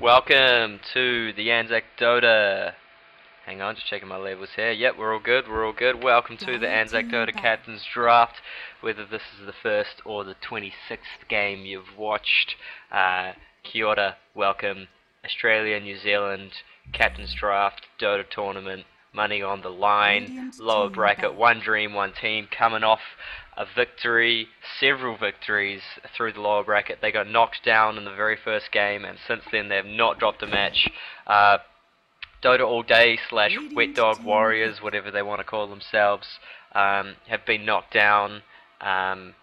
Welcome to the Anzac Dota. Hang on, just checking my levels here. Yep, we're all good, Welcome to the Anzac Dota Captain's Draft. Whether this is the first or the 26th game you've watched, kia ora, welcome. Australia, New Zealand, Captain's Draft, Dota Tournament, money on the line, lower bracket, one dream, one team, coming off a victory, several victories through the lower bracket. They got knocked down in the very first game, and since then they have not dropped a match. Dota All Day / Wetdog Warriors, whatever they want to call themselves, have been knocked down, and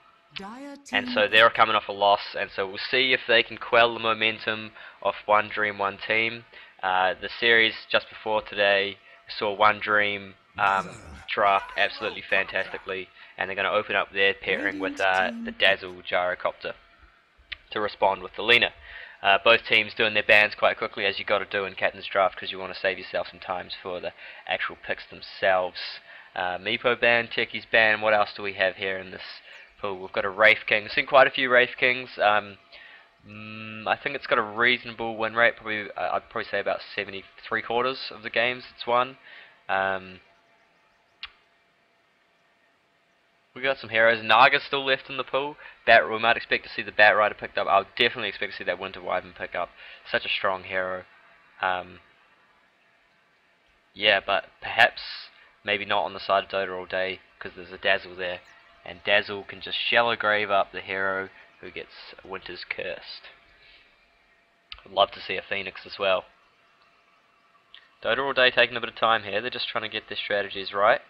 so they're coming off a loss, and so we'll see if they can quell the momentum of one dream, one team. The series just before today saw one dream draft absolutely fantastically, and they're going to open up their pairing with the Dazzle Gyrocopter to respond with the Lena. Both teams doing their bans quite quickly, as you got to do in Captain's Draft, because you want to save yourself some times for the actual picks themselves. Meepo ban, Techie's ban. What else do we have here in this pool? We've got a Wraith King. We've seen quite a few Wraith Kings. I think it's got a reasonable win rate. Probably, I'd probably say about 73/4 of the games it's won. We got some heroes. Naga's still left in the pool. We might expect to see the Bat Rider picked up. I'll definitely expect to see that Winter Wyvern pick up. Such a strong hero. Yeah, but perhaps maybe not on the side of Dota All Day, because there's a Dazzle there, and Dazzle can just shallow grave up the hero who gets Winter's Cursed. I'd love to see a Phoenix as well. Dota All Day taking a bit of time here. They're just trying to get their strategies right.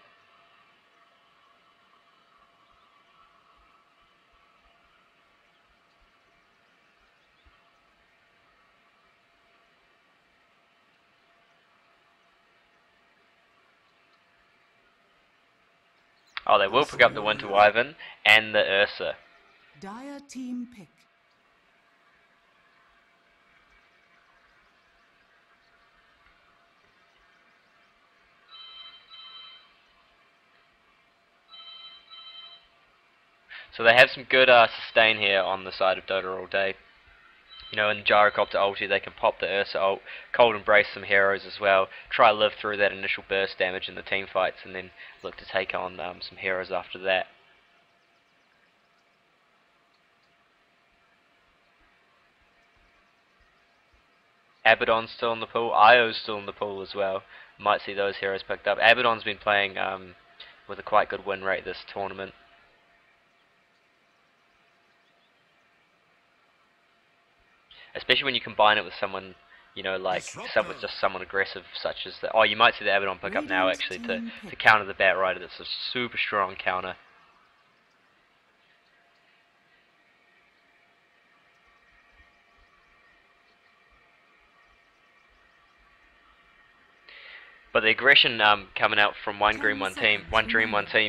Oh, they will pick up the Winter Wyvern and the Ursa. Dire team pick. So they have some good sustain here on the side of Dota All Day. You know, in Gyrocopter ulti, they can pop the Ursa ult, cold embrace some heroes as well, try to live through that initial burst damage in the team fights, and then look to take on some heroes after that. Abaddon's still in the pool, Io's still in the pool as well. Might see those heroes picked up. Abaddon's been playing with a quite good win rate this tournament. Especially when you combine it with someone, you know, like just someone aggressive, such as the. Oh, you might see the Abaddon pick up now actually to counter the Bat Rider. That's a super strong counter. But the aggression coming out from one dream, one team,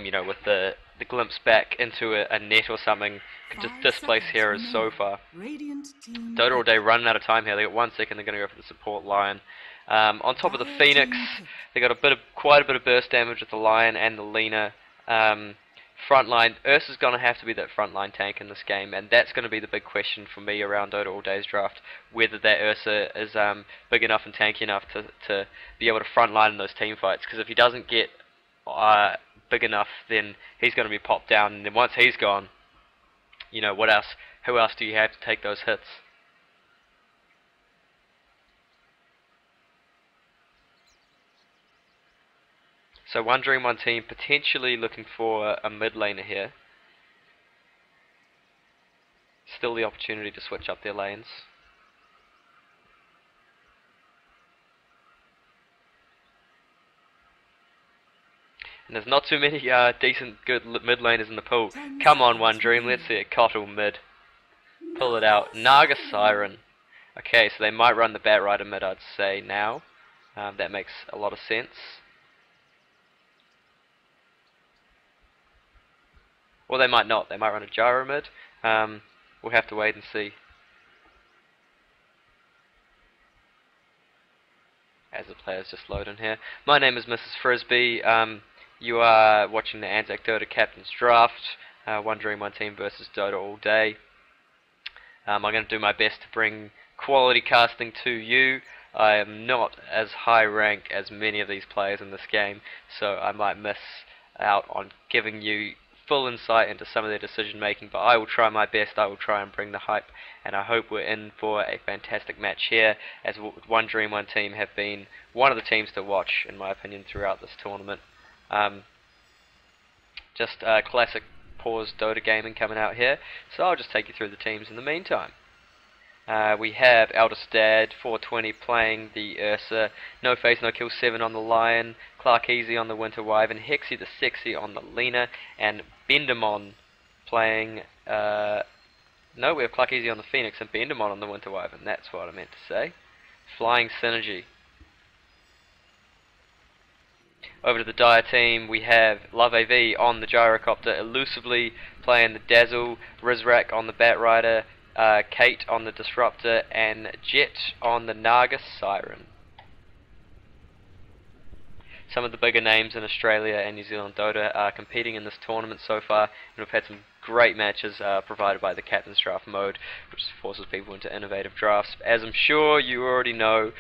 you know, with the glimpse back into a net or something, could just displace heroes so far. Dota All Day running out of time here. They got 1 second. They're going to go for the support Lion. On top of the Phoenix, they got quite a bit of burst damage with the Lion and the Lena. Frontline, Ursa's going to have to be that frontline tank in this game, and that's going to be the big question for me around Dota All Day's draft, whether that Ursa is big enough and tanky enough to be able to frontline in those team fights, because if he doesn't get big enough, then he's going to be popped down, and then once he's gone, you know, what else? Who else do you have to take those hits? So one dream, one team, potentially looking for a mid laner here. Still the opportunity to switch up their lanes. And there's not too many decent, good mid laners in the pool. Come on, one dream, let's see a Kotl mid. Pull it out. Naga Siren. Okay, so they might run the Bat Rider mid, I'd say now. That makes a lot of sense. Or they might not. They might run a Gyro mid. We'll have to wait and see. As the players just load in here. My name is Mrs. Frisbee. You are watching the Anzac Dota Captain's Draft. One dream, one team versus Dota All Day. I'm going to do my best to bring quality casting to you. I am not as high rank as many of these players in this game, so I might miss out on giving you full insight into some of their decision making, but I will try my best. I will try and bring the hype, and I hope we're in for a fantastic match here, as one DreM One team have been one of the teams to watch, in my opinion, throughout this tournament. Just classic pause Dota gaming coming out here, so I'll just take you through the teams in the meantime. We have Elderstad 420 playing the Ursa, No Face No Kill 7 on the Lion, Clark Easy on the Winter Wyvern, Hexy the Sexy on the Lena, and Bendamon playing no, we have Clark Easy on the Phoenix and Bendamon on the Winter Wyvern. That's what I meant to say. Flying Synergy. Over to the Dire team, we have Love AV on the Gyrocopter, Elusively playing the Dazzle, Rizrak on the Batrider, Kate on the Disruptor, and Jet on the Naga Siren. Some of the bigger names in Australia and New Zealand Dota are competing in this tournament so far, and we've had some great matches provided by the Captain's Draft mode, which forces people into innovative drafts. As I'm sure you already know,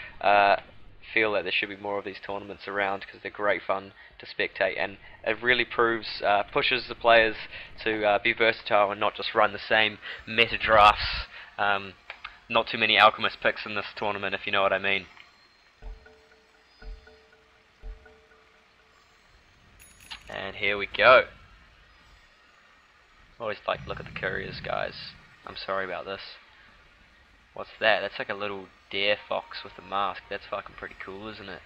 feel that there should be more of these tournaments around because they're great fun to spectate, and it really pushes the players to be versatile and not just run the same meta drafts. Not too many Alchemist picks in this tournament, if you know what I mean. And here we go. Always like to look at the couriers, guys. I'm sorry about this. What's that? That's like a little dare fox with a mask. That's fucking pretty cool, isn't it?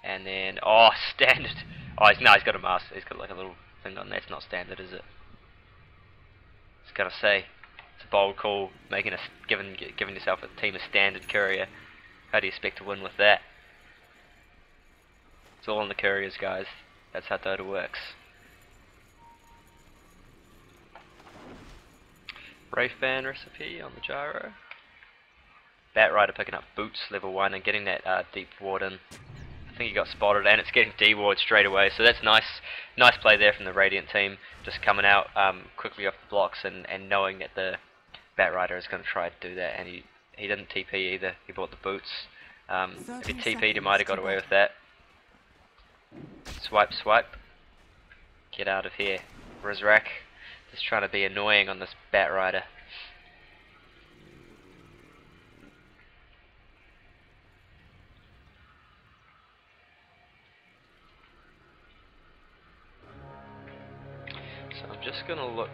And then, oh, standard. Oh, he's got a mask. He's got like a little thing on there. It's not standard, is it? Just gotta say, it's a bold call, giving yourself a team a standard courier. How do you expect to win with that? It's all on the couriers, guys. That's how Dota works. Wraith Band recipe on the Gyro. Batrider picking up boots level 1 and getting that deep ward in. I think he got spotted, and it's getting D-ward straight away, so that's nice play there from the Radiant team, just coming out quickly off the blocks and knowing that the Batrider is going to try to do that, and he didn't TP either. He bought the boots. If he TP'd, he might have got away with that. Swipe, swipe. Get out of here. Rizrak just trying to be annoying on this Batrider. So I'm just gonna look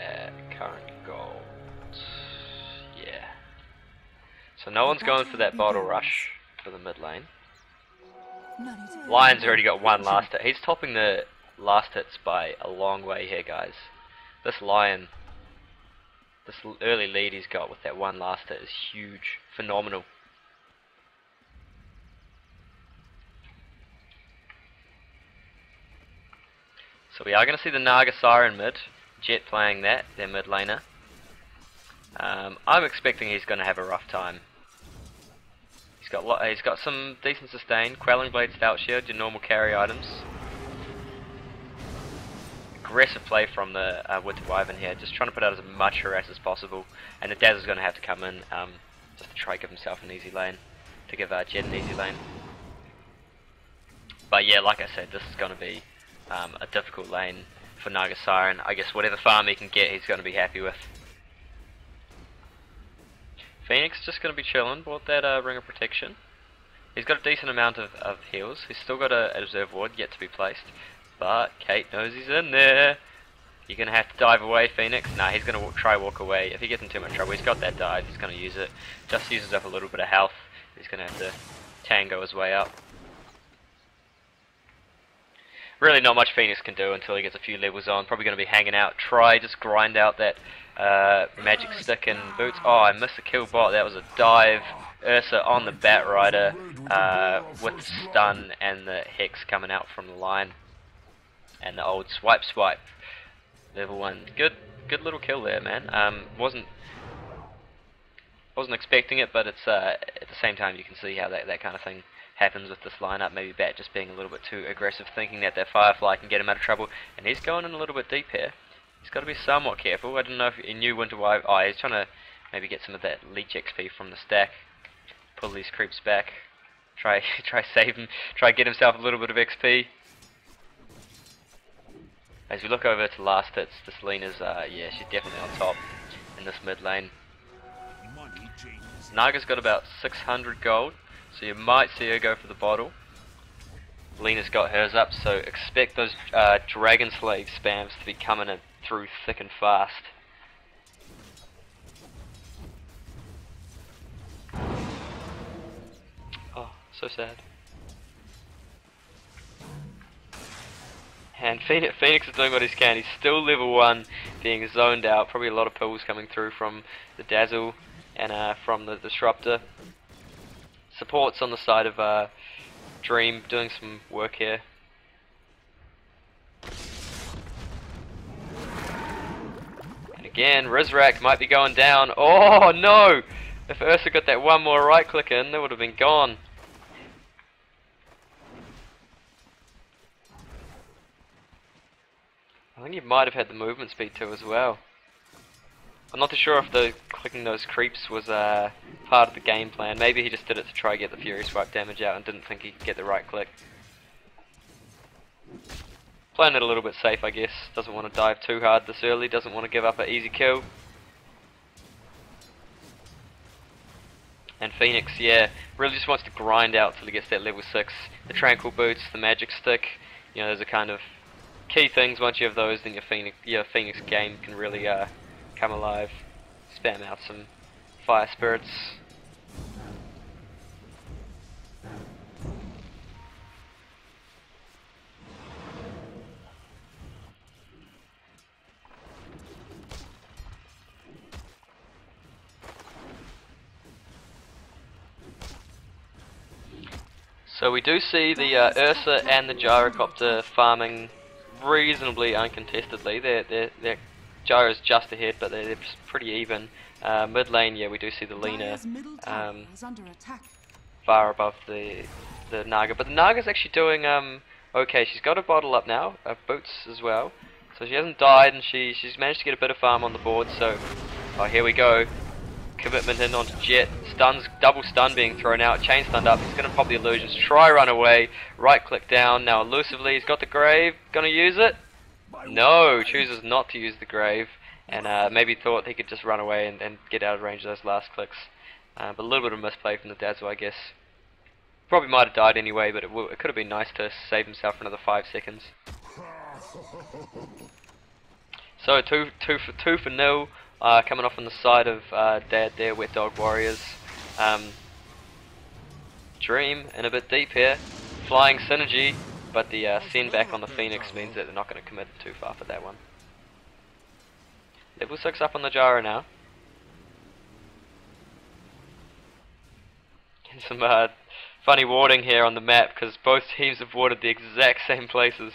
at current gold. Yeah. So no one's going for that bottle rush for the mid lane. Lion's already got one last hit. He's topping the last hits by a long way here, guys. This Lion, this early lead he's got with that one last hit is huge, phenomenal. So we are going to see the Naga Siren mid, Jet playing that, their mid laner. I'm expecting he's going to have a rough time. He's got some decent sustain, Quelling Blade, Stout Shield, your normal carry items. Aggressive play from the Winter Wyvern here, just trying to put out as much harass as possible, and the Dazzle's going to have to come in just to try to give himself an easy lane, to give Jet an easy lane. But yeah, like I said, this is going to be a difficult lane for Naga Siren. I guess whatever farm he can get, he's going to be happy with. Phoenix just going to be chilling, bought that Ring of Protection. He's got a decent amount of heals. He's still got an Observe Ward yet to be placed. But Kate knows he's in there. You're going to have to dive away, Phoenix. Nah, he's going to try walk away. If he gets in too much trouble, he's got that dive. He's going to use it. Just uses up a little bit of health. He's going to have to tango his way up. Really not much Phoenix can do until he gets a few levels on. Probably going to be hanging out. Just grind out that magic stick and boots. Oh, I missed the kill bot. That was a dive. Ursa on the Batrider with the stun and the Hex coming out from the line. And the old swipe. Level 1. Good little kill there, man. Wasn't expecting it, but it's at the same time you can see how that kind of thing happens with this lineup. Maybe Bat just being a little bit too aggressive, thinking that Firefly can get him out of trouble, and he's going in a little bit deep here. He's got to be somewhat careful. I don't know if he knew Winter Wyvern. Oh, he's trying to Maybe get some of that leech XP from the stack. Pull these creeps back. Try save him. Try get himself a little bit of XP. As we look over to last hits, this Lena's yeah, she's definitely on top in this mid lane. Naga's got about 600 gold, so you might see her go for the bottle. Lena's got hers up, so expect those Dragon Slave spams to be coming in through thick and fast. Oh, so sad. And Phoenix is doing what he can. He's still level 1, being zoned out. Probably a lot of pulls coming through from the Dazzle and from the Disruptor. Supports on the side of DreM doing some work here. And again, Rizrak might be going down. Oh no! If Ursa got that one more right click in, they would have been gone. I think he might have had the movement speed too as well. I'm not too sure if the clicking those creeps was part of the game plan. Maybe he just did it to try to get the Fury Swipe damage out and didn't think he could get the right click. Playing it a little bit safe, I guess. Doesn't want to dive too hard this early, doesn't want to give up an easy kill. And Phoenix, yeah, really just wants to grind out till he gets that level 6. The Tranquil Boots, the Magic Stick, you know, those are kind of key things. Once you have those, then your Phoenix game can really come alive. Spam out some Fire Spirits. So we do see the Ursa and the Gyrocopter farming reasonably uncontestedly. Their Gyro's just ahead, but they're pretty even. Mid lane, yeah, we do see the Lena far above the Naga, but the Naga's actually doing okay. She's got a bottle up now, boots as well, so she hasn't died, and she's managed to get a bit of farm on the board. So, oh, here we go. Commitment in onto Jet. Stuns, double stun being thrown out. Chain stunned up. He's going to pop the illusions. Try run away. Right click down. Now elusively he's got the grave. Going to use it? No. Chooses not to use the grave. And maybe thought he could just run away and get out of range of those last clicks. But a little bit of misplay from the Dazzle, I guess. Probably might have died anyway, but it could have been nice to save himself for another 5 seconds. So two for nil. Coming off on the side of Dad there, Wetdog Warriors. DreM in a bit deep here. Flying synergy, but the send back on the Phoenix means that they're not going to commit too far for that one. Level 6 up on the Gyro now. And some funny warding here on the map because both teams have warded the exact same places.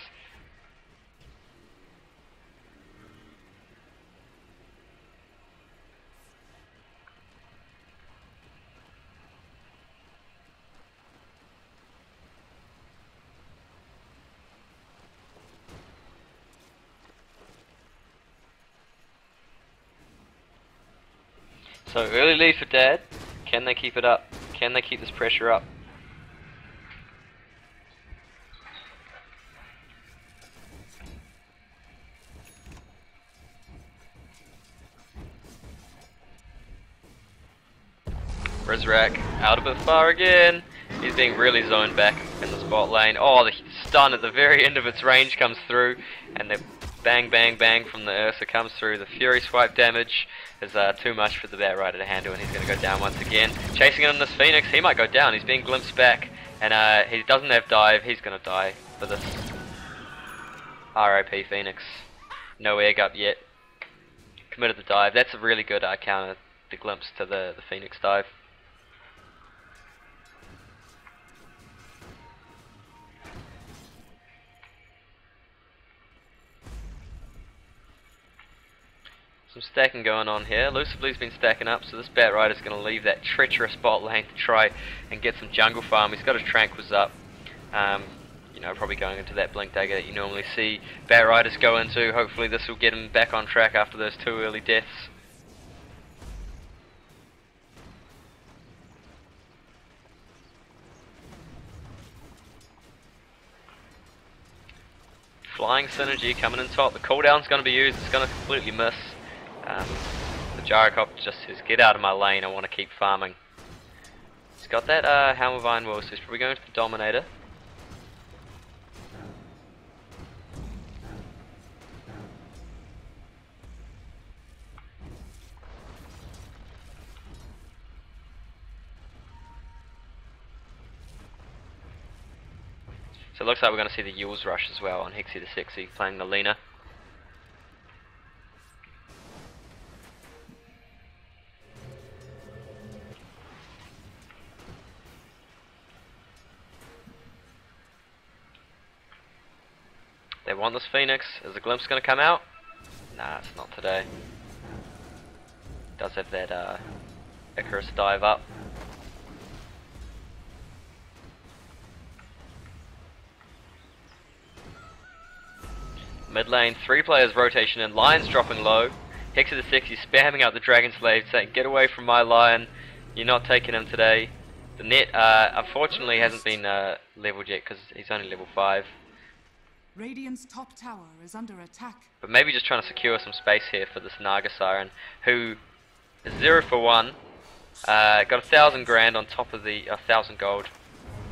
So early lead for Dad. Can they keep it up? Can they keep this pressure up? Rizrak out a bit far again. He's being really zoned back in the spot lane. Oh, the stun at the very end of its range comes through, and the bang bang bang from the Ursa comes through. The Fury Swipe damage is too much for the Bat Rider to handle, and he's going to go down once again. Chasing in this Phoenix, he might go down. He's being glimpsed back, and he doesn't have dive. He's going to die for this. RIP Phoenix. No egg up yet. Committed the dive. That's a really good counter, the glimpse to the Phoenix dive. Some stacking going on here. Lucidly's been stacking up, so this Bat Rider's going to leave that treacherous bot lane to try and get some jungle farm. He's got his Tranquils up. You know, probably going into that Blink Dagger that you normally see Bat Riders go into. Hopefully this will get him back on track after those 2 early deaths. Flying Synergy coming in top. The cooldown's going to be used. It's going to completely miss. The Gyrocopter just says, get out of my lane, I want to keep farming. He's got that Helm of Iron Will, so he's probably going to the Dominator. So it looks like we're going to see the Yule's Rush as well on Hexy the Sexy playing the Lena. They want this Phoenix. Is the Glimpse going to come out? Nah, it's not today. Does have that Icarus dive up. Mid lane, 3 players rotation in, Lion's dropping low. Hexy the Sexy spamming out the Dragon Slave saying, get away from my Lion, you're not taking him today. The net unfortunately hasn't been leveled yet because he's only level 5. Radiant's top tower is under attack. But maybe just trying to secure some space here for this Naga Siren, who is 0 for 1. Got 1,000 grand on top of the 1,000 gold.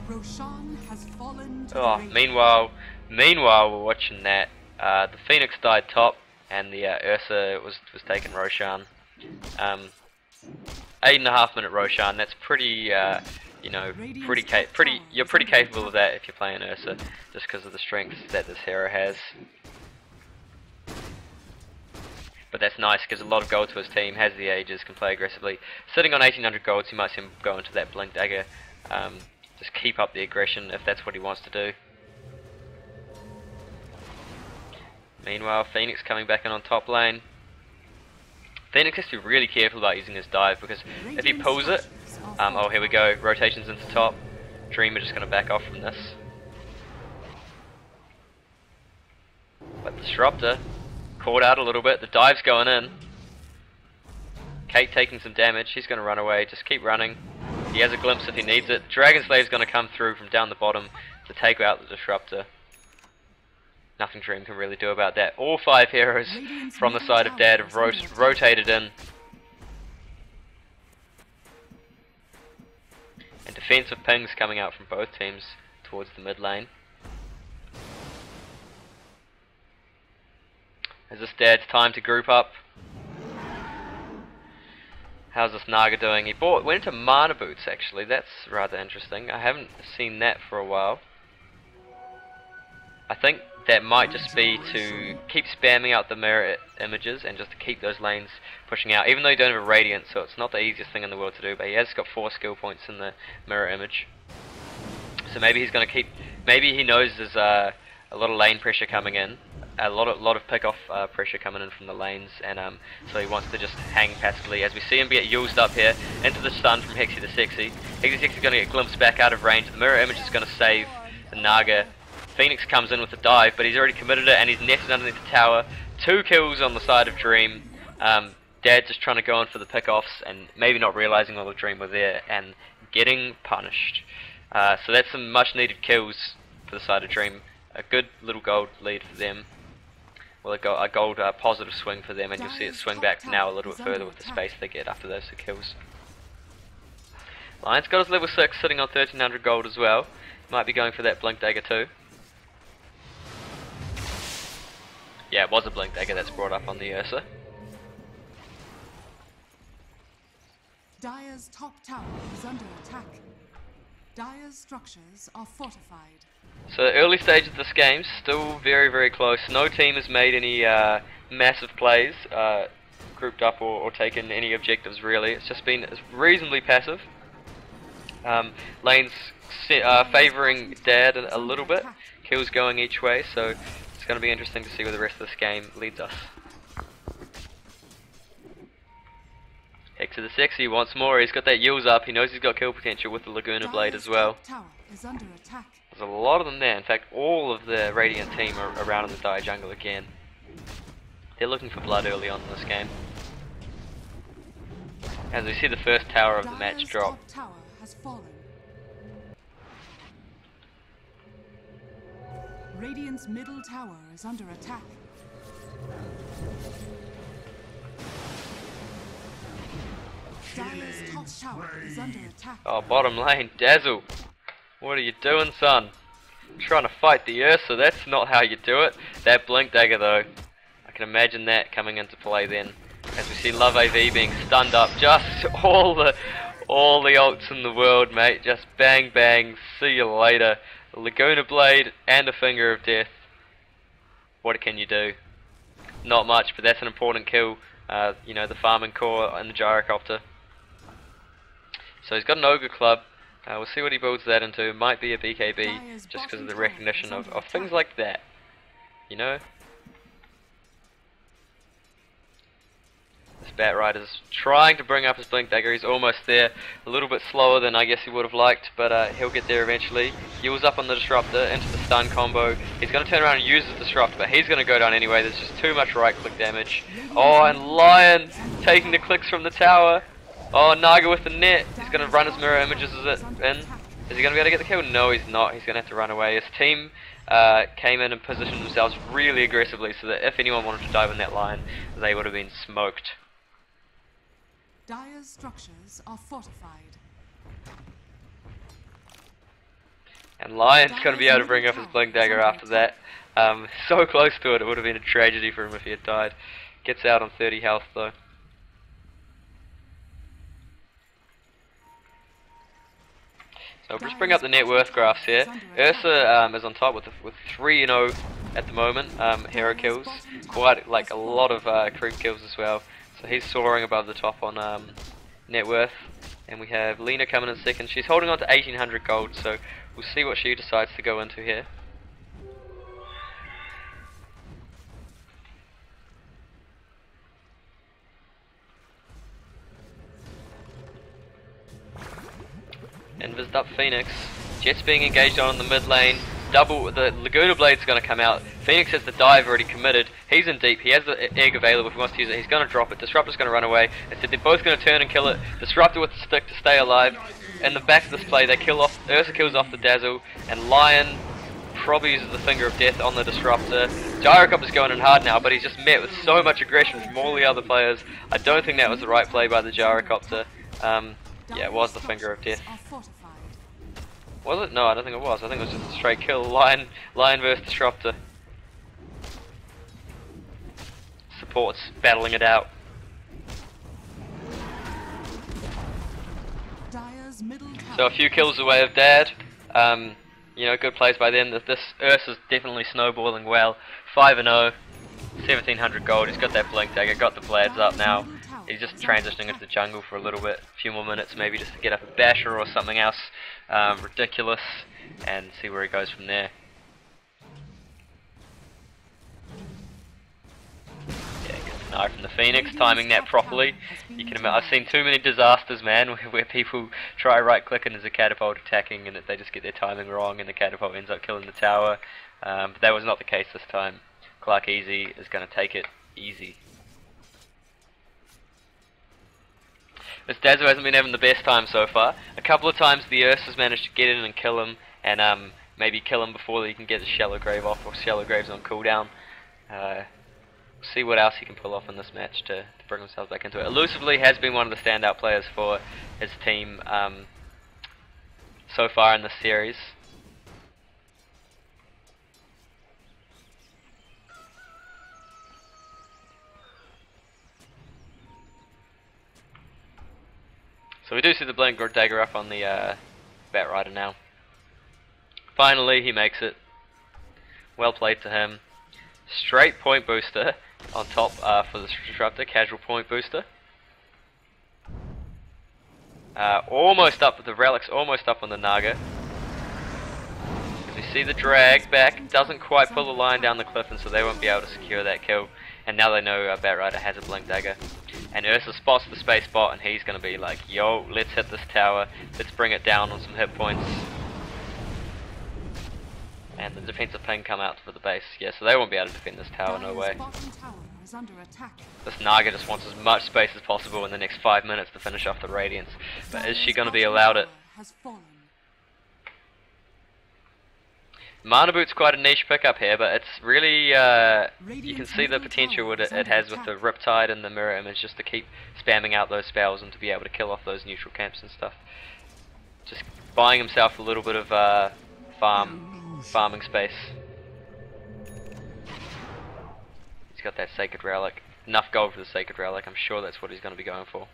Roshan has fallen to Oh, meanwhile we're watching that. The Phoenix died top, and the Ursa was taking Roshan. 8.5 minute Roshan. That's pretty, you know, you're pretty capable of that if you're playing Ursa, just because of the strength that this hero has. But that's nice because a lot of gold to his team, has the Aegis, can play aggressively. Sitting on 1800 gold, so you might see him go into that Blink Dagger. Just keep up the aggression if that's what he wants to do. Meanwhile, Phoenix coming back in on top lane. Phoenix has to be really careful about using his dive because if he pulls it, oh here we go, rotations into top. DreM are just going to back off from this. But Disruptor caught out a little bit, the dive's going in. Kate taking some damage, he's going to run away, just keep running. He has a glimpse if he needs it. Dragon Slave's going to come through from down the bottom to take out the Disruptor. Nothing DreM can really do about that. All 5 heroes from the side of Dad have rotated in. And defensive pings coming out from both teams towards the mid lane. Is this Dad's time to group up? How's this Naga doing? He went into Mana Boots actually, that's rather interesting. I haven't seen that for a while. I think that might just be to keep spamming out the mirror images and just to keep those lanes pushing out, even though you don't have a Radiant, so it's not the easiest thing in the world to do, but he has got 4 skill points in the mirror image. So maybe he's going to keep, maybe he knows there's a lot of lane pressure coming in, a lot of pick-off pressure coming in from the lanes, and so he wants to just hang passively, as we see him get used up here, into the stun from Hexy the Sexy. Hexy the Sexy is going to get glimpsed back out of range, the mirror image is going to save the Naga. Phoenix comes in with a dive, but he's already committed it and he's nested underneath the tower. 2 kills on the side of DreM. Dad's just trying to go in for the pickoffs and maybe not realizing all the DreM were there and getting punished. So that's some much needed kills for the side of DreM. A good little gold lead for them. Well, a gold positive swing for them, and you'll see it swing back now a little bit further with the space they get after those 2 kills. Lion's got his level 6 sitting on 1300 gold as well. Might be going for that Blink Dagger too. Yeah, it was a Blink Dagger that's brought up on the Ursa. Dire's top tower is under attack. Dire's structures are fortified. So early stage of this game, still very, very close. No team has made any massive plays, grouped up or taken any objectives really. It's just been reasonably passive. Lanes favouring Dad a little bit, kills going each way, so it's going to be interesting to see where the rest of this game leads us. Hexy the Sexy once more, he's got that Yule's up, he knows he's got kill potential with the Laguna Blade as well. There's a lot of them there, in fact all of the Radiant team are around in the Dire jungle again. They're looking for blood early on in this game. As we see the first tower of the match drop. Radiant's middle tower is under attack. Dire's top tower is under attack. Oh, bottom lane, Dazzle. What are you doing, son? Trying to fight the Ursa, that's not how you do it. That Blink Dagger though, I can imagine that coming into play then. As we see Love AV being stunned up, just all the ults in the world, mate. Just bang bang, see you later. A Laguna Blade and a Finger of Death. What can you do? Not much, but that's an important kill. You know, the farming core and the gyrocopter. So he's got an Ogre Club. We'll see what he builds that into. Might be a BKB, just because of the recognition of things like that. You know? This Bat Rider's trying to bring up his Blink Dagger. He's almost there. A little bit slower than I guess he would have liked, but he'll get there eventually. Heals up on the Disruptor into the stun combo. He's going to turn around and use the Disruptor, but he's going to go down anyway. There's just too much right click damage. Oh, and Lion taking the clicks from the tower. Oh, Naga with the net. He's going to run his mirror images as it in. Is he going to be able to get the kill? No, he's not. He's going to have to run away. His team came in and positioned themselves really aggressively so that if anyone wanted to dive in that line, they would have been smoked. Dire's structures are fortified. And Lion's going to be able to bring up his Blink Dagger after that. So close to it, it would have been a tragedy for him if he had died. Gets out on 30 health though. So we'll just bring up the net worth graphs here. Ursa is on top with 3-0 at the moment, hero kills. Quite like a lot of creep kills as well. So he's soaring above the top on net worth. And we have Lena coming in second. She's holding on to 1800 gold, so we'll see what she decides to go into here. Invised up Phoenix. Jet's being engaged on in the mid lane. Double, the Laguna Blade's going to come out. Phoenix has the dive already committed. He's in deep. He has the egg available if he wants to use it. He's going to drop it. Disruptor's going to run away. Instead, they're both going to turn and kill it. Disruptor with the stick to stay alive. In the back of this play, they kill off. Ursa kills off the Dazzle, and Lion probably uses the Finger of Death on the Disruptor. Gyrocopter's going in hard now, but he's just met with so much aggression from all the other players. I don't think that was the right play by the Gyrocopter. Yeah, it was the Finger of Death. Was it? No, I don't think it was. I think it was just a straight kill. Lion versus Disruptor. Supports battling it out. So a few kills away of Dad. You know, good plays by them. This Ursa's definitely snowballing well. 5-0, 1700 gold. He's got that Blink Dagger, got the Vlads up now. He's just transitioning into the jungle for a little bit, a few more minutes maybe, just to get up a basher or something else ridiculous, and see where he goes from there. Yeah, gets an eye from the Phoenix, timing that properly. You can I've seen too many disasters, man, where people try right clicking as a catapult attacking, and they just get their timing wrong, and the catapult ends up killing the tower. But that was not the case this time. Clark Easy is going to take it easy. This Dazzle hasn't been having the best time so far. A couple of times the Ursa's managed to get in and kill him, and maybe kill him before he can get his Shallow Grave off, or Shallow Grave's on cooldown. See what else he can pull off in this match to bring himself back into it. Elusively has been one of the standout players for his team so far in this series. So we do see the Blink Dagger up on the Bat Rider now. Finally, he makes it. Well played to him. Straight point booster on top for the Disruptor, casual point booster. Almost up with the Relics, almost up on the Naga. As we see the drag back, doesn't quite pull the line down the cliff, and so they won't be able to secure that kill. And now they know Bat Rider has a Blink Dagger. And Ursa spots the space bot, and he's going to be like, yo, let's hit this tower, let's bring it down on some hit points. And the defensive ping come out for the base. Yeah, so they won't be able to defend this tower, no way. This Naga just wants as much space as possible in the next 5 minutes to finish off the Radiance. But is she going to be allowed it? Mana Boot's quite a niche pickup here, but it's really, you can see the potential it has with the Riptide and the Mirror Image just to keep spamming out those spells and to be able to kill off those neutral camps and stuff. Just buying himself a little bit of farming space. He's got that Sacred Relic. Enough gold for the Sacred Relic, I'm sure that's what he's going to be going for.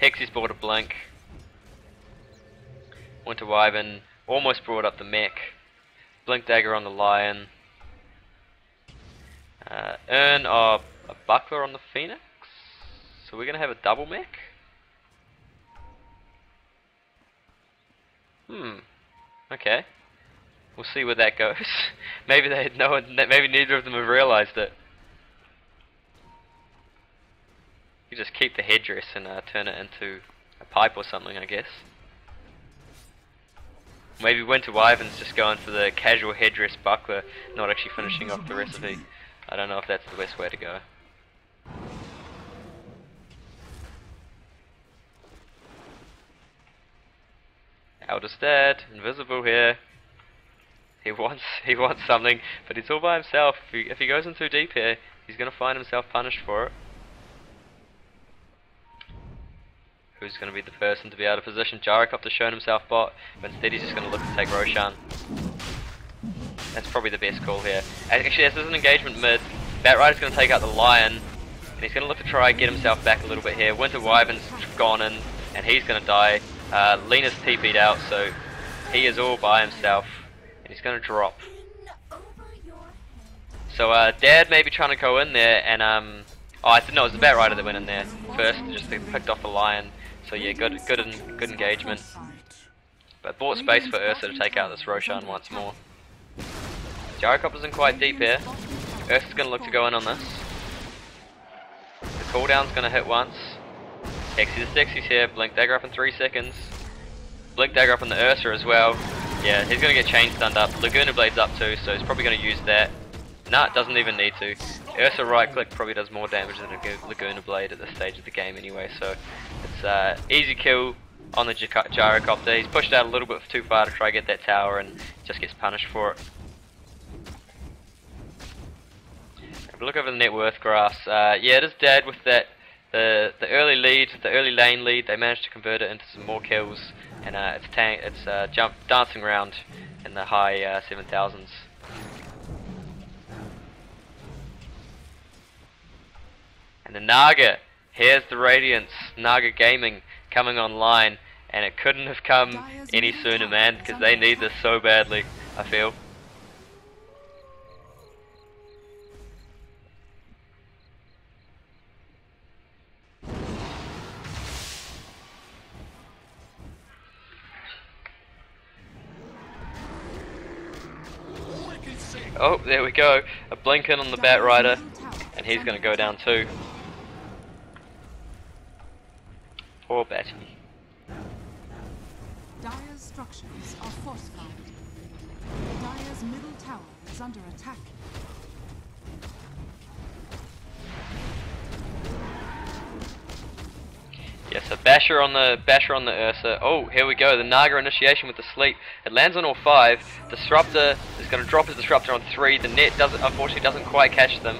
Hexy's bought a Blink. Winter Wyvern almost brought up the mech. Blink Dagger on the Lion. Earn a Buckler on the Phoenix. So we're going to have a double mech? Okay. We'll see where that goes. Maybe maybe neither of them have realized it. You just keep the headdress and turn it into a pipe or something, I guess. Maybe Winter Wyvern's just going for the casual headdress buckler, not actually finishing off the recipe. I don't know if that's the best way to go. Elder's dead, invisible here. He wants something, but he's all by himself. If he goes in too deep here, he's gonna find himself punished for it. Who's going to be the person to be out of position? Gyrocopter's shown himself bot, but instead he's just going to look to take Roshan. That's probably the best call here. Actually, as there's an engagement mid, Batrider's going to take out the Lion, and he's going to look to try and get himself back a little bit here. Winter Wyvern's gone in, and he's going to die. Lena's TP'd out, so he is all by himself, and he's going to drop. So Dad may be trying to go in there, and oh, I didn't know it was the Batrider that went in there first, just picked off the Lion. So yeah, good engagement. But bought space for Ursa to take out this Roshan once more. Gyrocopter's in quite deep here. Ursa's going to look to go in on this. The cooldown's going to hit once. Hexy the Stixie's here. Blink Dagger up in 3 seconds. Blink Dagger up on the Ursa as well. Yeah, he's going to get chain stunned up. Laguna Blade's up too, so he's probably going to use that. Nah, doesn't even need to. Ursa right click probably does more damage than a Laguna Blade at this stage of the game anyway, so it's easy kill on the Gyrocopter. He's pushed out a little bit too far to try to get that tower and just gets punished for it. Have a look over the net worth graphs. Yeah, it is dead with that the early lead, the early lane lead. They managed to convert it into some more kills, and it's dancing around in the high 7,000s. And the Naga, here's the Radiance, Naga Gaming coming online, and it couldn't have come any sooner, man, because they need this so badly, I feel. Oh, there we go, a blink in on the Batrider, and he's going to go down too. Poor Batty. Dire's structures are fortified. Dire's middle tower is under attack. Yes, a basher on the Ursa. Oh, here we go. The Naga initiation with the sleep. It lands on all 5. Disruptor is going to drop his Disruptor on 3. The net unfortunately doesn't quite catch them.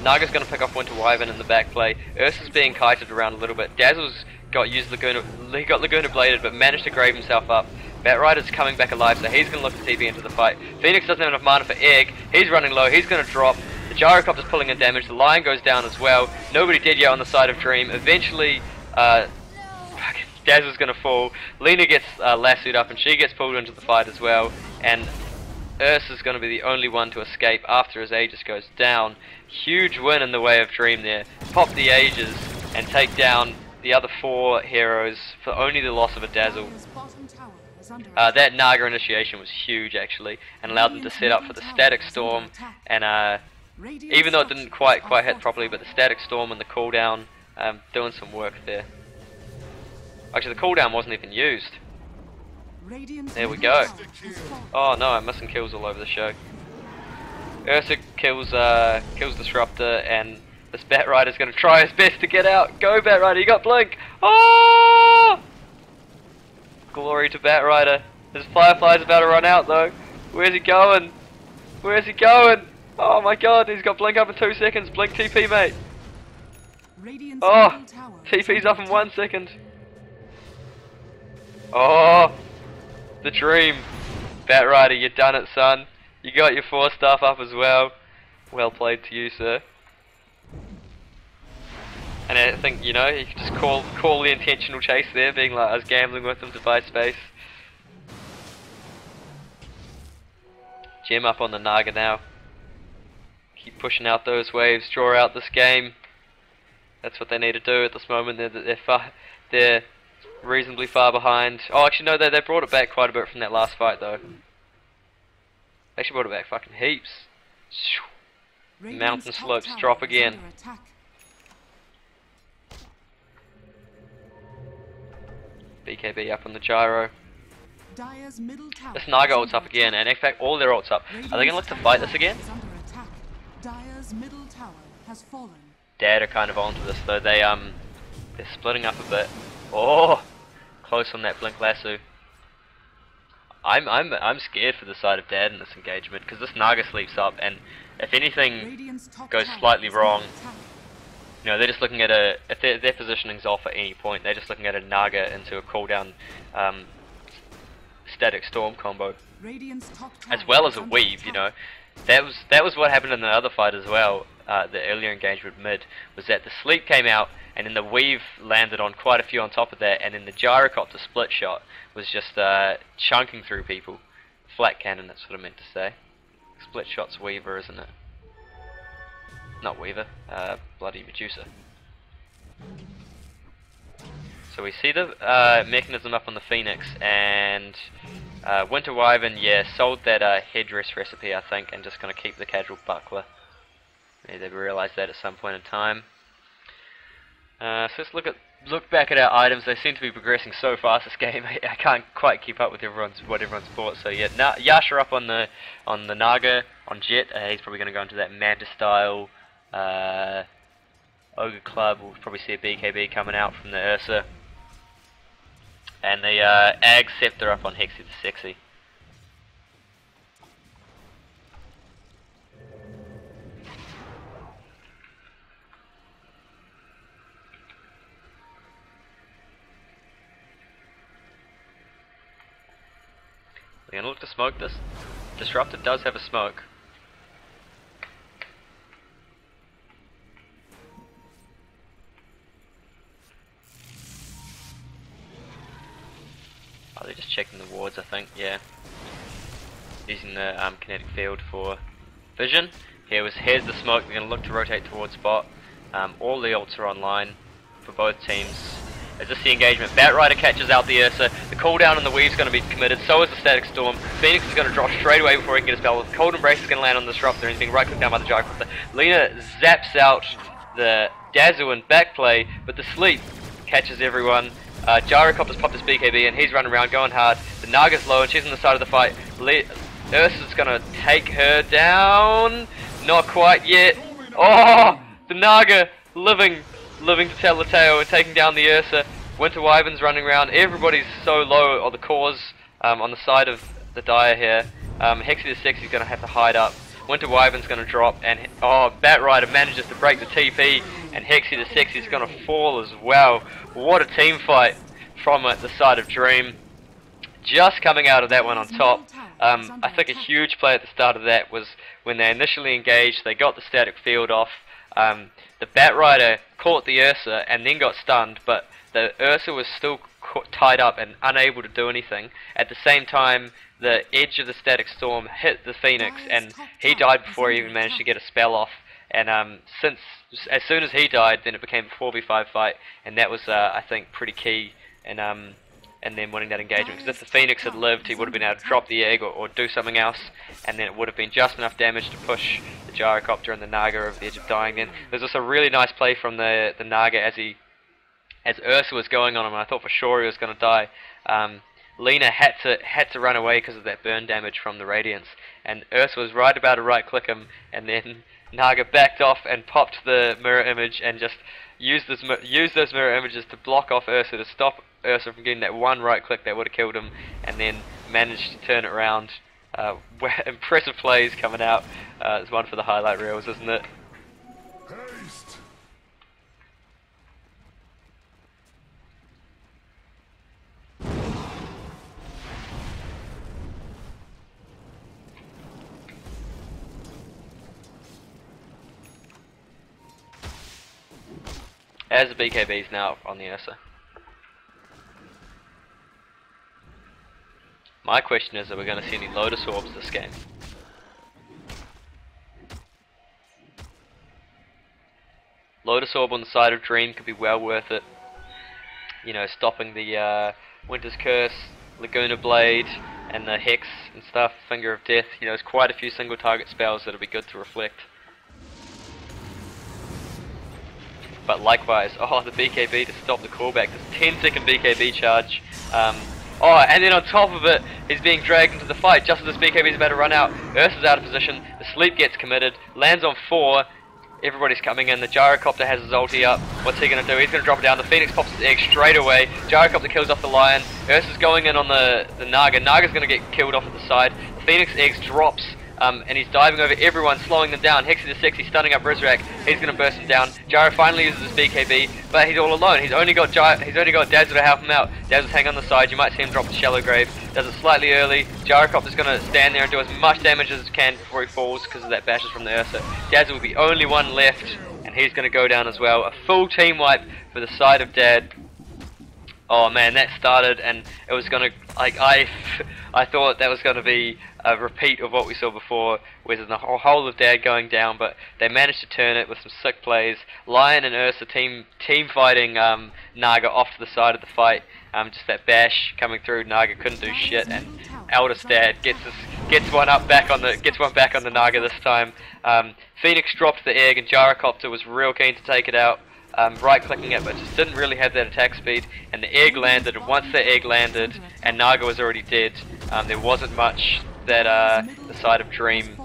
Naga's going to pick off Winter Wyvern in the back play. Ursa's being kited around a little bit. Dazzle's got Laguna Bladed, but managed to grave himself up. Batrider's coming back alive, so he's going to look to TP into the fight. Phoenix doesn't have enough mana for Egg. He's running low. He's going to drop. The Gyrocopter's pulling in damage. The Lion goes down as well. Nobody dead yet on the side of DreM. Eventually, Dazzle's going to fall. Lena gets lassoed up, and she gets pulled into the fight as well. And Ursa's going to be the only one to escape after his Aegis goes down. Huge win in the way of DreM there. Pop the Aegis and take down the other 4 heroes for only the loss of a Dazzle. That Naga initiation was huge actually, and allowed them to set up for the Static Storm, and even though it didn't quite hit properly, but the Static Storm and the cooldown doing some work there. Actually, the cooldown wasn't even used. There we go. Oh no, I'm missing kills all over the show. Ursa kills Disruptor, and this Batrider's going to try his best to get out. Go Batrider, you got Blink! Oh! glory to Batrider. His Firefly's about to run out though. Where's he going? Where's he going? Oh my god, he's got Blink up in 2 seconds. Blink TP, mate. Oh, TP's up in 1 second. Oh, the dream. Batrider, you done it, son. You got your 4 staff up as well. Well played to you, sir. And I think, you know, you could just call the intentional chase there, being like, I was gambling with them to buy space. Gem up on the Naga now. Keep pushing out those waves, draw out this game. That's what they need to do at this moment. They're reasonably far behind. Oh, actually no, they brought it back quite a bit from that last fight though. They actually brought it back fucking heaps. Mountain slopes drop again. BKB up on the gyro. This Naga ult's up again, and in fact all their ults up. Are they going to look to fight this again? Dad are kind of onto this though. They're splitting up a bit. Oh, close on that Blink Lasso. I'm scared for the side of Dad in this engagement because this Naga sleeps up, and if anything goes slightly wrong, you know, they're just looking at if their positioning's off at any point, they're just looking at a Naga into a cooldown static storm combo, as well as a weave. You know, that was what happened in the other fight as well. The earlier engagement mid was that the sleep came out, and then the weave landed on quite a few on top of that, and then the gyrocopter split shot was just chunking through people. Flat cannon, that's what I meant to say. Split shot's Weaver, isn't it? Not Weaver, bloody Medusa. So we see the mechanism up on the Phoenix, and Winter Wyvern, yeah, sold that headdress recipe, I think, and just gonna keep the casual buckler. Maybe they realised that at some point in time. So let's look back at our items. They seem to be progressing so fast this game. I can't quite keep up with what everyone's thought. So yeah, Yasha up on the Naga on Jet. He's probably going to go into that Manta style. Ogre Club. We'll probably see a BKB coming out from the Ursa. And the Ag Scepter up on Hexy the Sexy. We're gonna look to smoke this. Disruptor does have a smoke. Oh, they're just checking the wards, I think, yeah. Using the kinetic field for vision. Here's the smoke. We're gonna look to rotate towards bot. All the ults are online for both teams. As this the engagement, Batrider catches out the Ursa, the cooldown on the Weave's going to be committed, so is the Static Storm. Phoenix is going to drop straight away before he can get a spell. The Cold Embrace is going to land on the Disruptor, and he's being right clicked down by the Gyrocopter. Lena zaps out the Dazzle and backplay, but the Sleep catches everyone. Gyrocopter's popped his BKB, and he's running around going hard. The Naga's low, and she's on the side of the fight. Ursa's going to take her down. Not quite yet. Oh, the Naga living to tell the tale and taking down the Ursa. Winter Wyvern's running around. Everybody's so low on the cores on the side of the Dire here. Hexy the Sexy's going to have to hide up. Winter Wyvern's going to drop, and Batrider manages to break the TP, and Hexy the Sexy's going to fall as well. What a team fight from the side of DreM. Just coming out of that one on top. I think a huge play at the start of that was when they initially engaged, they got the static field off. The Batrider caught the Ursa and then got stunned, but the Ursa was still tied up and unable to do anything. At the same time, the edge of the Static Storm hit the Phoenix, and he died before he even managed to get a spell off. And as soon as he died, then it became a 4v5 fight, and that was, I think, pretty key in them winning that engagement. Because if the Phoenix had lived, he would have been able to drop the egg or do something else, and then it would have been just enough damage to push the Gyrocopter and the Naga over the edge of dying. Then there's also a really nice play from the Naga as Ursa was going on him, and I thought for sure he was going to die. Lena had to run away because of that burn damage from the Radiance, and Ursa was right about to right click him, and then Naga backed off and popped the mirror image and just used those mirror images to block off Ursa, to stop Ursa from getting that one right click that would have killed him, and then managed to turn it around. Impressive plays coming out. There's one for the highlight reels, isn't it? Haste. As the BKB's now on the Ursa. My question is, are we going to see any Lotus Orbs this game? Lotus Orb on the side of DreM could be well worth it. You know, stopping the Winter's Curse, Laguna Blade, and the Hex and stuff, Finger of Death. You know, there's quite a few single target spells that'll be good to reflect. But likewise, oh, the BKB to stop the callback, this 10-second BKB charge. Oh, and then on top of it, he's being dragged into the fight just as this BKB is about to run out. Ursa's out of position, the sleep gets committed, lands on 4, everybody's coming in, the Gyrocopter has his ulti up. What's he going to do? He's going to drop it down, the Phoenix pops his egg straight away, Gyrocopter kills off the Lion, Ursa's going in on the Naga, Naga's going to get killed off at the side, the Phoenix eggs drops, and he's diving over everyone, slowing them down. Hexy the Sexy stunning up Rizrak. He's going to burst him down. Gyro finally uses his BKB, but he's all alone. He's only got Dazzle to help him out. Dazzle's hanging on the side. You might see him drop the Shallow Grave. Does it slightly early. Gyrocopter's going to stand there and do as much damage as he can before he falls because of that bashes from the Ursa. Dazzle will be only one left, and he's going to go down as well. A full team wipe for the side of Dad. Oh man, that started and it was gonna, like, I thought that was gonna be a repeat of what we saw before, with the whole of Dad going down, but they managed to turn it with some sick plays. Lion and Ursa team fighting Naga off to the side of the fight. Just that bash coming through, Naga couldn't do shit, and eldest Dad gets one back on the Naga this time. Phoenix dropped the egg and Gyrocopter was real keen to take it out. Right clicking it, but just didn't really have that attack speed, and the egg landed, and once the egg landed and Naga was already dead, there wasn't much that the side of DreM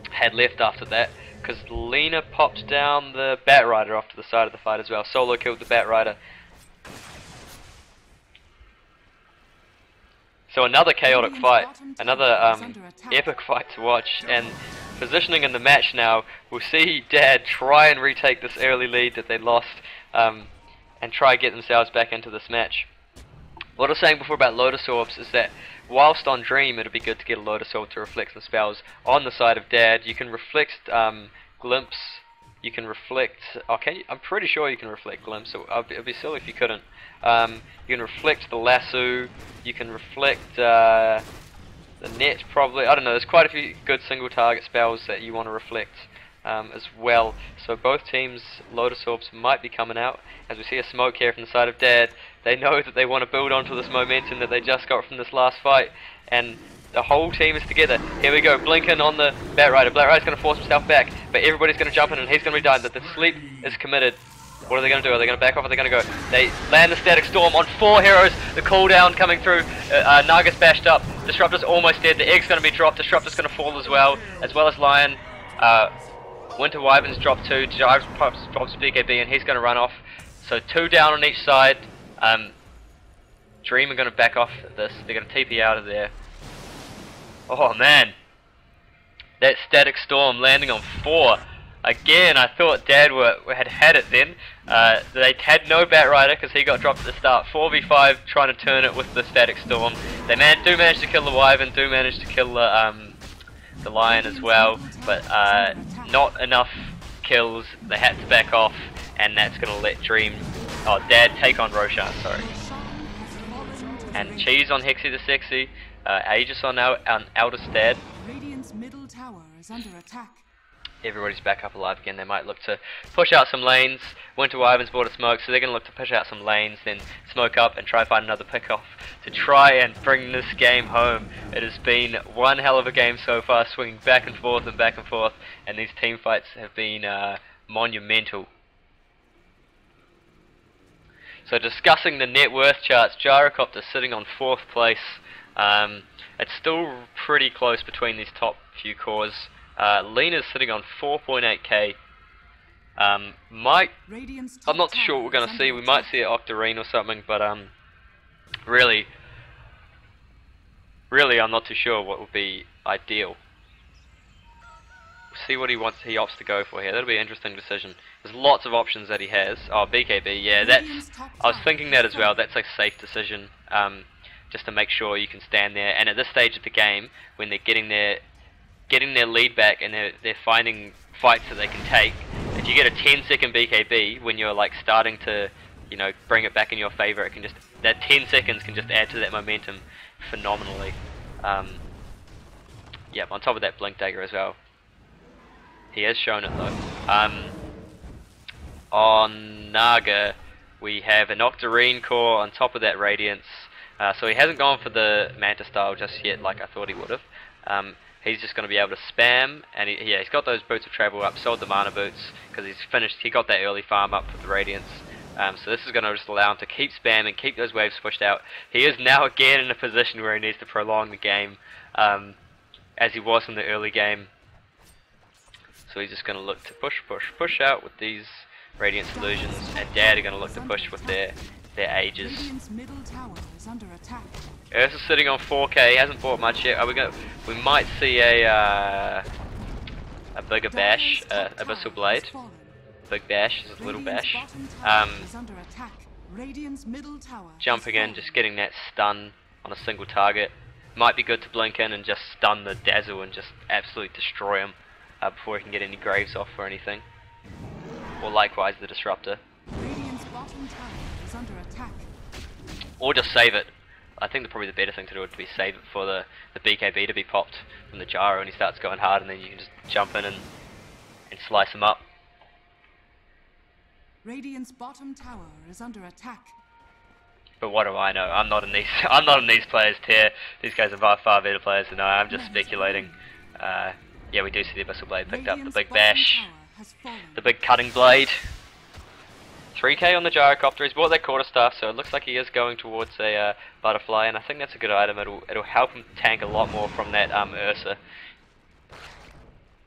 had left after that, because Lena popped down the Bat Rider off to the side of the fight as well. Solo killed the Bat Rider. So another chaotic fight, another epic fight to watch, and positioning in the match now, we'll see Dad try and retake this early lead that they lost, and try and get themselves back into this match. What I was saying before about Lotus Orbs is that whilst on DreM it'd be good to get a Lotus Orb to reflect some spells. On the side of Dad, you can reflect Glimpse, you can reflect, okay, I'm pretty sure you can reflect Glimpse, so it'd be silly if you couldn't. You can reflect the Lasso, you can reflect the net probably, I don't know, there's quite a few good single target spells that you want to reflect as well. So both teams' Lotus Orbs might be coming out. As we see a smoke here from the side of Dad, they know that they want to build onto this momentum that they just got from this last fight, and the whole team is together. Here we go, Blinken on the Bat Rider. Bat Rider's going to force himself back, but everybody's going to jump in and he's going to be done. The sleep is committed. What are they going to do? Are they going to back off? Are they going to go? They land the Static Storm on 4 heroes. The cooldown coming through. Naga's bashed up. Disruptor's almost dead. The egg's going to be dropped. Disruptor's going to fall as well as Lion. Winter Wyvern's dropped 2. Gyro drops BKB and he's going to run off. So 2 down on each side. DreM are going to back off this. They're going to TP out of there. Oh man. That Static Storm landing on 4. Again, I thought Dad had it then. They had no Bat Rider because he got dropped at the start. 4v5 trying to turn it with the Static Storm. They do manage to kill the Wyvern, do manage to kill the Lion as well, but not enough kills. They had to back off, and that's going to let Dad take on Roshan, sorry. And Cheese on Hexy the Sexy, Aegis on Eldest Dad. Radiant's middle tower is under attack. Everybody's back up alive again. They might look to push out some lanes. Winter Wyvern's bought a smoke, so they're going to look to push out some lanes, then smoke up and try to find another pick-off to try and bring this game home. It has been one hell of a game so far, swinging back and forth, and these team fights have been monumental. So discussing the net worth charts, Gyrocopter sitting on 4th place. It's still pretty close between these top few cores. Lena's sitting on 4.8k. I'm not sure what we're going to see. We might see an Octarine or something, but Really, I'm not too sure what would be ideal. We'll see what he opts to go for here. That'll be an interesting decision. There's lots of options that he has. Oh, BKB, yeah, I was thinking that as well. That's a safe decision, just to make sure you can stand there. And at this stage of the game, when they're getting their lead back and they're finding fights that they can take, if you get a 10-second BKB when you're like starting to, you know, bring it back in your favor, it can just, that 10 seconds can just add to that momentum phenomenally. Yeah, on top of that blink dagger as well. He has shown it though. On Naga, we have an Octarine core on top of that Radiance. So he hasn't gone for the Manta style just yet, like I thought he would have. He's just going to be able to spam, and he's got those boots of travel up, sold the mana boots, because he got that early farm up for the Radiance. So this is going to just allow him to keep spamming, keep those waves pushed out. He is now again in a position where he needs to prolong the game, as he was in the early game. So he's just going to look to push out with these Radiance illusions, and Dad are going to look to push with their Ages. Ursa's sitting on 4k, hasn't bought much yet. We might see a bigger bash, Abyssal Blade. Big bash, is a little bash. Jumping in, just getting that stun on a single target. Might be good to blink in and just stun the Dazzle and just absolutely destroy him before he can get any graves off or anything. Or likewise the Disruptor. Or just save it. I think probably the better thing to do would be save it for the BKB to be popped from the gyro and he starts going hard, and then you can just jump in and slice him up. Radiant's bottom tower is under attack. But what do I know? I'm not in these players' tier. These guys are by far better players than I. I'm just speculating. Yeah, we do see the Abyssal Blade picked up, the big bash, the big cutting blade. 3k on the gyrocopter. He's bought that quarterstaff, so it looks like he is going towards a butterfly, and I think that's a good item. It'll help him tank a lot more from that Ursa,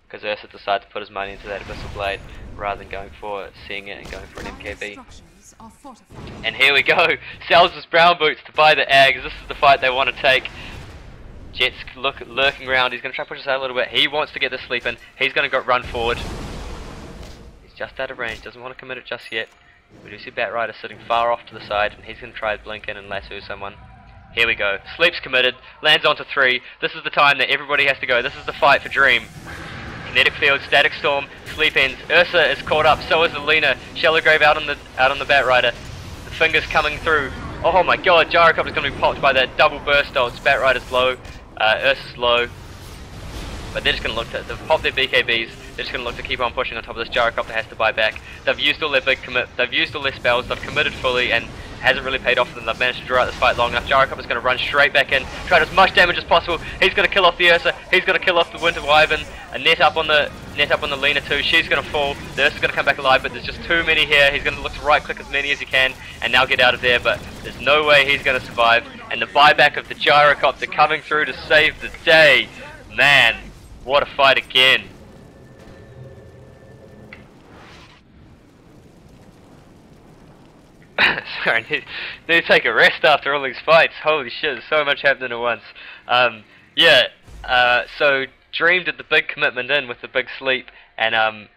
because Ursa decided to put his money into that Abyssal Blade rather than going for seeing it and going for an MKB. And here we go. Sells his brown boots to buy the eggs. This is the fight they want to take. Jet's lurking around. He's going to try to push us out a little bit. He wants to get the sleep in. He's going to run forward. He's just out of range. Doesn't want to commit it just yet. We do see Batrider sitting far off to the side, and he's going to try to blink in and lasso someone. Here we go. Sleep's committed. Lands onto 3. This is the time that everybody has to go. This is the fight for DreM. Kinetic Field, Static Storm, Sleep ends. Ursa is caught up. So is Alina. Shallow Grave out on the Batrider. The fingers coming through. Oh my god! Gyrocopter's going to be popped by that double burst dodge. Batrider's low. Ursa's low. But they're just going to look to pop their BKBs. They're just going to look to keep on pushing on top of this. Gyrocopter has to buy back. They've used all their big commit. They've used all their spells. They've committed fully, and hasn't really paid off for them. They've managed to draw out this fight long enough. Gyrocopter's going to run straight back in, try as much damage as possible. He's going to kill off the Ursa. He's going to kill off the Winter Wyvern. A net up on the Lina too. She's going to fall. The Ursa's going to come back alive, but there's just too many here. He's going to look to right click as many as he can and now get out of there, but there's no way he's going to survive. And the buyback of the Gyrocopter coming through to save the day. Man, what a fight again. Sorry, need to take a rest after all these fights. Holy shit, there's so much happening at once. So DreM did the big commitment in with the big sleep, and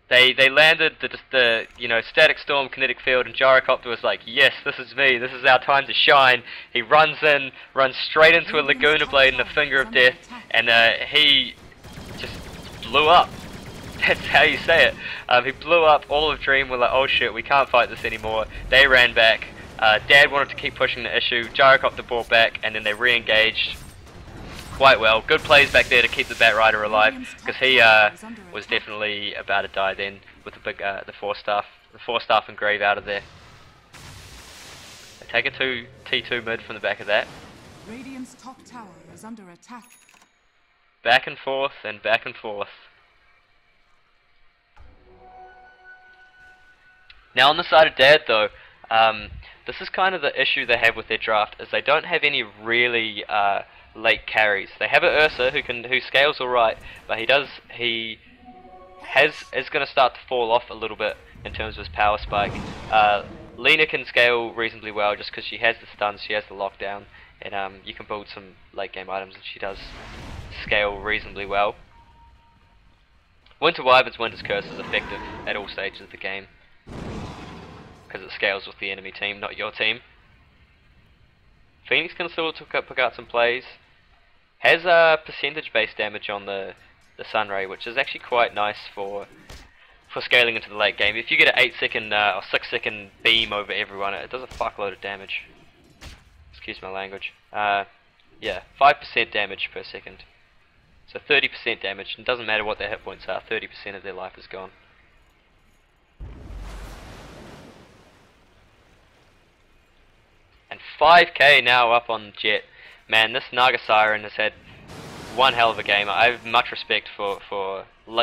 they landed the Static Storm, Kinetic Field, and Gyrocopter was like, yes, this is me, this is our time to shine. He runs straight into a Laguna Blade and a Finger of Death, and he just blew up. That's how you say it. He blew up. All of DreM were like, oh shit, we can't fight this anymore. They ran back. Dad wanted to keep pushing the issue. Gyrocopter brought back, and then they re-engaged quite well. Good plays back there to keep the Batrider alive, because he was definitely about to die then with the big the Force Staff and Grave out of there. They take a T2 mid from the back of that. Radiant's top tower is under attack. Back and forth and back and forth. Now on the side of Dad though, this is kind of the issue they have with their draft, is they don't have any really late carries. They have a Ursa who scales alright, but is going to start to fall off a little bit in terms of his power spike. Lena can scale reasonably well just because she has the stuns, she has the lockdown, and you can build some late game items and she does scale reasonably well. Winter Wyvern's Winter's Curse is effective at all stages of the game because it scales with the enemy team, not your team. Phoenix can still pick out some plays. Has percentage based damage on the Sunray, which is actually quite nice for scaling into the late game. If you get an 8-second or 6-second beam over everyone, it does a fuckload of damage. Excuse my language. Yeah, 5% damage per second. So 30% damage, and it doesn't matter what their hit points are, 30% of their life is gone. And 5k now up on Jet. Man, this Naga Siren has had one hell of a game. I have much respect for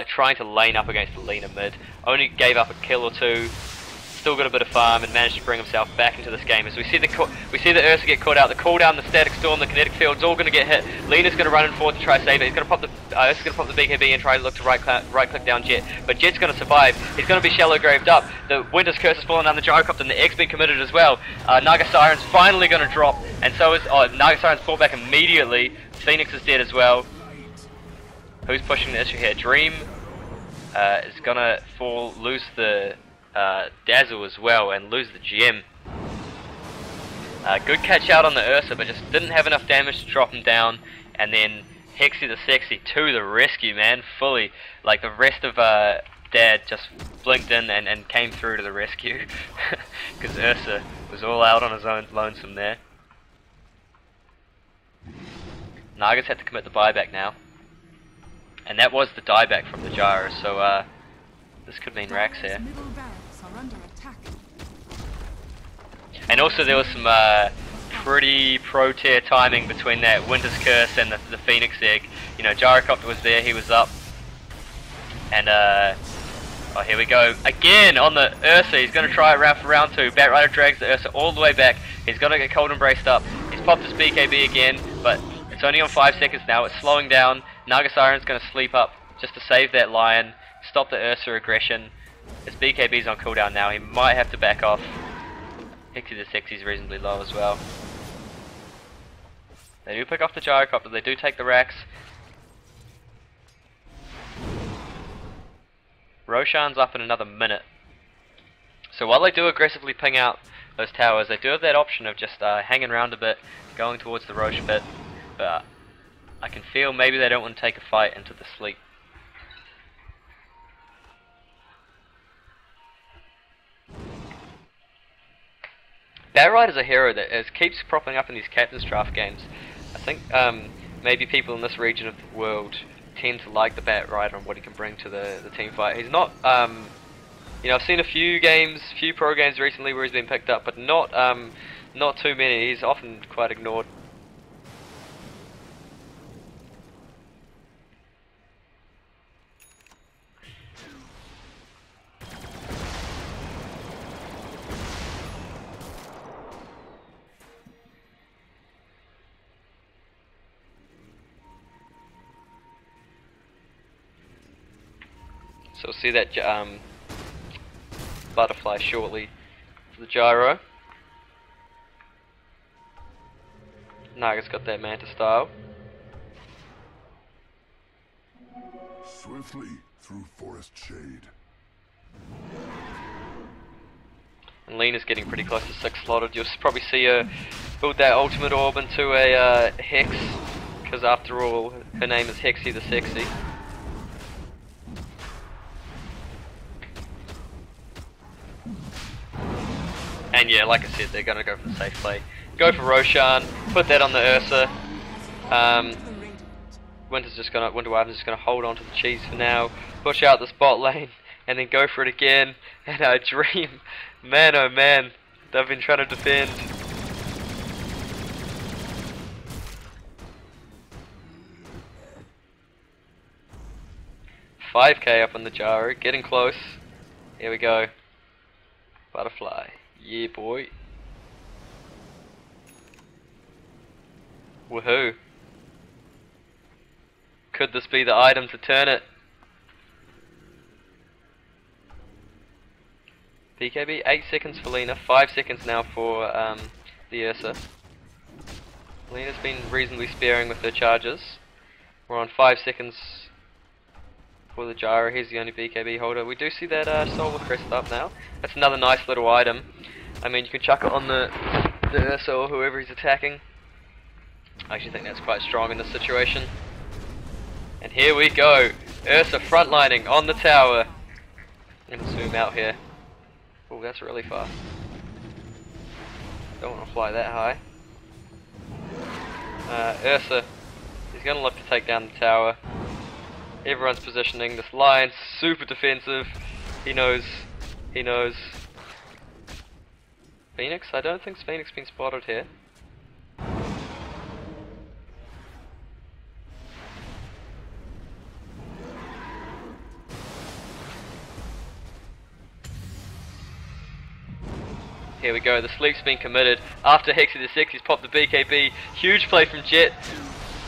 trying to lane up against the Lena mid. Only gave up a kill or two, still got a bit of farm and managed to bring himself back into this game. As we see the Ursa get caught out, the cooldown, the static storm, the kinetic field's all going to get hit. Lena's going to run in forward to try to save it. He's going to pop the Ursa's going to pop the BKB and try to look to right click down Jet, but Jet's going to survive. He's going to be shallow graved up. The Winter's Curse has fallen down the gyrocopter and the Egg's been committed as well. Naga Siren's finally going to drop, and so is Naga Siren's fought back immediately. Phoenix is dead as well. Who's pushing the issue here? DreM is going to lose the Dazzle as well and lose the gem. Good catch out on the Ursa, but just didn't have enough damage to drop him down. And then Hexy the Sexy to the rescue, man, fully. Like the rest of Dad just blinked in and came through to the rescue. Because Ursa was all out on his own lonesome there. Naga's had to commit the buyback now. And that was the dieback from the Gyro, so this could mean racks here. And also there was some pretty pro-tier timing between that Winter's Curse and the Phoenix Egg. You know, Gyrocopter was there, he was up. And oh, here we go. Again on the Ursa, he's going to try it for round 2. Batrider drags the Ursa all the way back. He's going to get cold embraced up. He's popped his BKB again, but it's only on 5 seconds now. It's slowing down. Naga Siren's going to sleep up just to save that Lion, stop the Ursa aggression. His BKB's on cooldown now. He might have to back off. Hexy the Sexy's reasonably low as well. They do pick off the Gyrocopter. They do take the racks. Roshan's up in another minute. So while they do aggressively ping out those towers, they do have that option of just hanging around a bit, going towards the Roche pit. But I can feel maybe they don't want to take a fight into the sleep. Batrider's a hero that keeps propping up in these captain's draft games. I think maybe people in this region of the world tend to like the Batrider and what he can bring to the team fight. He's not, you know, I've seen a few pro games recently where he's been picked up, but not too many. He's often quite ignored. So we'll see that butterfly shortly for the Gyro. Naga's got that Manta style. Swiftly through forest shade. And Lena's getting pretty close to 6 slotted. You'll probably see her build that ultimate orb into a Hex, because after all, her name is Hexy the Sexy. And yeah, like I said, they're gonna go for the safe play. Go for Roshan, put that on the Ursa. Winter Wyvern's just gonna hold on to the cheese for now, push out the spot lane, and then go for it again. And DreM, man oh man, they've been trying to defend. $5k up on the Gyro, getting close. Here we go. Butterfly. Yeah, boy. Woohoo. Could this be the item to turn it? BKB, 8 seconds for Lena, 5 seconds now for the Ursa. Lena's been reasonably sparing with her charges. We're on 5 seconds for the Gyro. He's the only BKB holder. We do see that Solar Crest up now. That's another nice little item. I mean, you can chuck it on the Ursa or whoever he's attacking. I actually think that's quite strong in this situation. And here we go. Ursa frontlining on the tower. I'm going to zoom out here. Oh, that's really fast. Don't want to fly that high. Ursa is going to look to take down the tower. Everyone's positioning. This Lion's super defensive. He knows. He knows. Phoenix? I don't think Phoenix been spotted here. Here we go, the sleep's been committed. After Hexy the Sexy's popped the BKB. Huge play from Jet.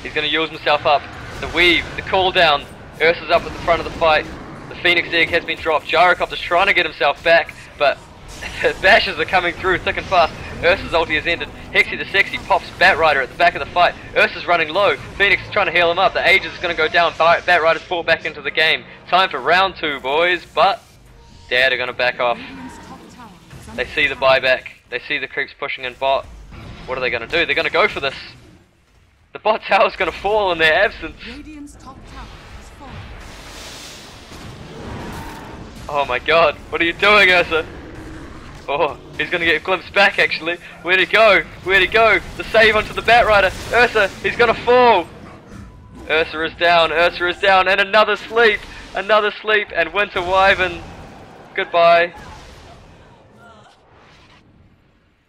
He's going to use himself up. The weave, the call down. Ursa's up at the front of the fight. The Phoenix Egg has been dropped. Gyrocopter's trying to get himself back, but the bashes are coming through thick and fast. Ursa's ulti has ended. Hexy the Sexy pops Batrider at the back of the fight. Ursa's running low. Phoenix is trying to heal him up. The Aegis is going to go down. Batrider's pulled back into the game. Time for round 2, boys, but Dad are going to back off. They see the buyback. They see the creeps pushing in bot. What are they going to do? They're going to go for this. The bot tower's going to fall in their absence. Oh my god, what are you doing, Ursa? Oh, he's going to get glimpsed back actually. Where'd he go? Where'd he go? The save onto the Batrider. Ursa, he's going to fall. Ursa is down, Ursa is down, and another sleep, and Winter Wyvern. Goodbye.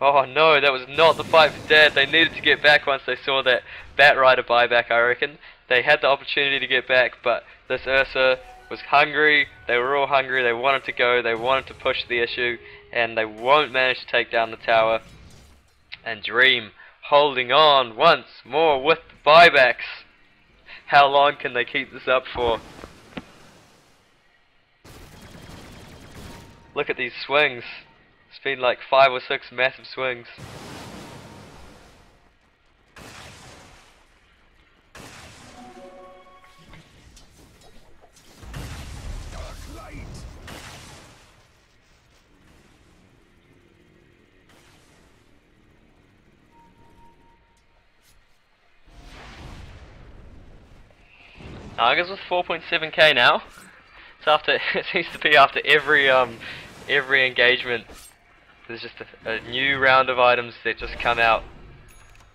Oh no, that was not the fight for Dad. They needed to get back once they saw that Batrider buyback, I reckon. They had the opportunity to get back, but this Ursa was hungry. They were all hungry. They wanted to go. They wanted to push the issue, and they won't manage to take down the tower. And DreM holding on once more with the buybacks. How long can they keep this up for? Look at these swings. It's been like 5 or 6 massive swings. Argus with 4.7k now. It's after. It seems to be after every engagement. There's just a new round of items that just come out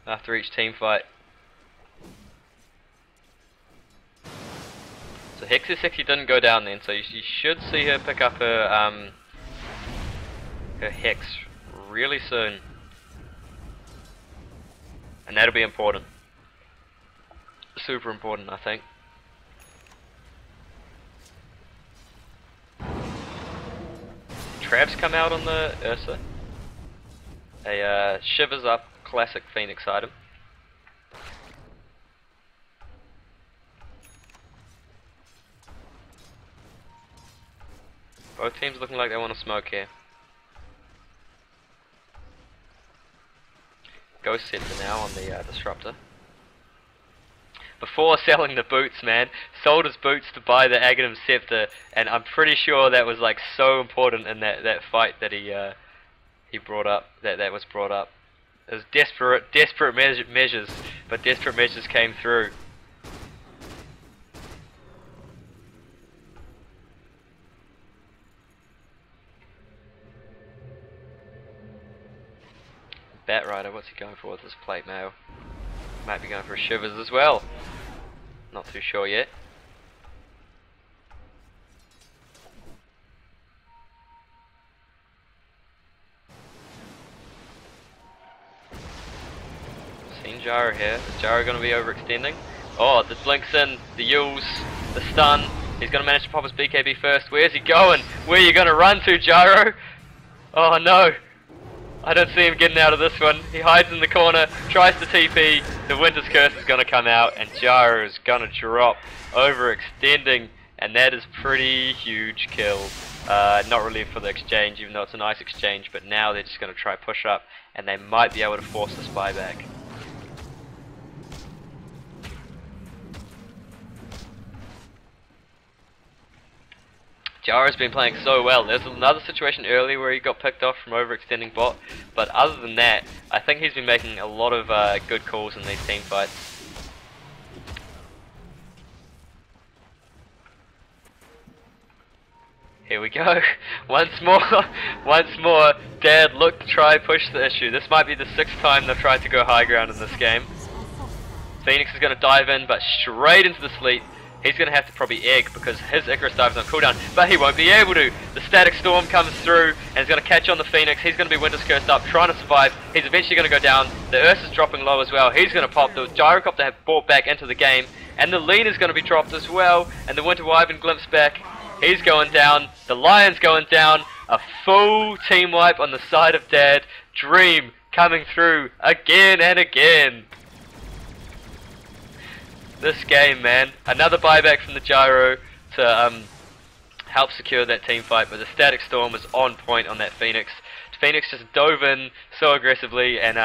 after each team fight. So Hexy Sexy didn't go down then, so you should see her pick up her Hex really soon, and that'll be important. Super important, I think. Traps come out on the Ursa. A Shivers Up classic Phoenix item. Both teams looking like they want to smoke here. Ghost Scepter now on the Disruptor. Before selling the boots, man, sold his boots to buy the Aghanim Scepter, and I'm pretty sure that was like so important in that fight that he brought up. That was brought up. It was desperate measures, but desperate measures came through. Batrider, what's he going for with this plate mail? Might be going for a Shivers as well. Not too sure yet. Seen Gyro here. Is Gyro going to be overextending? Oh, the blinks in, the Yules, the stun. He's going to manage to pop his BKB first. Where's he going? Where are you going to run to, Gyro? Oh no. I don't see him getting out of this one. He hides in the corner, tries to TP, the Winter's Curse is going to come out, and Gyro is going to drop, overextending, and that is pretty huge kill. Not really for the exchange, even though it's a nice exchange, but now they're just going to try push up, and they might be able to force this buyback. Jara's been playing so well. There's another situation earlier where he got picked off from overextending bot, but other than that, I think he's been making a lot of good calls in these team fights. Here we go. Once more, Dad look to try push the issue. This might be the 6th time they've tried to go high ground in this game. Phoenix is going to dive in, but straight into the sleep. He's going to have to probably egg because his Icarus dive is on cooldown, but he won't be able to. The Static Storm comes through and is going to catch on the Phoenix. He's going to be Winter's Cursed up, trying to survive. He's eventually going to go down. The Ursa's dropping low as well. He's going to pop. The Gyrocopter have brought back into the game, and the Lean is going to be dropped as well, and the Winter Wyvern glimpse back. He's going down. The Lion's going down. A full team wipe on the side of Dad. DreM coming through again and again. This game, man. Another buyback from the Gyro to help secure that team fight, but the Static Storm was on point on that Phoenix. Phoenix just dove in so aggressively, and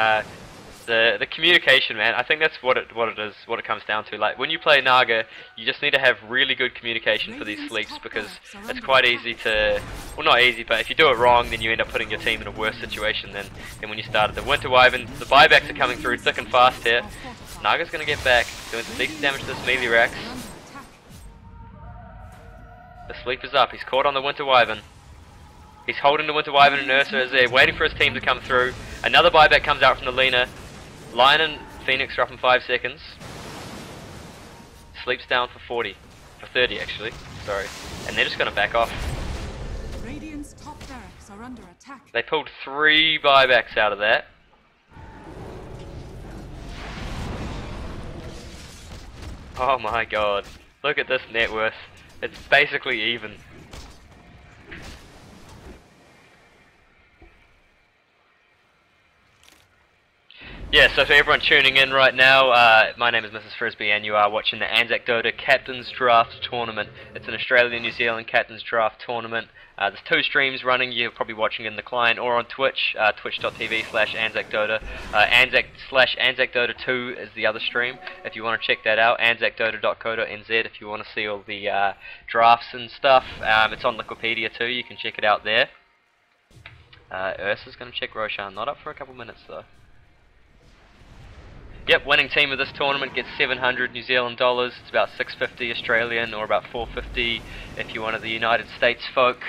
the communication, man. I think that's what it comes down to. Like when you play Naga, you just need to have really good communication for these sleeps, because it's quite easy to, well, not easy, but if you do it wrong, then you end up putting your team in a worse situation than when you started. The Winter Wyvern, the buybacks are coming through thick and fast here. Naga's gonna get back, doing some decent damage to this melee Rex. The sleep is up. He's caught on the Winter Wyvern. He's holding the Winter Wyvern and Ursa as they're waiting for his team to come through. Another buyback comes out from the Lena. Lion and Phoenix are up in 5 seconds. Sleep's down for 30 actually, sorry. And they're just gonna back off. Radiant's top barracks are under attack. They pulled 3 buybacks out of that. Oh my god, look at this net worth. It's basically even. Yeah, so for everyone tuning in right now, my name is Mrs. Frisbee and you are watching the Anzac Dota Captain's Draft Tournament. It's an Australia-New Zealand Captain's Draft Tournament. There's 2 streams running. You're probably watching in the client or on Twitch, twitch.tv/Anzac Dota. Anzac Dota 2 is the other stream if you want to check that out. AnzacDota.co.nz if you want to see all the drafts and stuff. It's on Wikipedia too, you can check it out there. Ursa's going to check Roshan, not up for a couple minutes though. Yep, winning team of this tournament gets 700 New Zealand dollars. It's about 650 Australian, or about 450 if you're one of the United States folk.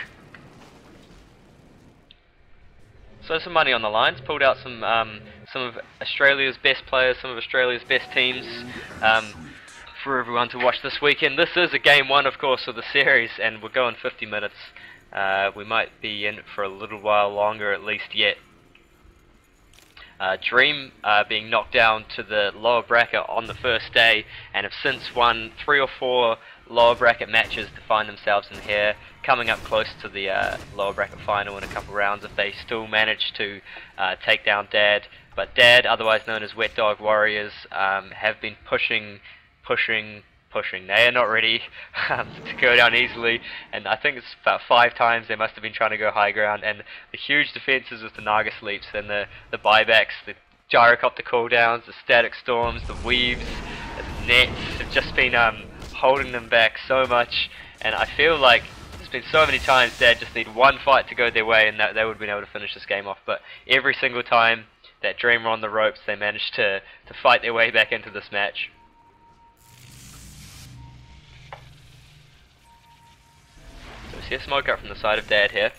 So some money on the line. It's pulled out some of Australia's best players, some of Australia's best teams for everyone to watch this weekend. This is a game 1, of course, of the series, and we're going 50 minutes. We might be in for a little while longer, at least yet. DreM being knocked down to the lower bracket on the first day, and have since won 3 or 4 lower bracket matches to find themselves in here, coming up close to the lower bracket final in a couple rounds if they still manage to take down Dad. But Dad, otherwise known as Wetdog Warriors, have been pushing. They are not ready to go down easily, and I think it's about 5 times they must have been trying to go high ground, and the huge defenses with the Naga sleeps and the buybacks, the Gyrocopter cooldowns, the Static Storms, the Weaves, the nets have just been holding them back so much, and I feel like there's been so many times Dad just need one fight to go their way and that they would have been able to finish this game off, but every single time that DreM were on the ropes they managed to fight their way back into this match. See a smoke up from the side of Dad here.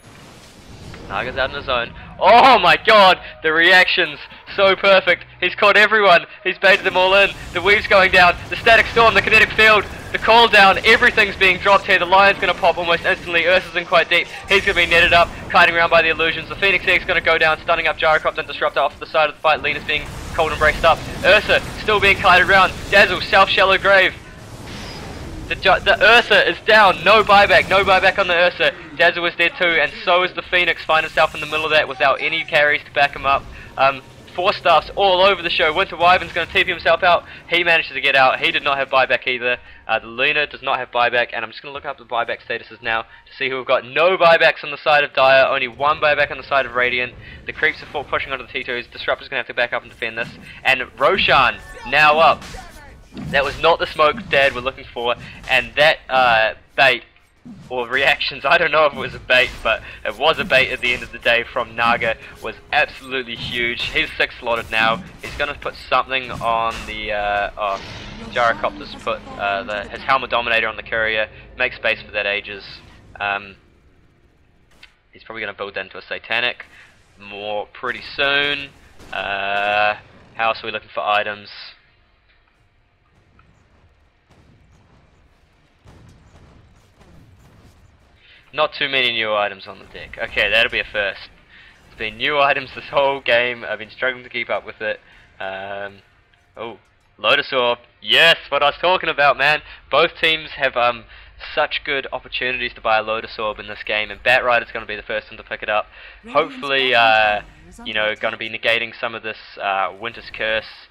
Naga's out in his zone. Oh my god! The reactions! So perfect! He's caught everyone! He's baited them all in! The Weave's going down! The Static Storm! The Kinetic Field! The call down! Everything's being dropped here! The Lion's gonna pop almost instantly! Ursa's in quite deep! He's gonna be netted up! Kiting around by the illusions! The Phoenix Egg's gonna go down, stunning up Gyrocopter and Disruptor off the side of the fight. Lena's being cold and braced up. Ursa still being kited around! Dazzle! Self-shallow grave! The Ursa is down, no buyback on the Ursa. Dazzle is dead too, and so is the Phoenix, find himself in the middle of that without any carries to back him up. 4 staffs all over the show. Winter Wyvern's going to TP himself out. He manages to get out. He did not have buyback either. The Luna does not have buyback, and I'm just going to look up the buyback statuses now to see who have got no buybacks on the side of Dire, only 1 buyback on the side of Radiant. The creeps are pushing onto the T2s. Disruptor's going to have to back up and defend this. And Roshan now up. That was not the smoke Dad were looking for, and that bait or reactions, I don't know if it was a bait, but it was a bait at the end of the day from Naga, was absolutely huge. He's 6 slotted now. He's going to put something on the Gyrocopter's put his Helmet Dominator on the courier, make space for that Aegis. He's probably going to build that into a Satanic more pretty soon. How else are we looking for items? Not too many new items on the deck. Okay, that'll be a first. There's been new items this whole game. I've been struggling to keep up with it. Oh, Lotus Orb. Yes, what I was talking about, man. Both teams have such good opportunities to buy a Lotus Orb in this game, and Batrider's going to be the first one to pick it up. Hopefully, you know, going to be negating some of this Winter's Curse.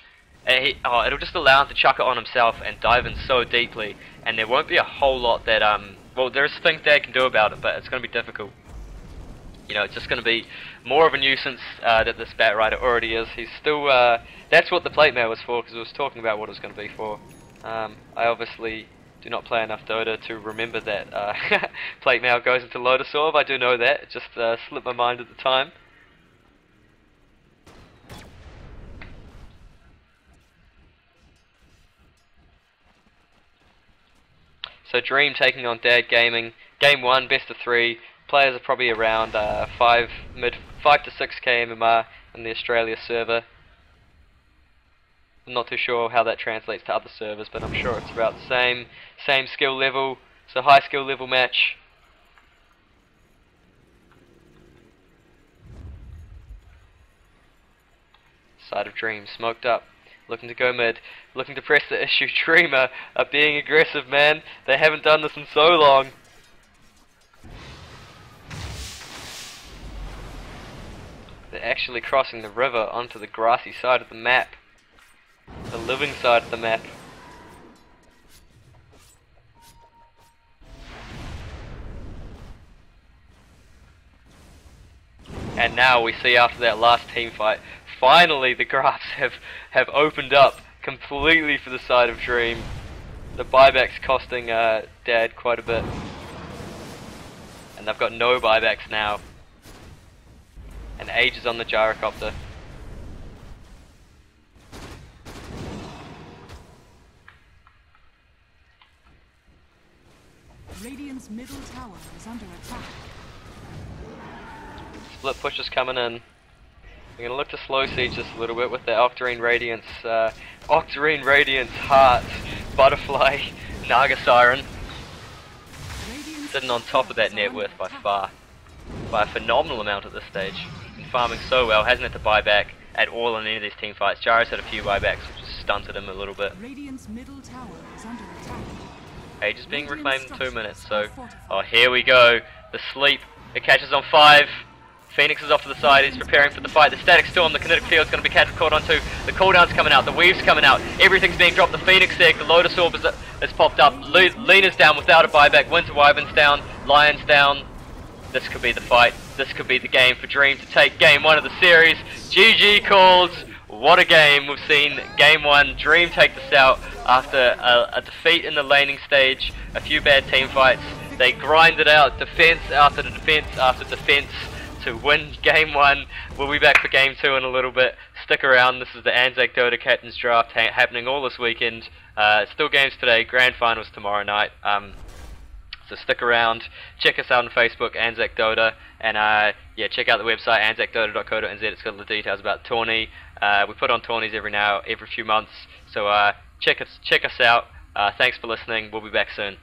It'll just allow him to chuck it on himself and dive in so deeply, and there won't be a whole lot that well, there's things Dad can do about it, but it's going to be difficult. You know, it's just going to be more of a nuisance that this Batrider already is. He's still, that's what the plate mail was for, because it was talking about what it was going to be for. I obviously do not play enough Dota to remember that plate mail goes into Lotus Orb. I do know that, it just slipped my mind at the time. So DreM taking on Dad Gaming. Game 1, best of 3. Players are probably around 5 to 6 KMMR in the Australia server. I'm not too sure how that translates to other servers, but I'm sure it's about the same skill level. So high skill level match. Side of DreM smoked up. Looking to go mid, looking to press the issue. DreM are being aggressive, man. They haven't done this in so long. They're actually crossing the river onto the grassy side of the map. The living side of the map. And now we see after that last team fight, finally the graphs have opened up completely for the side of DreM. The buyback's costing Dad quite a bit. And they've got no buybacks now. And Aegis on the Gyrocopter. Radiant's middle tower is under attack. Split push is coming in. We're gonna look to slow siege this a little bit with the Octarine Radiance, Heart, Butterfly, Naga Siren. Sitting on top of that net worth by far. By a phenomenal amount at this stage. Been farming so well, hasn't had to buy back at all in any of these team fights. Gyro's had a few buybacks, which has stunted him a little bit. Radiant's middle tower is under attack. Aegis being reclaimed in 2 minutes, so... Oh, here we go. The sleep. It catches on 5. Phoenix is off to the side, he's preparing for the fight. The static storm, the kinetic field's going to be caught onto. The cooldown's coming out, the weave's coming out. Everything's being dropped. The Phoenix egg, the Lotus Orb has popped up. Lena's down without a buyback. Winter Wyvern's down. Lion's down. This could be the fight. This could be the game for DreM to take game 1 of the series. GG calls. What a game. We've seen game 1. DreM take this out after a defeat in the laning stage. A few bad team fights. They grinded out defense after defense after defense to win game 1. We'll be back for game 2 in a little bit. Stick around. This is the Anzac Dota Captain's Draft happening all this weekend. Still games today. Grand finals tomorrow night. So stick around. Check us out on Facebook, Anzac Dota, and yeah, check out the website anzacdota.co.nz. It's got all the details about the tourney. We put on tourneys every few months. So check us out. Thanks for listening. We'll be back soon.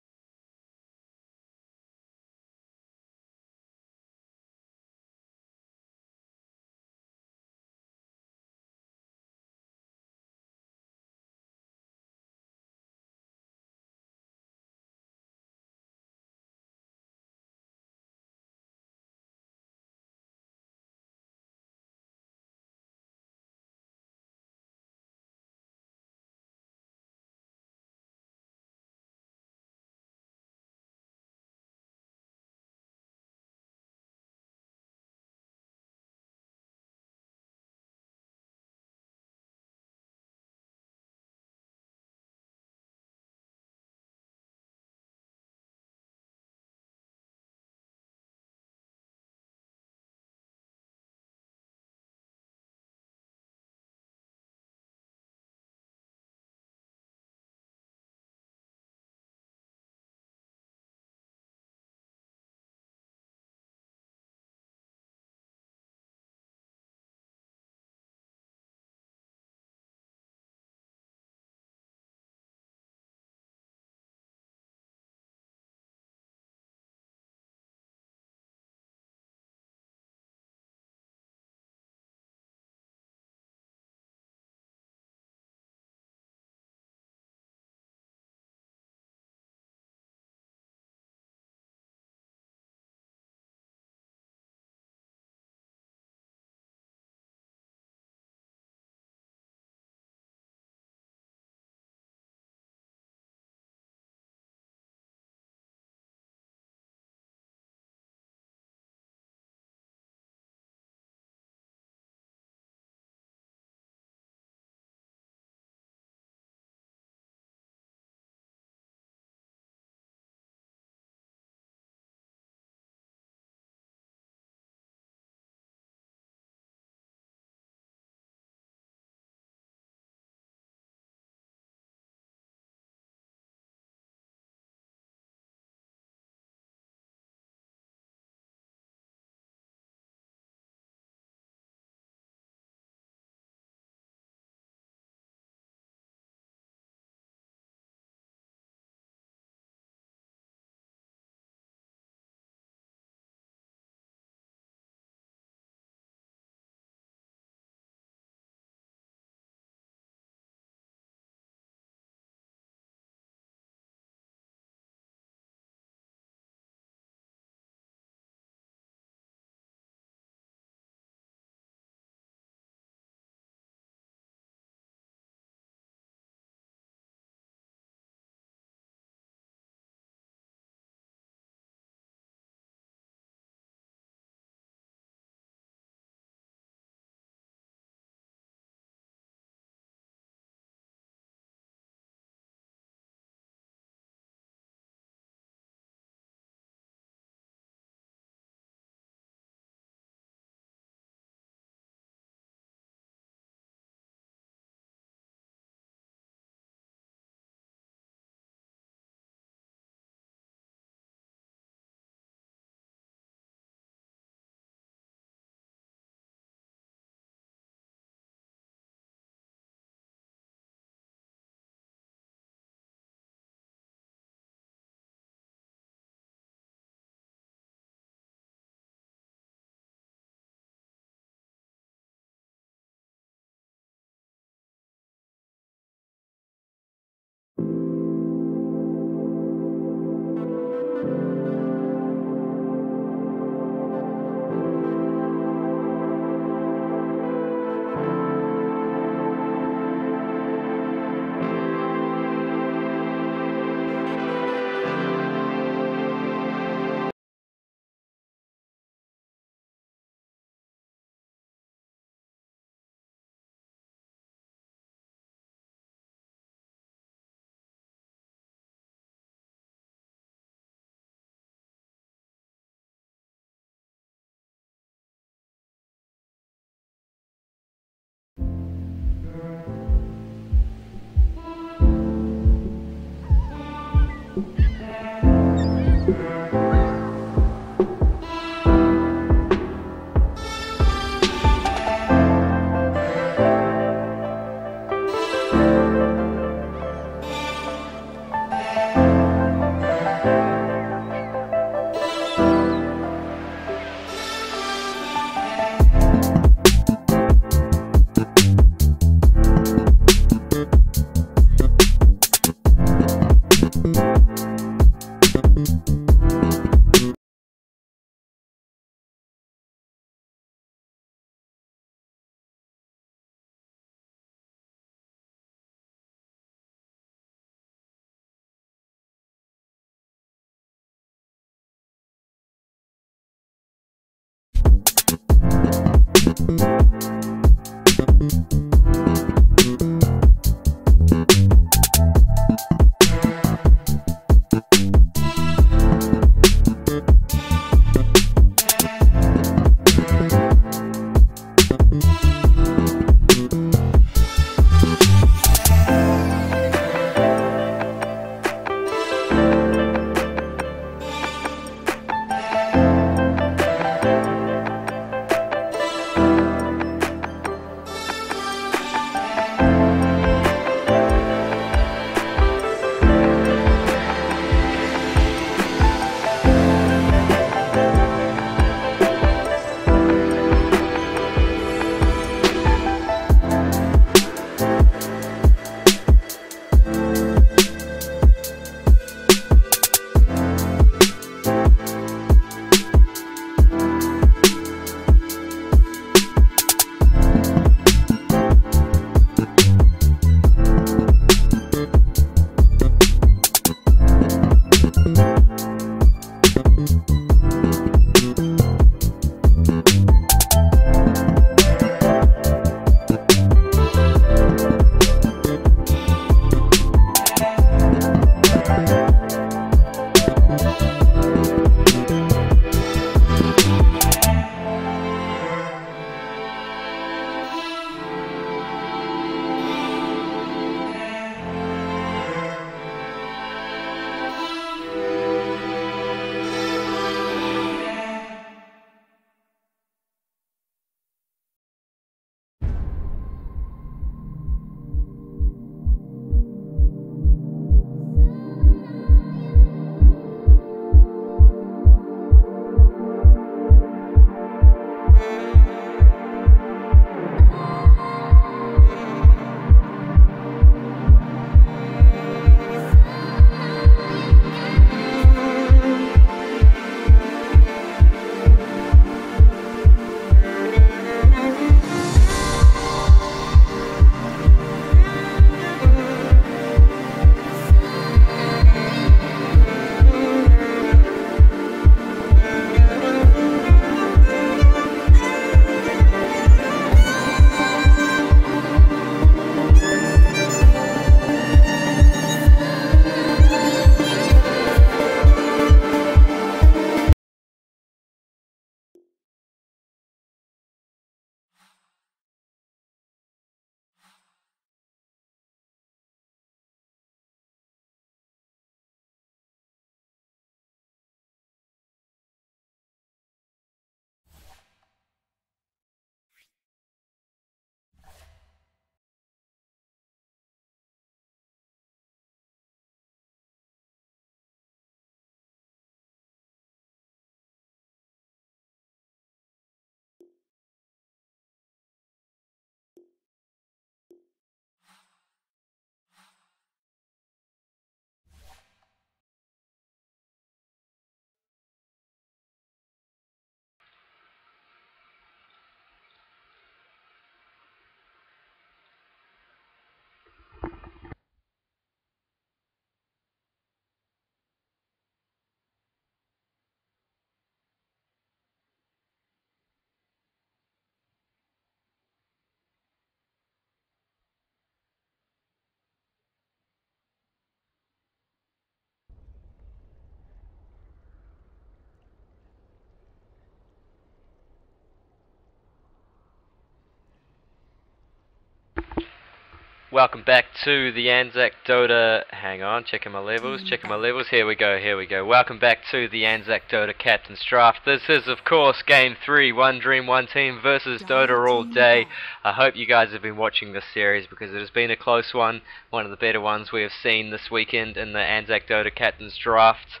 Welcome back to the Anzac Dota. Hang on, checking my levels. Here we go. Welcome back to the Anzac Dota Captain's Draft. This is, of course, Game 3. One Dream, one team versus Dota all day. I hope you guys have been watching this series because it has been a close one. One of the better ones we have seen this weekend in the Anzac Dota Captain's Draft.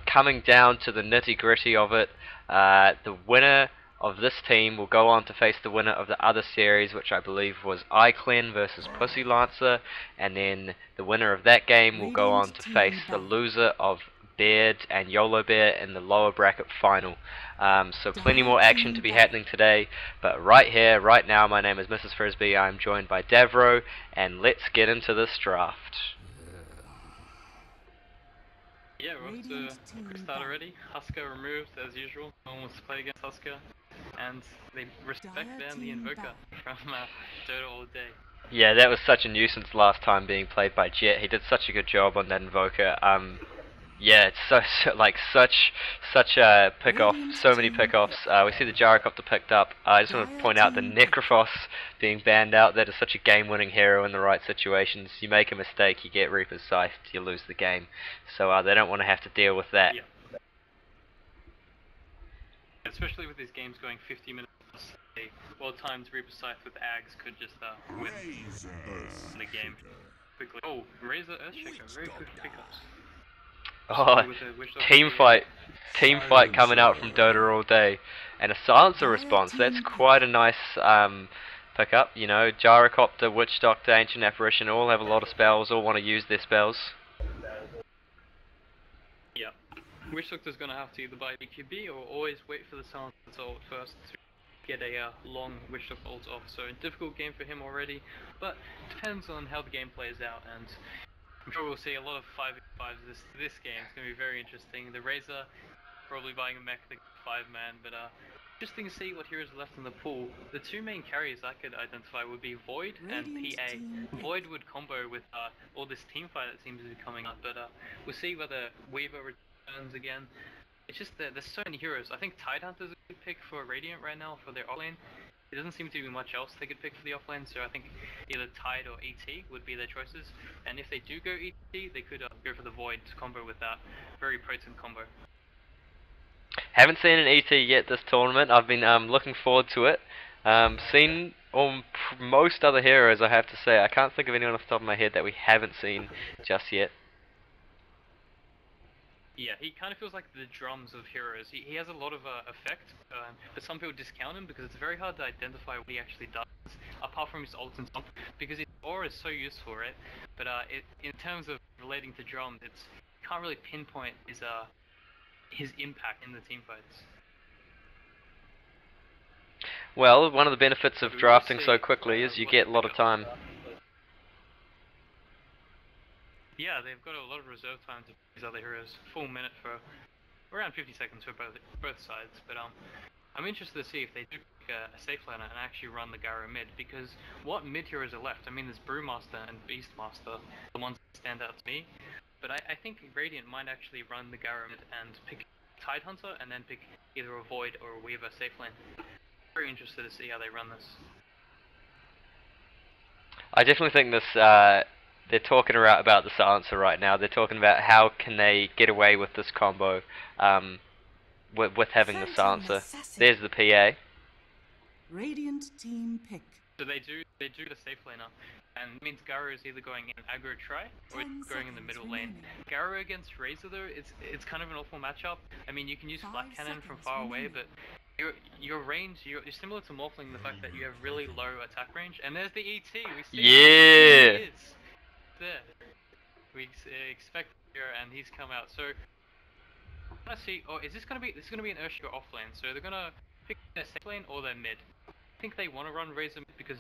Coming down to the nitty-gritty of it, the winner of this team will go on to face the winner of the other series, which I believe was iClen versus Pussy Lancer, and then the winner of that game will go on to face the loser of Beard and YOLO Bear in the lower bracket final. So plenty more action to be happening today, but right here, right now, my name is Mrs. Frisbee. I'm joined by Davro, and let's get into this draft. Yeah, we're off to a quick start already. Husker removed as usual. No one wants to play against Husker. and they respect Dire ban the team Invoker back. from Dota all day. Yeah, that was such a nuisance last time being played by Jet. He did such a good job on that Invoker. Yeah, it's like such a pick off, Radiant so many team pick offs. We see the Gyrocopter picked up. I just want to Dire point out the team pick. Necrophos being banned out. That is such a game-winning hero in the right situations. You make a mistake, you get Reaper's Scythe, you lose the game. So they don't want to have to deal with that. Yeah. Especially with these games going 50 minutes, a well-timed Reaper Scythe with Ags could just win the game quickly. Oh, Razor Earthshaker, very quick pickups. Oh, With a Witchdog team fight coming out from Dota all day, and a silencer response. That's quite a nice pickup. You know, Gyrocopter, Witch Doctor, Ancient Apparition all have a lot of spells. All want to use their spells. Yeah. Witch Doctor's gonna have to either buy EQB or always wait for the Silencer ult first to get a long Witch Doctor ult off. So a difficult game for him already, but it depends on how the game plays out, and I'm sure we'll see a lot of 5v5s this game. It's gonna be very interesting. The Razor probably buying a mech, the 5-man, but interesting to see what heroes are left in the pool. The two main carries I could identify would be Void and PA. Void would combo with all this team fight that seems to be coming up, but we'll see whether Weaver returns again. It's just that there's so many heroes. I think Tidehunter's a good pick for Radiant right now for their offlane. There doesn't seem to be much else they could pick for the offlane, so I think either Tide or ET would be their choices. And if they do go ET, they could go for the Void combo with that very potent combo. Haven't seen an ET yet this tournament. I've been looking forward to it. Seen most other heroes, I have to say. I can't think of anyone off the top of my head that we haven't seen just yet. Yeah, he kind of feels like the drums of heroes. He has a lot of effect, but some people discount him because it's very hard to identify what he actually does, apart from his ult and stuff, because his aura is so useful, right? But in terms of relating to drums, it's can't really pinpoint his impact in the team fights. Well, one of the benefits of drafting so quickly is you get a lot of time. Yeah, they've got a lot of reserve time to these other heroes. Full minute for around 50 seconds for both sides. But I'm interested to see if they do pick a safe laner and actually run the Gyro mid, because what mid heroes are left? I mean, there's Brewmaster and Beastmaster, the ones that stand out to me. But I think Radiant might actually run the Gyro mid and pick Tidehunter and then pick either a Void or a Weaver safe lane. Very interested to see how they run this. I definitely think this. They're talking about the silencer right now. They're talking about how can they get away with this combo, with having the silencer. There's the PA. Radiant team pick. So they do the safe laner, and it means Gyro is either going in aggro try or it's going in the middle lane. Gyro against Razor though, it's kind of an awful matchup. I mean, you can use flat cannon from far away, but your range, you're similar to Morphling in the fact that you have really low attack range. And there's the ET. We see Yeah. it is there. We expect here, and he's come out. So let's see. Oh, is this gonna be an Earthshaker off lane? So they're gonna pick their safe lane or their mid. I think they want to run Razor mid because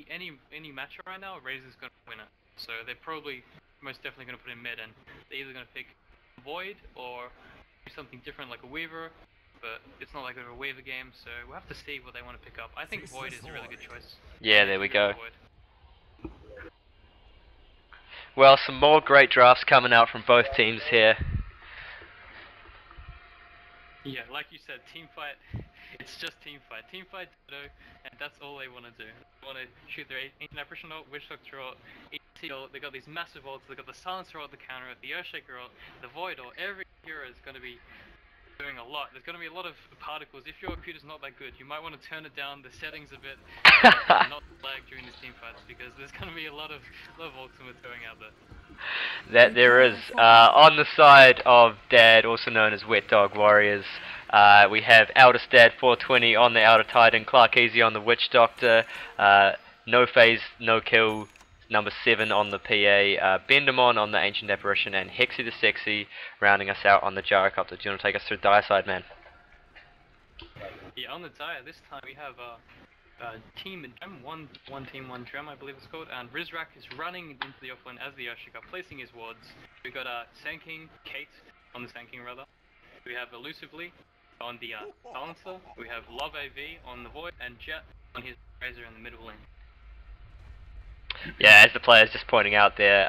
any matchup right now, Razor's gonna win it. So they're probably most definitely gonna put in mid, and they're either gonna pick Void or do something different like a Weaver. But it's not like a Weaver game, so we'll have to see what they want to pick up. I think Void is a really good choice. Yeah, there we go. Well, some more great drafts coming out from both teams here. Yeah, like you said, team fight. It's just team fight. Team fight, and that's all they want to do. They want to shoot their Ancient Apparition ult, Witch Doctor ult, ET ult. They got these massive ults. They got the Silencer ult, the counter ult, the Earthshaker ult, the Void ult. Every hero is going to be doing a lot. There's going to be a lot of particles. If your computer's not that good, you might want to turn it down, the settings a bit, and not lag during these team fights, because there's going to be a lot of ultimates going out there. That there is. On the side of Dad, also known as Wetdog Warriors, we have Eldest Dad 420 on the Outer Titan, Clark Easy on the Witch Doctor, No Phase, No Kill, number 7 on the PA, Bendamon on the Ancient Apparition, and Hexy the Sexy rounding us out on the Gyrocopter. Do you want to take us through Dire side, man? Yeah, on the Dire, this time we have Team DreM, one team, one DreM, I believe it's called, and Rizrak is running into the offlane as the Earthshaker, placing his wards. We've got Sand King, Kate on the Sand King rather. We have Elusively, On the Silencer, we have Love AV on the Void, and Jet on his Razor in the middle lane. Yeah, as the player's just pointing out there,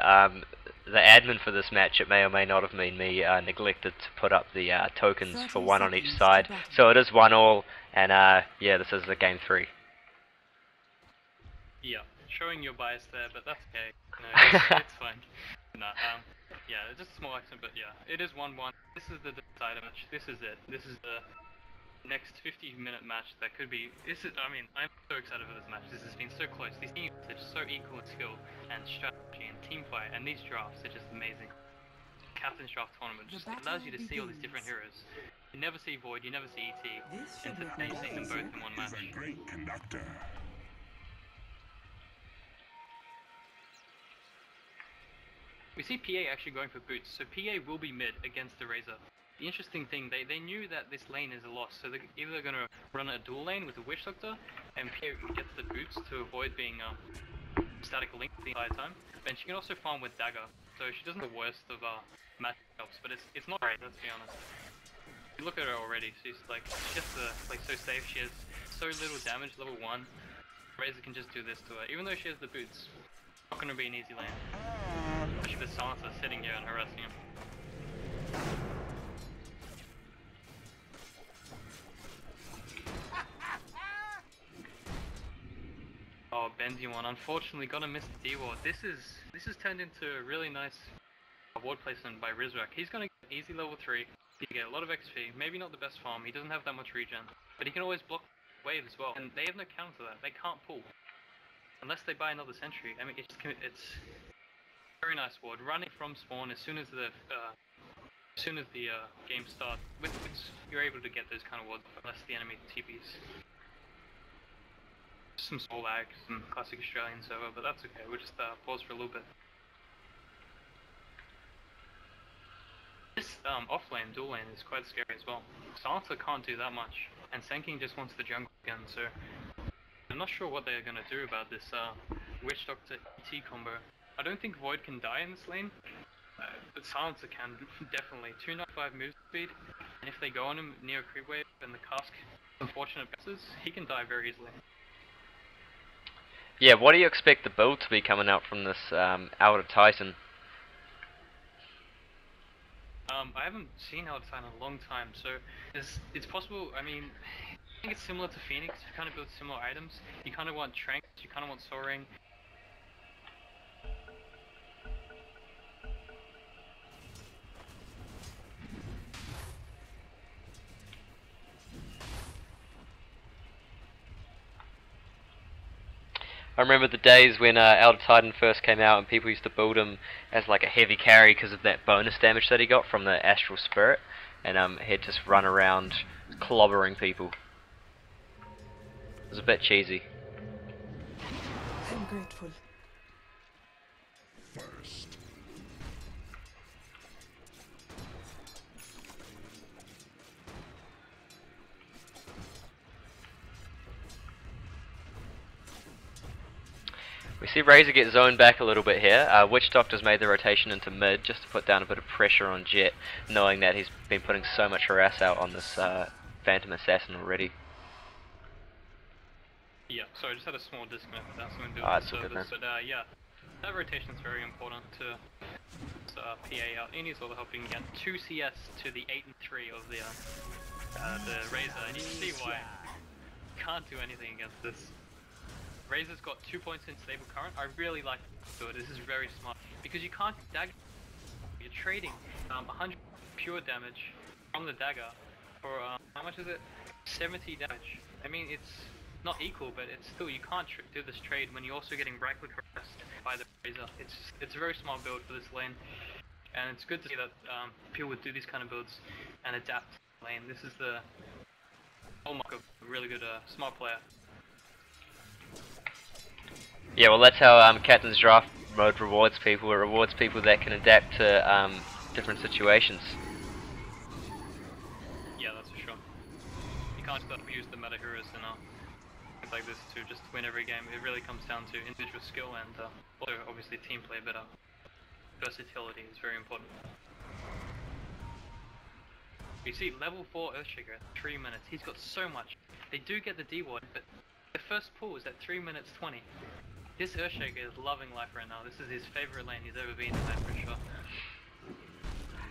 the admin for this match, it may or may not have been me, neglected to put up the tokens for 1 on each side. So it is 1-all, and yeah, this is the game 3. Yeah, showing your bias there, but that's okay. No, it's fine. No, yeah, just a small accent, but yeah, it is 1-1. This is the decider match. This is it. This is the next 50-minute match that could be. I mean, I'm so excited for this match. This has been so close. These teams are just so equal in skill and strategy and team fight, and these drafts are just amazing. Captain's Draft Tournament just allows you to see all these different heroes. You never see Void, you never see ET, and today you're seeing them both in one match. Is a great conductor. We see PA actually going for boots, so PA will be mid against the Razor. The interesting thing, they knew that this lane is a loss, so they're either going to run a dual lane with the Witch Doctor, and PA gets the boots to avoid being static linked the entire time. And she can also farm with Dagger, so she doesn't have the worst of matchups, but it's not great, let's be honest. You look at her already, she's just like so safe, she has so little damage, level 1. Razor can just do this to her, even though she has the boots. Not going to be an easy lane. Especially the Silencer sitting here and harassing him. Oh, Bendy one. Unfortunately, gonna miss the D-Ward. This is turned into a really nice ward placement by Rizrak. He's gonna get easy level 3. He can get a lot of XP. Maybe not the best farm. He doesn't have that much regen, but he can always block wave as well. And they have no counter to that. They can't pull unless they buy another sentry. I mean, it's very nice ward. Running from spawn as soon as the game starts. With you're able to get those kind of wards unless the enemy TPs. Some small lag, some classic Australian server, but that's okay. We'll just pause for a little bit. This off-lane, dual lane is quite scary as well. Silencer can't do that much, and Senking just wants the jungle again, so I'm not sure what they're going to do about this Witch Doctor ET combo. I don't think Void can die in this lane, but Silencer can, definitely. 295 move speed, and if they go on him near a creep wave and the cask unfortunate passes, he can die very easily. Yeah, what do you expect the build to be coming out from this Out of Titan? I haven't seen Out of Titan in a long time, so it's possible. I mean, I think it's similar to Phoenix. You kind of build similar items. You kind of want Tranks, you kind of want Soaring. I remember the days when Out of Titan first came out and people used to build him as like a heavy carry because of that bonus damage that he got from the Astral Spirit, and he'd just run around clobbering people. It was a bit cheesy. I'm grateful. First. We see Razor get zoned back a little bit here. Witch Doctor's made the rotation into mid just to put down a bit of pressure on Jet, knowing that he's been putting so much harass out on this Phantom Assassin already. Yeah, sorry, I just had a small disconnect with that, so I'm going to do Oh, it that's all good, man. But yeah, that rotation is very important to PA out. He needs all the help he can get. 2 CS to the 8 and 3 of the Razor, and you can see why. Can't do anything against this. Razor's got 2 points in stable current. I really like to do it. This is very smart because you can't dagger. You're trading 100 pure damage from the dagger for how much is it? 70 damage. I mean, it's not equal, but it's still, you can't do this trade when you're also getting right click harassed by the Razor. It's a very smart build for this lane, and it's good to see that people would do these kind of builds and adapt to the lane. This is the hallmark of a really good smart player. Yeah, well that's how Captain's Draft mode rewards people. It rewards people that can adapt to different situations. Yeah, that's for sure. You can't just use the meta heroes in things like this to just win every game. It really comes down to individual skill and also obviously team play better. Versatility is very important. You see, level 4 Earthshaker at 3 minutes. He's got so much. They do get the D1, but the first pull is at 3 minutes 20. This Earthshaker is loving life right now. This is his favorite lane he's ever been in, I'm pretty sure.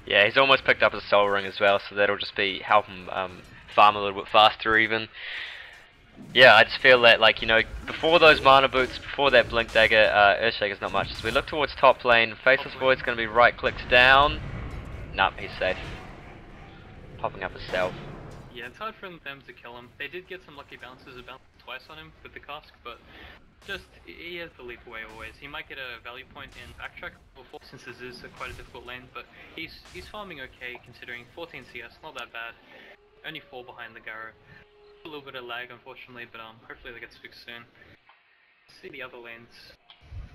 Yeah, he's almost picked up his Soul Ring as well, so that'll just be help him farm a little bit faster even. Yeah, I just feel that, like, you know, before those mana boots, before that Blink Dagger, Earthshaker's not much. As we look towards top lane, Faceless Void's going to be right clicked down. Nope, he's safe. Popping up his self. Yeah, it's hard for them to kill him. They did get some lucky bounces, a bounce twice on him with the cask, but just, he has the leap away always. He might get a value point in backtrack before, since this is quite a difficult lane, but he's farming okay considering 14 CS, not that bad. Only 4 behind the Garo. A little bit of lag unfortunately, but hopefully that gets fixed soon. See the other lanes.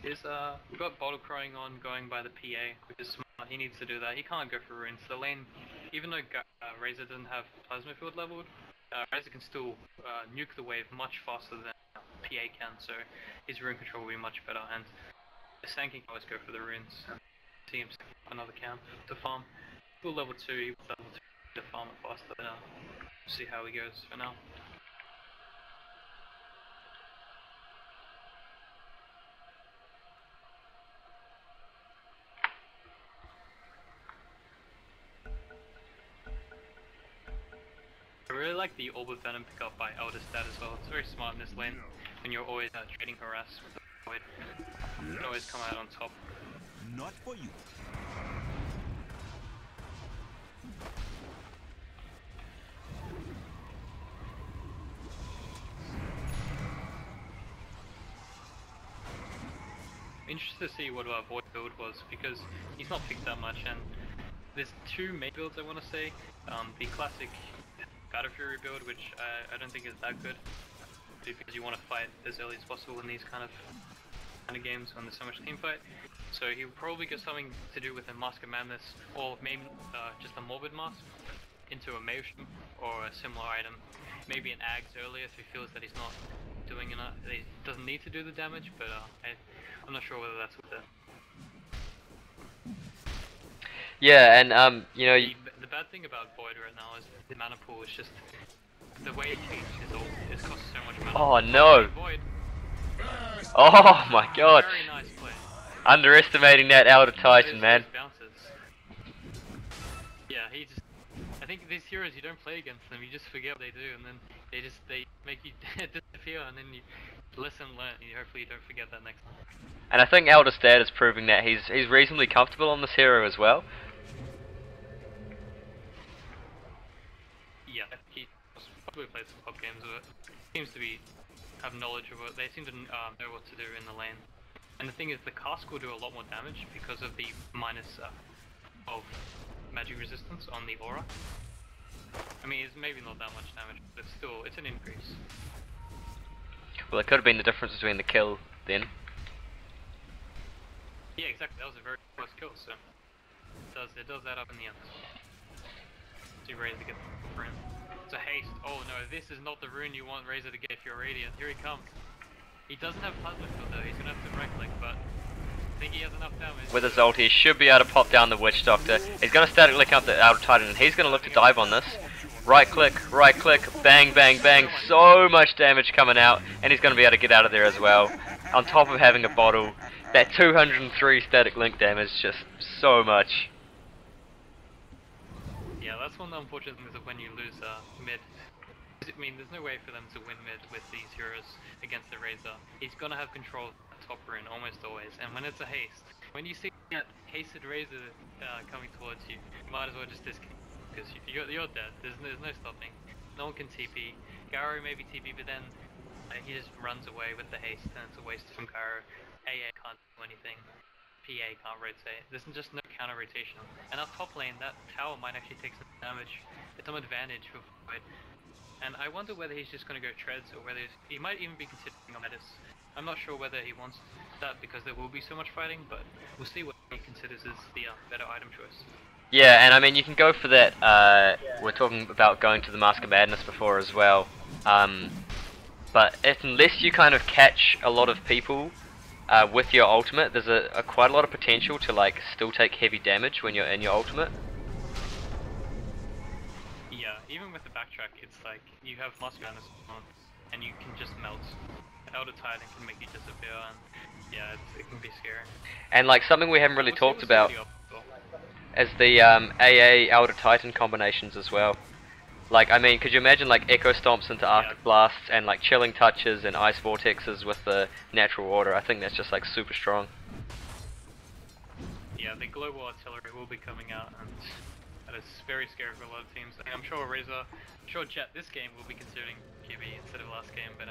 We've got Bottle Crowing on going by the PA, which is smart. He needs to do that. He can't go for runes. The lane, even though Razor doesn't have Plasma Field leveled, Razor can still nuke the wave much faster than PA can, so his rune control will be much better, and the Sang can always go for the runes. See him another camp to farm. Still level 2, he was level 2 to farm it faster, but see how he goes for now. I really like the Orb of Venom pick up by Elder Stat as well. It's very smart in this lane when you're always trading harass with the Void. You can always come out on top. Not for you. Interested to see what our Void build was, because he's not picked that much, and there's 2 main builds I want to say. The classic Battle Fury build, which I don't think is that good, because you want to fight as early as possible in these kind of games when there's so much team fight. So he'll probably get something to do with a Mask of Madness, or maybe just a Morbid Mask into a Maelstrom or a similar item. Maybe an Ags earlier if he feels that he's not doing enough, he doesn't need to do the damage, but I'm not sure whether that's with it. Yeah, and you know, the bad thing about Void right now is the mana pool is just the way it changed his ult. It costs so much mana. oh no! Void. Oh my god! Very nice play. Underestimating that Elder Titan, man. Bounces. Yeah, he just. I think these heroes, you don't play against them. You just forget what they do, and then they make you disappear, and then you lesson learned. And hopefully you don't forget that next time. And I think Elder Stat is proving that he's reasonably comfortable on this hero as well. Yeah, he probably played some pop games of it. Seems to have knowledge of it. They seem to know what to do in the lane. And the thing is, the cask will do a lot more damage because of the minus of magic resistance on the aura. I mean, it's maybe not that much damage, but still, it's an increase. Well, it could have been the difference between the kill then. Yeah, exactly. That was a very close kill, so it does add up in the end. So you're ready to get the rune. It's a haste. Oh no, this is not the rune you want Razor to get if you're Radiant. Here he comes. He doesn't have Plasma Field though, he's gonna have to right click, but I think he has enough damage. With his ult, he should be able to pop down the Witch Doctor. He's gonna static lick up the Elder Titan, and he's gonna look to dive on this. Right click, bang, bang, bang. So much damage coming out, and he's gonna be able to get out of there as well. On top of having a bottle, that 203 static link damage, just so much. Yeah, that's one of the unfortunate things of when you lose mid. I mean, there's no way for them to win mid with these heroes against the Razor. He's gonna have control of the top rune almost always, and when it's a haste, when you see that hasted Razor coming towards you, you might as well just disconnect, because you're dead. There's no stopping. No one can TP. Garo maybe TP, but then he just runs away with the haste, and it's a waste from Garo. AA can't do anything. PA can't rotate. There's just no counter rotation. And our top lane, that tower might actually take some damage. It's some advantage for Void. And I wonder whether he's just going to go treads, or whether he might even be considering a Metis. I'm not sure whether he wants that because there will be so much fighting, but we'll see what he considers as the better item choice. Yeah, and I mean, you can go for that. We're talking about going to the Mask of Madness before as well. But unless you kind of catch a lot of people with your ultimate, there's quite a lot of potential to like still take heavy damage when you're in your ultimate. even with the backtrack, it's like you have Master Madness on, and you can just melt. Elder Titan can make you disappear, and yeah, it can be scary. And like something we haven't really We'll talked see about what the options is the AA Elder Titan combinations as well. Like, I mean, could you imagine like Echo Stomps into Arctic Blasts and like Chilling Touches and Ice Vortexes with the Natural Order? I think that's just like super strong. Yeah, the global artillery will be coming out, and that is very scary for a lot of teams. I'm sure Razor, I'm sure Jet this game will be considering QB instead of last game, but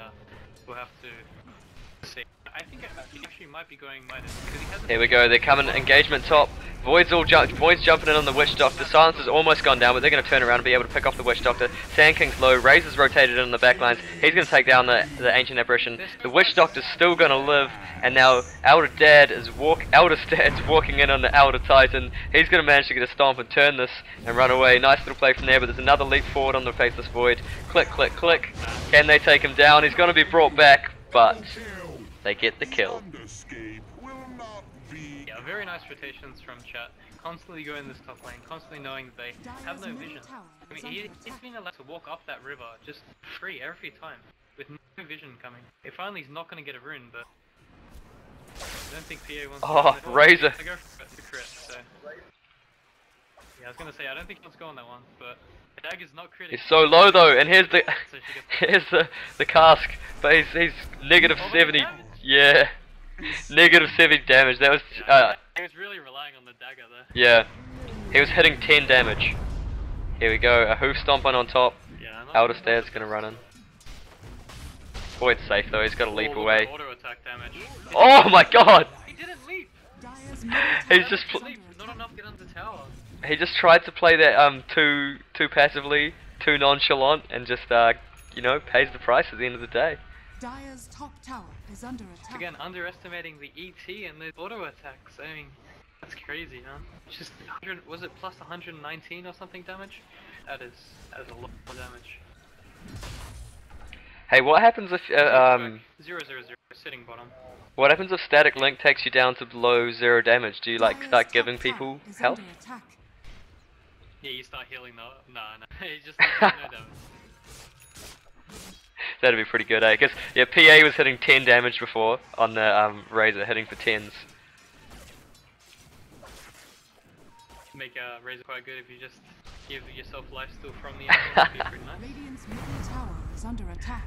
we'll have to see. I think he actually might be going Midas because he hasn't. Here we go, they're coming, engagement top. Void's jumping in on the Witch Doctor. Silence has almost gone down, but they're going to turn around and be able to pick off the Witch Doctor. Sand King's low, Razor's rotated in on the backlines. He's going to take down the Ancient Apparition. The Witch Doctor's still going to live, and now Elder Dad's walking in on the Elder Titan. He's going to manage to get a stomp and turn this and run away. Nice little play from there, but there's another leap forward on the Faceless Void. Click, click, click. Can they take him down? He's going to be brought back, but they get the kill. Yeah, very nice rotations from Chat. Constantly going this top lane, constantly knowing that they have no vision. I mean, he's been allowed to walk up that river just free every time, with no vision coming. If finally he's not going to get a rune, but I don't think PA wants to Razor. I go for the crit, so. Yeah, I was going to say, I don't think he wants to go on that one, but the dagger's not critting. He's so low though, and here's the So she gets the cask, but he's negative 70. Yeah, negative 70 damage. That was he was really relying on the dagger there. yeah. He was hitting 10 damage. Here we go, a hoof stomping on top. Yeah, Elder Stad's gonna run in. Void's safe though. He's got to leap away. Auto attack damage. Oh my god! He didn't leap. He's just Not enough to get on the tower. he just tried to play that too passively, too nonchalant, and just you know, pays the price at the end of the day. Dire's top tower is under attack. Again, underestimating the ET and the auto attacks. I mean, that's crazy, huh? Just 100, was it plus 119 or something damage? That is a lot of damage. Hey, what happens if 000 sitting bottom. what happens if static link takes you down to below 0 damage? Do you like start giving people health? Yeah, you start healing though. No, you just no damage. That'd be pretty good, eh? Because yeah, PA was hitting 10 damage before on the Razor, hitting for 10s. Make a Razor quite good if you just give yourself lifesteal from the enemy. That'd be pretty nice. Radiant's middle tower is under attack.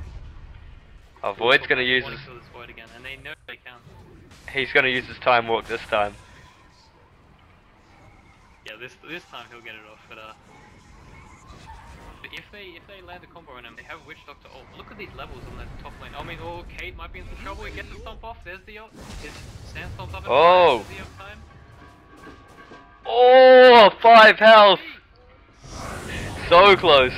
Oh, Void's gonna use his. Kill this Void again, and they know they can. He's gonna use his time walk this time. Yeah, this time he'll get it off, but if they land a combo on him, they have Witch Doctor ult. Look at these levels on the top lane. I mean, oh, Kate might be in some trouble. He gets the stomp off. There's the ult. His Sand Stomp's up. Oh! The ult time. Oh, 5 health! So close.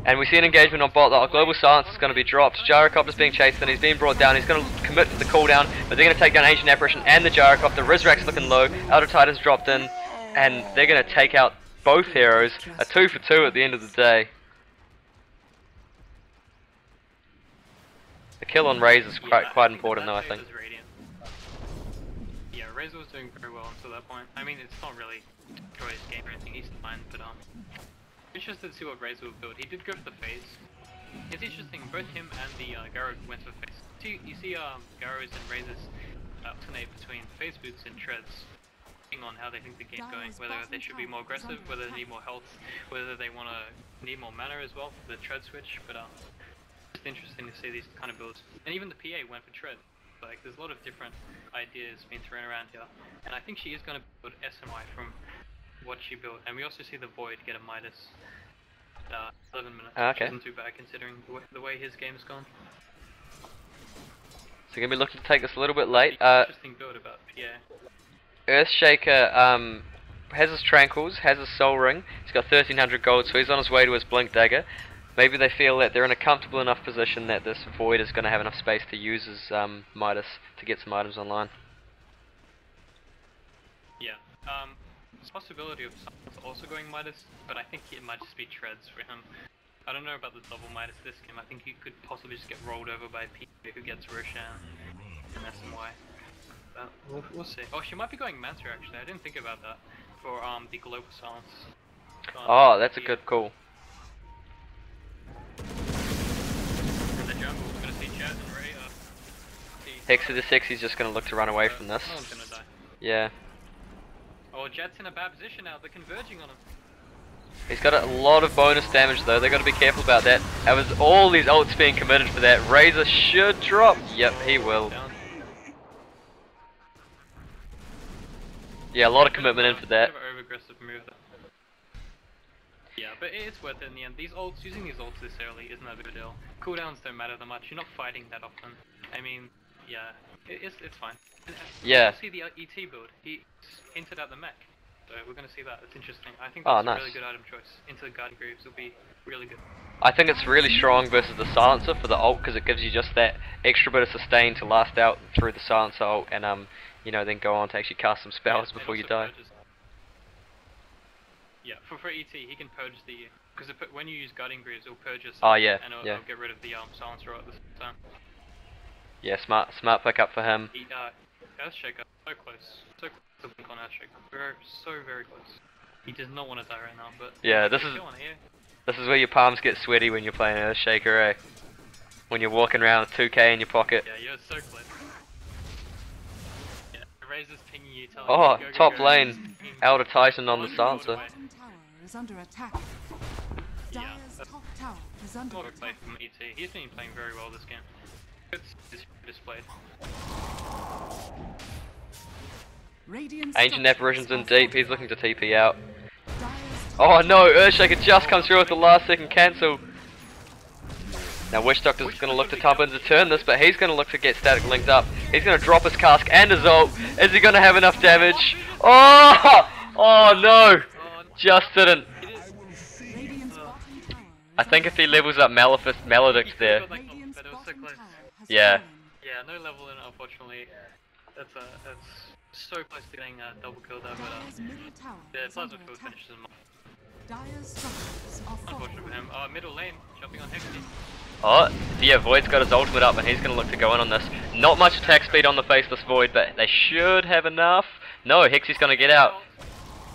And we see an engagement on bot. The global silence is going to be dropped. Gyrocopter's being chased and he's being brought down. He's going to commit to the cooldown, but they're going to take down Ancient Apparition and the Gyrocopter. Rizrak's looking low. Elder Titan's dropped in, and they're going to take out both heroes. A 2 for 2 at the end of the day. The kill on Razor is quite important though, I think. Yeah, Razor was doing very well until that point. I mean, it's not really destroy his game or anything, he's fine, but interested to see what Razor will build. He did go for the phase. It's interesting, both him and the Garo went for phase. You see Garo's and Razor's alternate between phase boots and treads, depending on how they think the game's going, whether they should be more aggressive, whether they need more health, whether they need more mana as well for the tread switch, but it's interesting to see these kind of builds. And even the PA went for tread. Like, there's a lot of different ideas being thrown around here, and I think she is going to build SNY from what she built. And we also see the Void get a Midas 11 minutes, okay. Which isn't too bad considering the way his game's gone. So we're going to be looking to take this a little bit late. Interesting build about PA. Earthshaker has his Tranquils, has his Soul Ring. He's got 1300 gold, so he's on his way to his Blink Dagger. Maybe they feel that they're in a comfortable enough position that this Void is going to have enough space to use his Midas to get some items online. Yeah. There's a possibility of someone's also going Midas, but I think it might just be treads for him. I don't know about the double Midas this game. I think he could possibly just get rolled over by P who gets Roshan and SNY. We'll see. Oh, she might be going Manta actually. I didn't think about that for the global silence. Oh, that's a good call. Hexy the Sexy's just gonna look to run away from this. No one's gonna die. Yeah. Oh, Jet's in a bad position now. They're converging on him. He's got a lot of bonus damage though, they gotta be careful about that. And with all these ults being committed for that, Razor should drop. Yep, he will. Down. Yeah, a lot of commitment in for that. Bit of an over-aggressive move. Yeah, but it's worth it in the end. These ults, using these ults this early isn't that big a deal. Cooldowns don't matter that much. You're not fighting that often. I mean, yeah, it's fine. Yeah. See the ET build. He hinted at the mech. So we're going to see that. It's interesting. I think Oh, that's nice. a really good item choice. Into the Guardian Greaves will be really good. I think it's really strong versus the Silencer for the ult because it gives you just that extra bit of sustain to last out through the Silencer ult and you know, then go on to actually cast some spells Yeah, before it you also die. purges. Yeah, for ET, he can purge the... Because when you use Guardian Greaves, it'll purge yourself. Oh, yeah, And it'll get rid of the Silencer at the same time. Yeah, smart pickup for him. Earthshaker, so close. So close to blink on Earthshaker. Very close. He does not want to die right now, but... Yeah, this is where your palms get sweaty when you're playing Earthshaker, eh? When you're walking around with 2k in your pocket. Yeah, you're so close. Yeah, Razor's pinging you, telling Oh, you, go, top go, lane. Elder Titan on the Silencer. Bottom tower is under attack. Yeah, Dire's that's top tower is under not a play attack. from ET. He's been playing very well this game. It's displayed. Radiant Ancient Apparition's in structures deep, he's looking to TP out. Dire's Oh no, Earthshaker just comes through with the last second cancel. Now Witch Doctor's going to look to Tumblr to turn this, but he's going to look to get static linked up. He's going to drop his cask and his ult. Is he going to have enough damage? Oh! Oh no! Just didn't. Radiant's bottom tower I think if he levels up Maledict there. Radiant's But it was so bottom close. tower has Yeah. fallen. Yeah, no level in it, unfortunately. That's so close to getting a double kill there, but Dire's middle tower the is under plasma field attack. finishes him off. Dire's structures are Unfortunate for fortified. him. Middle lane, jumping on Hexy. Oh, yeah, Void's got his ultimate up and he's going to look to go in on this. Not much attack speed on the Faceless Void, but they should have enough. No, Hexy's going to get out.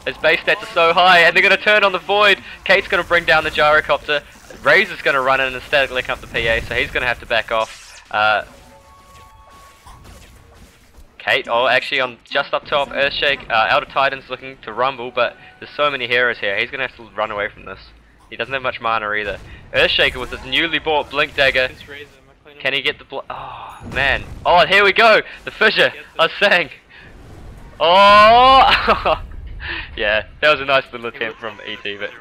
His base stats are so high and they're going to turn on the Void. Kate's going to bring down the Gyrocopter. Razor's going to run in and static link up the PA, so he's going to have to back off. Kate, oh actually on just up top, Earthshake, Elder Titan's looking to rumble, but there's so many heroes here, he's going to have to run away from this. He doesn't have much mana either. Earthshaker with his newly bought Blink Dagger, It's Razor, McLean. can he get the oh man, oh here we go, the fissure, I was saying. Oh! Yeah, that was a nice little attempt from ET, but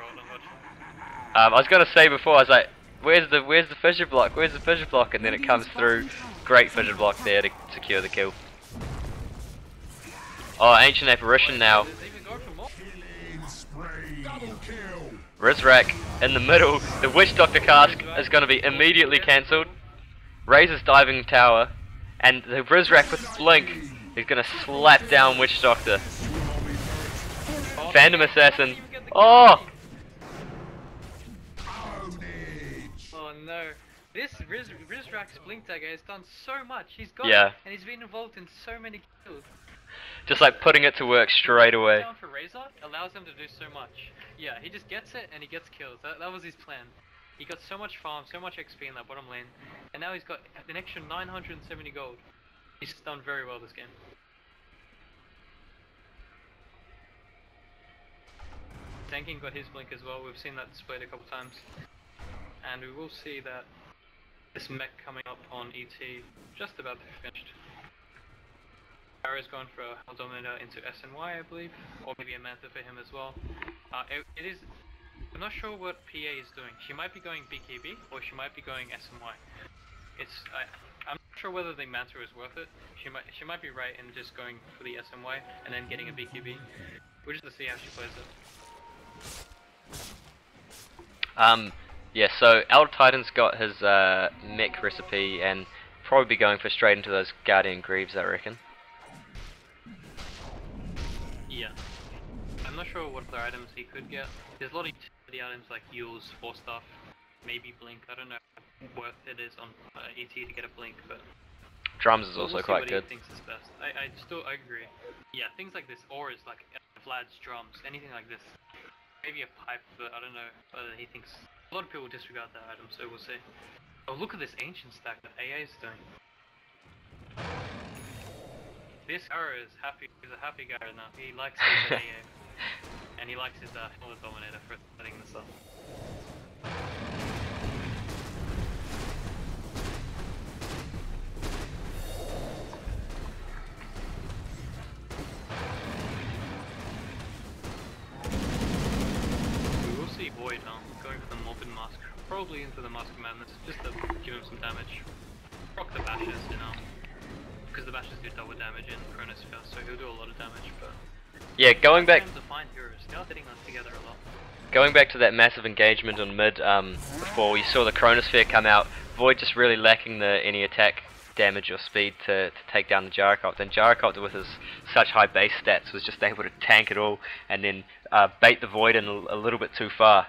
I was going to say before, I was like, where's the fissure block, where's the fissure block, and then it comes through, great fissure block there to secure the kill. Oh, Ancient Apparition now. Rizrak in the middle. The Witch Doctor cask is going to be immediately cancelled. Razor's diving tower. And the Rizrak with Blink is going to slap down Witch Doctor. Phantom Assassin. Oh! Oh no. This Rizrak's Blink Dagger has done so much. He's got Yeah. it, and he's been involved in so many kills. Just like putting it to work straight away. Down for Razor allows him to do so much. Yeah, he just gets it and he gets kills. That was his plan. He got so much farm, so much XP in that bottom lane, and now he's got an extra 970 gold. He's done very well this game. Tanking got his blink as well. We've seen that displayed a couple times, and we will see that this mech coming up on ET just about to be finished. Arrow's gone for a Hell Dominator into SNY, I believe, or maybe a Mantha for him as well. It is. I'm not sure what PA is doing. She might be going BKB or she might be going SNY. I'm not sure whether the Mantha is worth it. She might be right in just going for the SNY and then getting a BKB. We'll just have to see how she plays it. Yeah, so Elder Titan's got his mech recipe and probably be going for straight into those Guardian Greaves, I reckon. Yeah. I'm not sure what other items he could get. There's a lot of utility items like Yule's, Force Stuff, maybe Blink. I don't know how worth it is on ET to get a Blink, but Drums is we'll also see quite what good. he thinks is best. I agree. Yeah, things like this, auras like Vlad's drums, anything like this. Maybe a pipe, but I don't know whether he thinks. A lot of people disregard that item, so we'll see. Oh, look at this ancient stack that AA is doing. This arrow is happy. He's a happy guy now. He likes his AA, and he likes his Helmet Dominator for setting this up. We will see Void now going for the Morbid Mask, probably into the Mask of Madness, just to give him some damage. Proc the bashes, you know. Because the bashes do double damage in Chronosphere, so he'll do a lot of damage, but... Yeah, going back... To find heroes, they are hitting us together a lot. Going back to that massive engagement on mid, before we saw the Chronosphere come out, Void just really lacking any attack damage or speed to take down the Gyrocopter, and Gyrocopter with his such high base stats was just able to tank it all and then bait the Void in a little bit too far.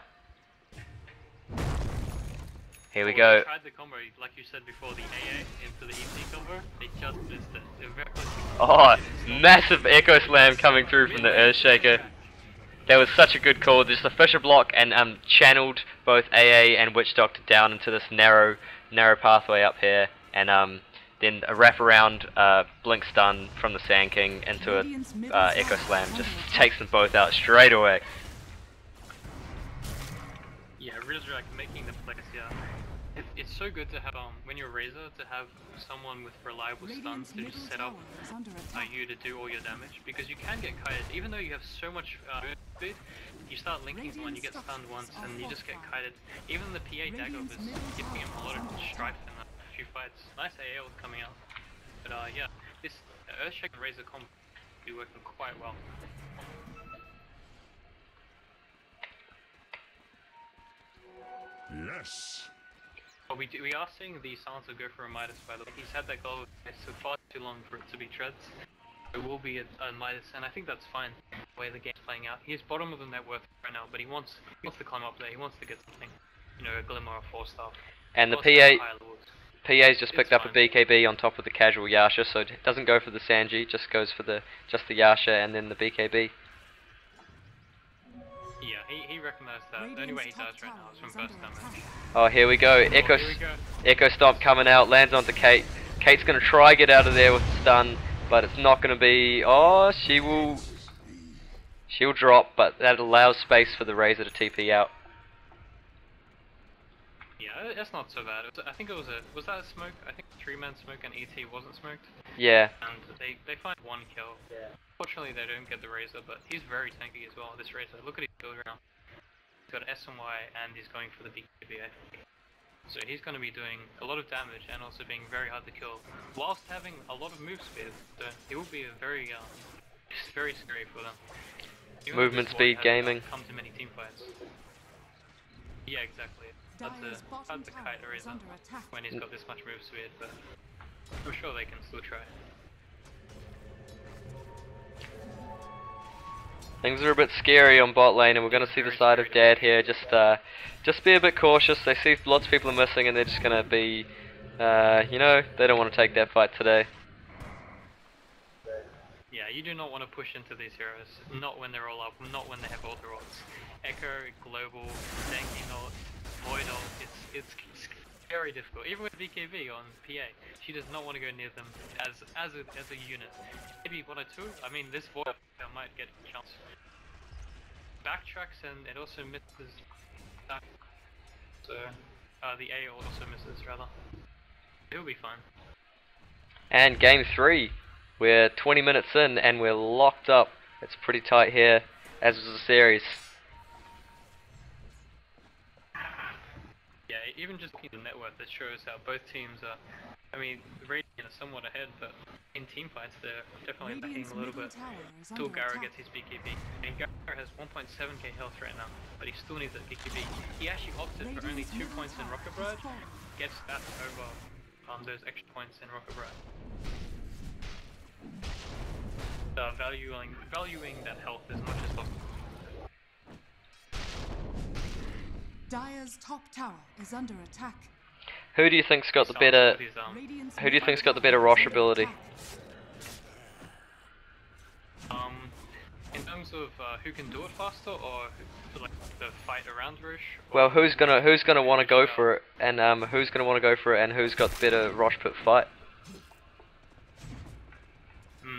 Here we go. They tried the combo, like you said before, the AA into the EC combo, they just missed it. They were very close to Oh, massive Echo Slam coming through from the Earthshaker. That was such a good call. Just the Fisher block and channeled both AA and Witchdog down into this narrow pathway up here, and then a wraparound blink stun from the Sand King into a Echo Slam just takes them both out straight away. Yeah, Rizrak making the plays, yeah. It's so good to have, when you're Razor, to have someone with reliable stuns to just set up you to do all your damage, because you can get kited, even though you have so much speed, you start linking someone, you get stunned once, and you just get kited. Even the PA dagger was giving him a lot of strife in a few fights. Nice AA was coming out, but yeah, this Earthshaker Razor combo will be working quite well. Yes. But we are seeing the Silencer go for a Midas, by the way. He's had that goal for far too long for it to be Treads. It will be a Midas, and I think that's fine, the way the game's playing out. He's bottom of the net worth right now, but he wants to climb up there, he wants to get something. You know, a Glimmer or 4-star. And the PA's just picked up a BKB on top of the casual Yasha, so it doesn't go for the Sanji, just goes for the Yasha and then the BKB. Yeah, he recognized that. The only way he dies right now is from burst damage. Oh, here we go. Echo Stomp coming out, lands onto Kate. Kate's gonna try get out of there with the stun, but it's not gonna be. Oh, she'll drop, but that allows space for the Razor to TP out. Yeah, that's not so bad. I think it was that a smoke? I think 3-man smoke and ET wasn't smoked. Yeah. And they find one kill. Yeah. Fortunately, they don't get the Razor, but he's very tanky as well. This Razor, look at his build around. He's got S and Y, and he's going for the BKB, I think. So he's going to be doing a lot of damage and also being very hard to kill, whilst having a lot of move speed. So he will be a very scary for them. Even Movement speed gaming. Come to many team fights. Yeah, exactly. Hard to kite a Razor when he's got this much move speed, but I'm sure they can still try. Things are a bit scary on bot lane, and we're going to see the side of Dad here. Just be a bit cautious. They see lots of people are missing, and they're just going to be, you know, they don't want to take that fight today. Yeah, you do not want to push into these heroes. Not when they're all up. Not when they have ultra ults. Echo, Global, Danky Not, Void ult. It's very difficult. Even with BKB on PA, she does not want to go near them as a unit. Maybe 1 or 2. I mean, this Void might get a chance. Backtracks and it also misses. So the A also misses rather. It'll be fine. And game 3, we're 20 minutes in and we're locked up. It's pretty tight here, as was the series. Yeah, even just the net worth, that shows how both teams are. I mean, Radiant is somewhat ahead, but in team fights they're definitely lacking a little bit. Still Gara gets his BKB. And Gara has 1.7k health right now, but he still needs that BKB. He actually opted for only 2 points in Rocket Barrage, gets that over those extra points in Rocket Barrage. Valuing that health as much as possible. Dire's top tower is under attack. Who do you think's got the better? Who do you think's got the better Rosh ability? In terms of who can do it faster, or like the fight around Rosh? Well, who's gonna want to go for it, and who's gonna want to go for it, and who's got the better Rosh pit fight?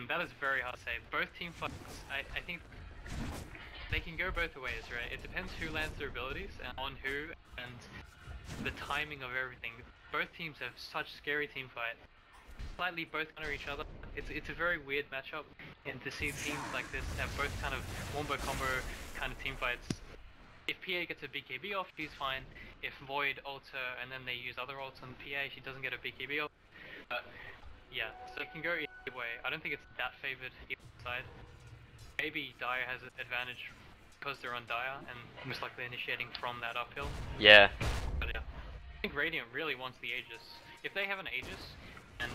that is very hard to say. Both team fights, I think they can go both ways, right? It depends who lands their abilities and on who and the timing of everything. Both teams have such scary team fights. Slightly both counter each other. It's a very weird matchup, and to see teams like this have both kind of wombo combo kind of team fights. If PA gets a BKB off, she's fine. If Void ults her and then they use other ults on PA, she doesn't get a BKB off. But yeah, so it can go either way. I don't think it's that favored either side. Maybe Dire has an advantage because they're on Dire and most likely initiating from that uphill. Yeah. But yeah, I think Radiant really wants the Aegis. If they have an Aegis and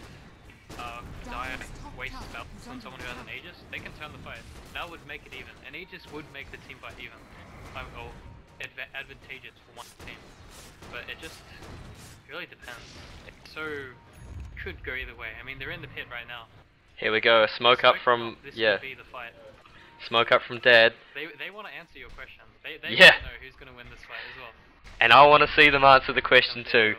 Dire wastes spells on someone who has an Aegis, they can turn the fight. That would make it even. An Aegis would make the team fight even. Or advantageous for one team. But it just really depends. Could go either way. I mean, they're in the pit right now. Here we go. A smoke up from This yeah. could be the fight. Smoke up from Dad. They want to answer your question. They Yeah. want to know who's going to win this fight as well. And I want to see them answer the question too.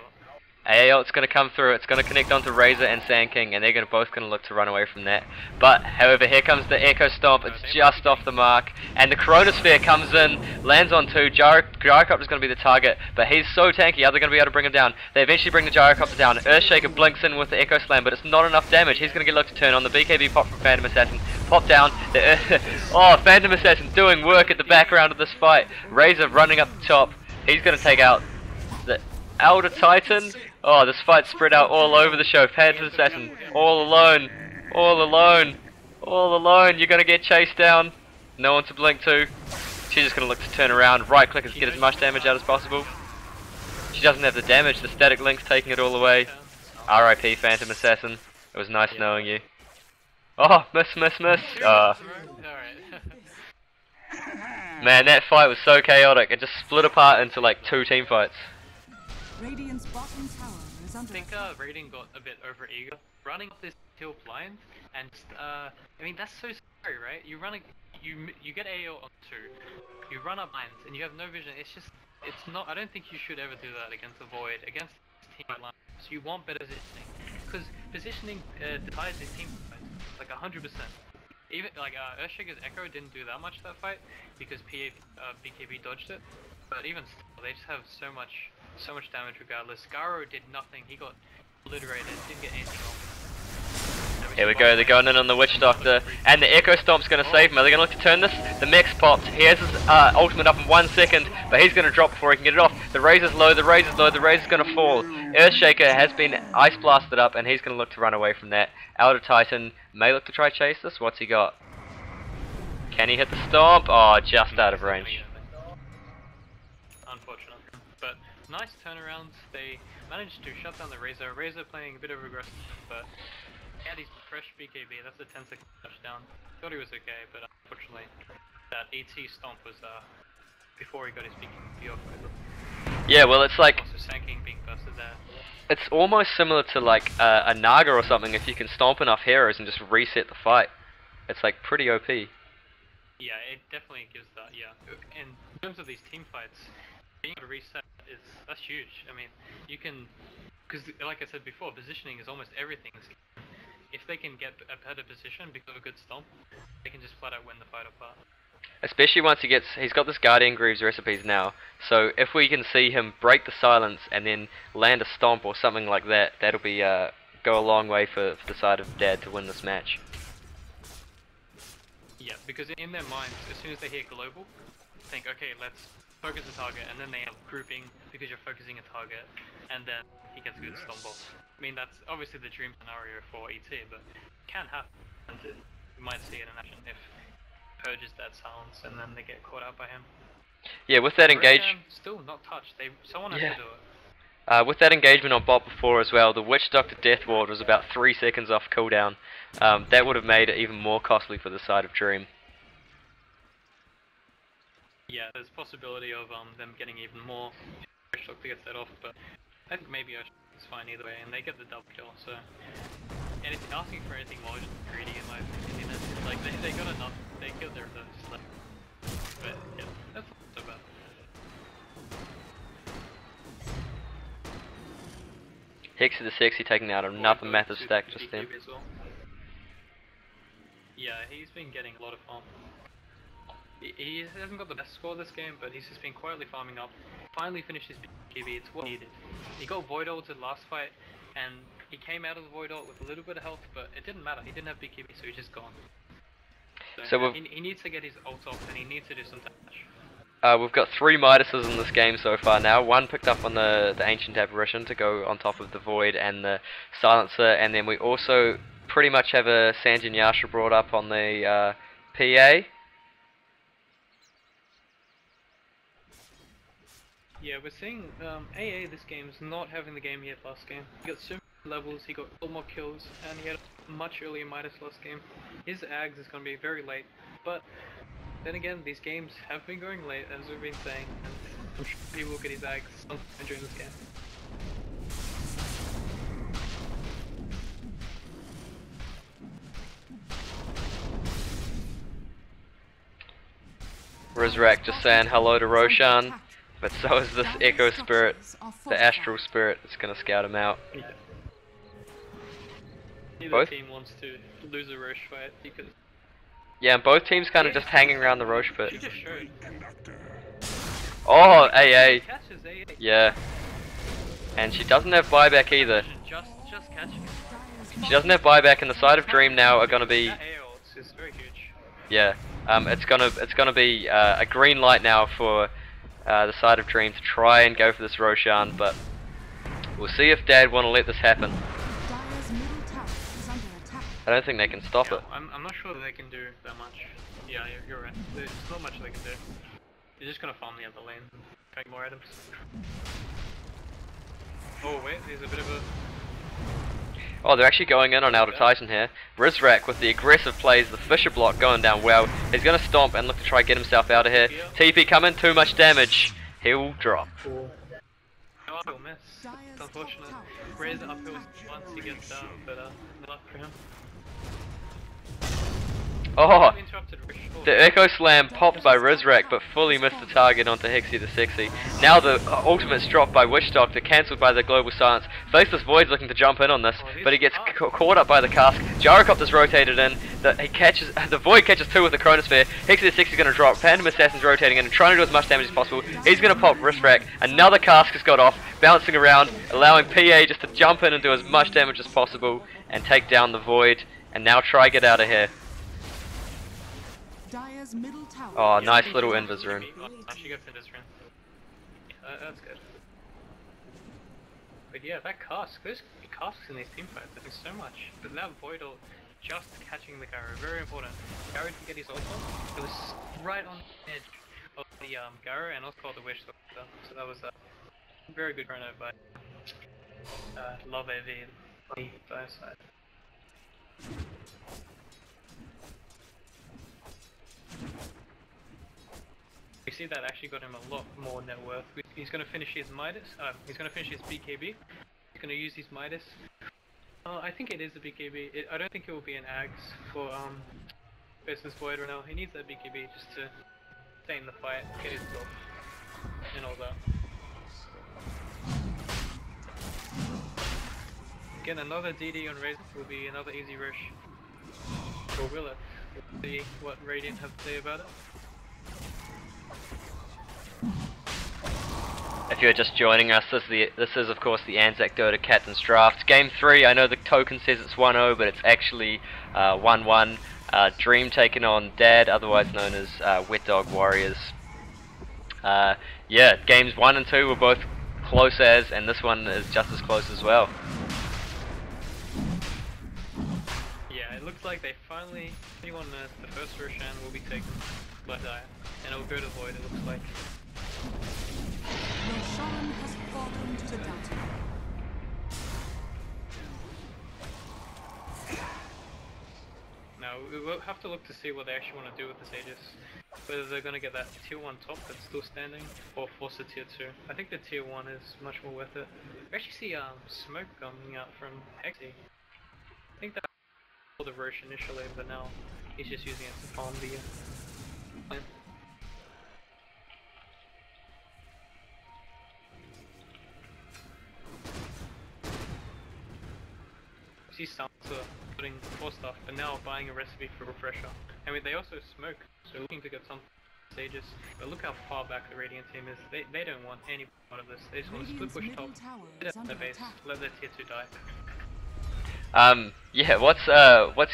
AAL, it's going to come through, it's going to connect onto Razor and Sand King, and they're both going to look to run away from that. But, however, here comes the Echo Stomp, it's just off the mark, and the Chronosphere comes in, lands on 2, Gyrocopter is going to be the target, but he's so tanky, how they're going to be able to bring him down? They eventually bring the Gyrocopter down, Earthshaker blinks in with the Echo Slam, but it's not enough damage, he's going to get looked to turn on, the BKB pop from Phantom Assassin, pop down, oh, Phantom Assassin doing work at the background of this fight, Razor running up the top, he's going to take out the Elder Titan. Oh, this fight's spread out all over the show. Phantom Assassin, all alone, all alone, all alone. You're gonna get chased down. No one to blink to. She's just gonna look to turn around, right click and get as much damage out as possible. She doesn't have the damage, the static link's taking it all away. RIP Phantom Assassin. It was nice knowing you. Oh, miss. Man, that fight was so chaotic. It just split apart into like 2 team fights. Radiant's bottom tower is under I think Radiant got a bit over eager, running up this hill blind, and I mean that's so scary, right? You get AO on 2, you run up blinds, and you have no vision. It's not. I don't think you should ever do that against the Void, against team line. So you want better positioning, because positioning decides the team fight, like 100%. Even like Earthshaker's Echo didn't do that much that fight because BKB dodged it, but even still, they just have so much damage regardless. Garo did nothing, he got obliterated, didn't get anything off. Here we go, they're going in on the Witch Doctor, and the Echo Stomp's going to save him. Are they going to look to turn this? The mech's popped, he has his ultimate up in 1 second, but he's going to drop before he can get it off. The Razor's low, the Razor's going to fall. Earthshaker has been ice blasted up, and he's going to look to run away from that. Elder Titan may look to try chase this. What's he got? Can he hit the Stomp? Oh, just out of range. Unfortunate. But nice turnarounds. They managed to shut down the Razor. Razor playing a bit of aggressive, but he had his fresh BKB. That's a 10-second touchdown. Thought he was okay, but unfortunately that ET Stomp was before he got his BKB off. Yeah, well it's like... Also Sand King being busted there. It's almost similar to like a Naga or something if you can stomp enough heroes and just reset the fight. It's like pretty OP. Yeah, it definitely gives that, yeah. In terms of these team fights, being able to reset that's huge. I mean, you can, because like I said before, positioning is almost everything. If they can get a better position because of a good stomp, they can just flat out win the fight apart. Especially once he's got this Guardian Greaves recipes now, so if we can see him break the silence and then land a stomp or something like that, that'll be go a long way for the side of Dad to win this match. Yeah, because in their minds, as soon as they hear global, think, okay, let's focus the target, and then they have grouping because you're focusing a target, and then he gets a good stomp off. I mean, that's obviously the dream scenario for ET, but it can happen. You might see it in action if purges that silence and then they get caught out by him. Yeah, with that still not touched. Someone has to do it. With that engagement on bot before as well, the Witch Doctor Death Ward was about 3 seconds off cooldown. That would have made it even more costly for the side of DreM. Yeah, there's possibility of them getting even more Witch Doctor gets that off, but I think maybe it's fine either way, and they get the double kill. So anything asking for anything more is greedy in my opinion. It's like they got enough. They killed their just like, but yeah, that's not so bad. Hexy the Sexy taking out another massive stack just then. Yeah, he's been getting a lot of farm. He hasn't got the best score this game, but he's just been quietly farming up. Finally finished his BKB, it's what he needed. He got Void ulted last fight, and he came out of the Void ult with a little bit of health, but it didn't matter, he didn't have BKB, so he's just gone. So he needs to get his ult off, and he needs to do some damage. We've got 3 Midases in this game so far now. One picked up on the Ancient Apparition to go on top of the Void and the Silencer, and then we also pretty much have a Sanjin Yasha brought up on the PA. Yeah, we're seeing AA this game is not having the game he had last game. He got so many levels, he got a lot more kills, and he had a much earlier Midas last game. His Ags is going to be very late, but then again, these games have been going late, as we've been saying, and I'm sure he will get his Ags sometime during this game. Rizrak just saying hello to Roshan. But so is this Echo Spirit, the Astral Spirit, that's gonna scout him out. Yeah. Neither Both? team wants to lose a Roche fight because... Yeah, and both teams kind of just hanging around the Roche pit. She just showed. Oh, AA. Catches AA. Yeah. And she doesn't have buyback either. Just catching it. She doesn't have buyback, and the side of DreM now are gonna be... That AA ult is very huge. Yeah. It's gonna be a green light now for the side of DreM to try and go for this Roshan, but we'll see if Dad want to let this happen. I don't think they can stop it. I'm not sure that they can do that much. Yeah, you're right. There's not much they can do. They're just gonna farm the other lane, take more items. Oh wait, there's a bit of a... Oh, they're actually going in on Elder Titan here. Rizrak with the aggressive plays, the Fisher block going down well. He's going to stomp and look to try and get himself out of here. TP coming, too much damage. He'll drop. Oh, he'll miss. It's unfortunate. Ray's uphill once he gets down, but no luck for him. Oh, the Echo Slam popped by Rizrak, but fully missed the target onto Hixie the Sexy. Now the ultimate's dropped by Wetdog, they're cancelled by the Global Silence. Faceless Void's looking to jump in on this, but he gets caught up by the cask. Gyrocopter's rotated in, the Void catches 2 with the Chronosphere. Hixie the Sexy's going to drop, Phantom Assassin's rotating in and trying to do as much damage as possible. He's going to pop Rizrak, another cask has got off, bouncing around, allowing PA just to jump in and do as much damage as possible and take down the Void, and now try get out of here. Oh, Yeah, nice little Invis rune. She gets Invis rune. That's good. But yeah, that cask, those casks in these teamfights, they're doing so much. But that Void ult just catching the Garo, very important. Garo didn't get his ult off, it was right on the edge of the Garo and also called the Wish. So that was a very good chrono by Love AV on the Dire side. We see that actually got him a lot more net worth. He's going to finish his Midas, he's going to finish his BKB, he's going to use his Midas. I think it is a BKB, I don't think it will be an Ags for versus Void right now. He needs that BKB just to stay in the fight, get his buff, and all that. Again, another DD on Razor will be another easy rush. Or will it? We'll see what Radiant have to say about it. If you're just joining us, this is of course the Anzac Dota Captain's Draft. Game 3, I know the token says it's 1-0, but it's actually 1-1. DreM taking on Dad, otherwise known as Wetdog Warriors. Yeah, games 1 and 2 were both close as, and this one is just as close as well. Yeah, it looks like they finally won the first Roshan will be taken by Dire, and it will go to Void, it looks like. Roshan has fallen to Dota. Now, we will have to look to see what they actually want to do with this Aegis. Whether they're going to get that tier 1 top that's still standing, or force a tier 2. I think the tier 1 is much more worth it. We actually see smoke coming out from Hexy. I think that was the Roche initially, but now he's just using it to farm the lane. See Sansa building for stuff, but now buying a recipe for refresher. I mean, they also smoke, so looking to get some stages. But look how far back the Radiant team is. They don't want any part of this. They just want to split push top, hit up the base, let their tier 2 die. Yeah, what's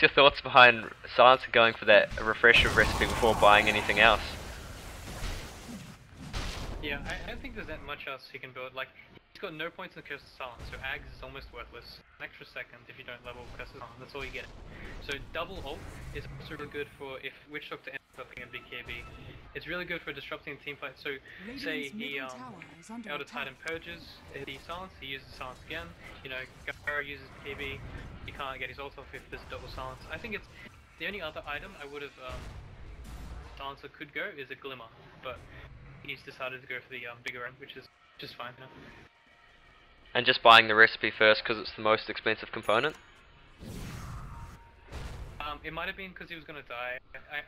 your thoughts behind Silencer going for that refresher recipe before buying anything else? Yeah, I don't think there's that much else he can build. Like, he's got no points in Curse of Silence, so Ags is almost worthless. An extra second if you don't level Curse of Silence, that's all you get. So double ult is also really good for if Witch Doctor ends up in BKB. It's really good for disrupting team fight. So say he Elder Titan purges the silence, he uses silence again. You know, Gara uses BKB, he can't get his ult off if there's double silence. I think it's the only other item I would have Silencer could go is a Glimmer, but he's decided to go for the bigger end, which is just fine. You know? And just buying the recipe first because it's the most expensive component? It might have been because he was going to die.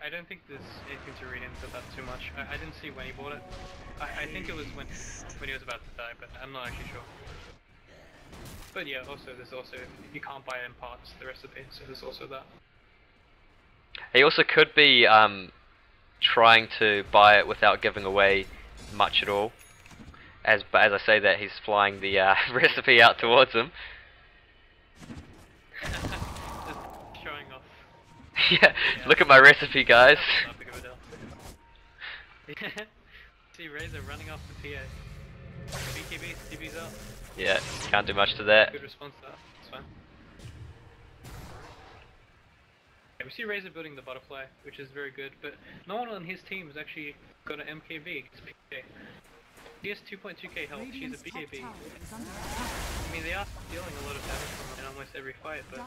I don't think there's anything to read into that too much. I didn't see when he bought it. I think it was when he was about to die, but I'm not actually sure. But yeah, also there's also, you can't buy it in parts, the recipe, so there's also that. He also could be trying to buy it without giving away much at all. As I say that, he's flying the recipe out towards him. Just showing off. Yeah, look at my recipe, guys. Not big of a deal. See Razor running off the PA. BKB, TV's out. Yeah, can't do much to that. Good response to that, it's fine. Yeah, we see Razor building the butterfly, which is very good, but no one on his team has actually got an MKB against PA. He has 2.2k health, she's a BKB. I mean, they are dealing a lot of damage from him in almost every fight, but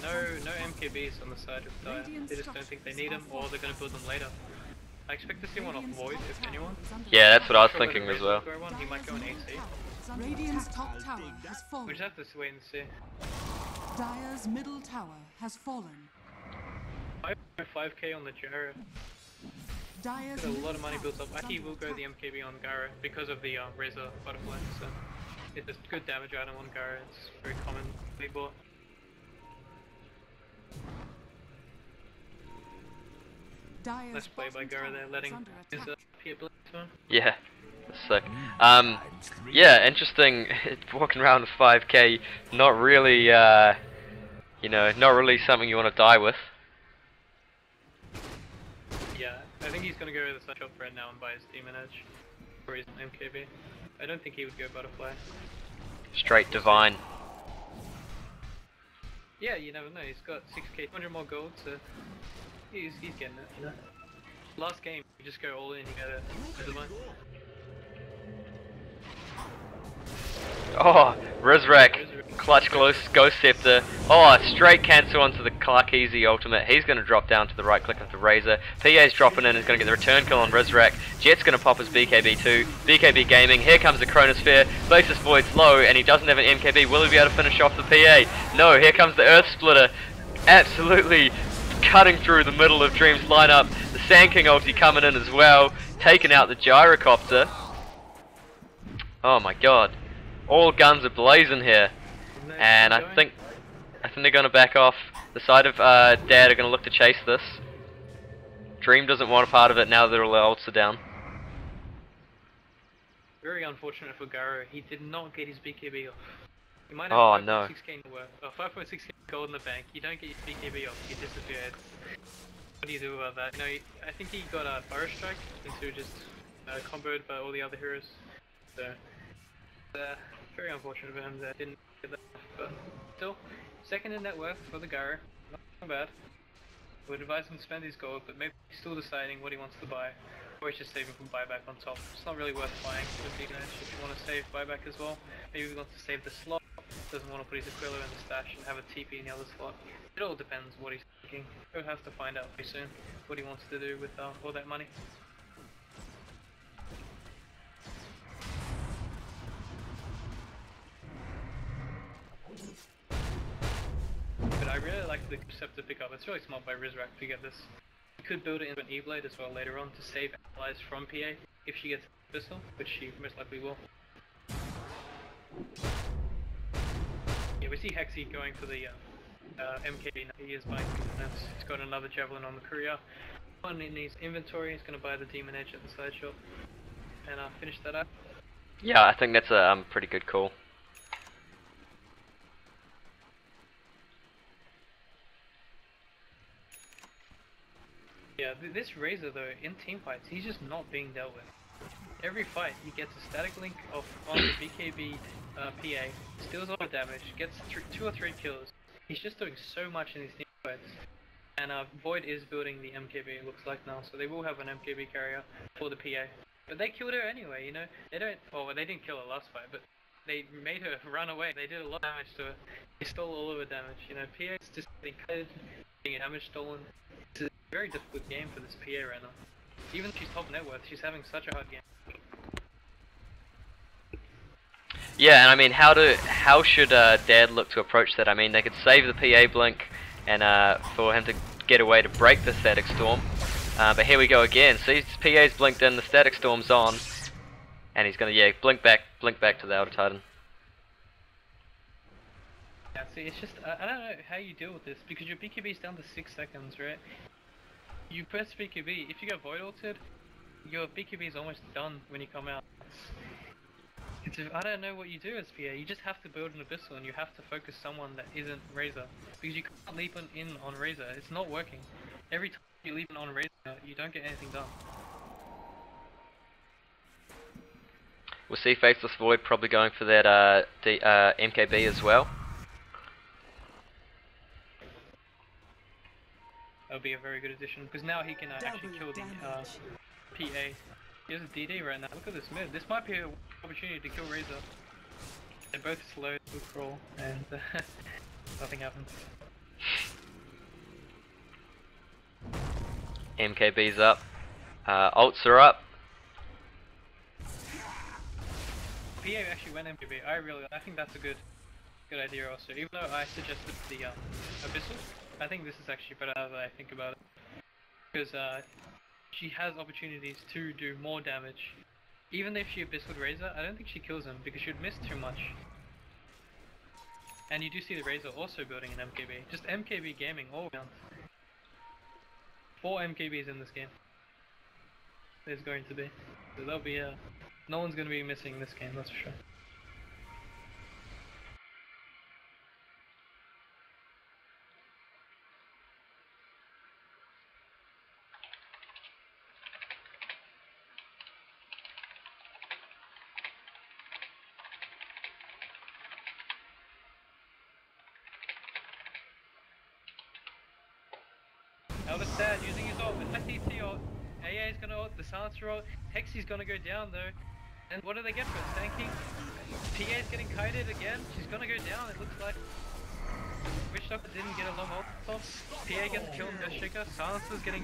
no MKBs on the side of Dire. They just don't think they need them, or they're going to build them later. I expect to see one off Void, if anyone. Yeah, that's what I was thinking as well. He might go in AC. Radiant's top tower has fallen. We just have to wait and see. Dire's middle tower has fallen. 5k on the Jara. Dire's There's a lot of money built up. I think he will go the MKB on Gara because of the Razor Butterfly, so it's a good damage item on Gara, it's very commonly bought. Nice play by Gara there, letting his PA blitz on. Yeah, that's sick. Yeah, interesting. Walking around with 5k, not really, you know, not really something you want to die with. Yeah, I think he's gonna go with the Such Up right now and buy his Demon Edge, or his MKB. I don't think he would go Butterfly. Straight Divine. Yeah, you never know. He's got 6k, 200 more gold, so he's getting it. You know? Last game, you just go all in, you get a Divine. Oh, Rizrak. Clutch Ghost Scepter. Oh, straight cancel onto the Clark Easy ultimate. He's going to drop down to the right click of the Razor. PA's dropping in, is going to get the return kill on Rizrak. Jet's going to pop his BKB too. BKB Gaming. Here comes the Chronosphere. Places Void's low, and he doesn't have an MKB. Will he be able to finish off the PA? No, here comes the Earth Splitter. Absolutely cutting through the middle of DreM's lineup. The Sand King ulti coming in as well. Taking out the Gyrocopter. Oh my god. All guns are blazing here. And I think they're going to back off. The side of Dad are going to look to chase this. DreM doesn't want a part of it now that all the ults are down. Very unfortunate for Gara. He did not get his BKB off. He might have 5.6k in the 5.6k gold in the bank. You don't get your BKB off, you disappear. What do you do about that? You know, I think he got a Burrow Strike into just comboed by all the other heroes. So, very unfortunate for him that didn't get that. But still, second in net worth for the Gara. Not bad. Would advise him to spend his gold, but maybe he's still deciding what he wants to buy. Or he's just saving from buyback on top. It's not really worth buying with Demon Edge if you want to save buyback as well. Maybe he wants to save the slot, doesn't want to put his Aquila in the stash and have a TP in the other slot. It all depends what he's thinking. He'll have to find out pretty soon what he wants to do with all that money. But I really like the Scepter pickup. It's really smart by Rizrak to get this. You could build it into an E-Blade as well later on to save allies from PA if she gets a pistol, which she most likely will. Yeah, we see Hexy going for the MKB he is buying units. He's got another Javelin on the courier. One in his inventory, he's going to buy the Demon Edge at the side shop. And finish that up. Yeah, I think that's a pretty good call. Yeah, this Razor though, in team fights, he's just not being dealt with. Every fight, he gets a static link off on the BKB PA, steals all the damage, gets 2 or 3 kills. He's just doing so much in these team fights. And Void is building the MKB, it looks like now, so they will have an MKB carrier for the PA. But they killed her anyway, you know. They don't. Well, they didn't kill her last fight, but they made her run away. They did a lot of damage to her. They stole all of her damage. You know, PA is just getting cutted, getting damage stolen. It's a very difficult game for this PA right now. Even if she's top net worth, she's having such a hard game. Yeah, and I mean, how should Dad look to approach that? I mean, they could save the PA blink, and for him to get away to break the static storm. But here we go again. See, PA's blinked in, the static storm's on, and he's gonna blink back to the Elder Titan. Yeah, see, it's just I don't know how you deal with this because your BKB is down to 6 seconds, right? You press BKB. If you get Void ulted, your BKB is almost done when you come out. I don't know what you do as PA. You just have to build an Abyssal and you have to focus someone that isn't Razor because you can't leap in on Razor. It's not working. Every time you leap in on Razor, you don't get anything done. We'll see Faithless Void probably going for that MKB as well. That'll be a very good addition because now he can actually kill the PA. He has a DD right now. Look at this mid. This might be an opportunity to kill Razor. They're both slow to crawl and nothing happens. MKB's up. Ults are up. PA actually went MKB. I think that's a good idea also. Even though I suggested the Abyssal, I think this is actually better now that I think about it. Because she has opportunities to do more damage. Even if she Abyssal Razor, I don't think she kills him because she'd miss too much. And you do see the Razor also building an MKB. Just MKB gaming all around. 4 MKBs in this game. There's going to be. So there'll be no one's going to be missing this game, that's for sure. Elder Sad using his ult with SET ult. AA is gonna ult, the silencer ult. Hexy's gonna go down though. And what do they get for it? Stanking? PA is getting kited again. She's gonna go down, it looks like. Witch Doctor didn't get a long ult off. PA gets killed, Ghost Shaker. Silencer's getting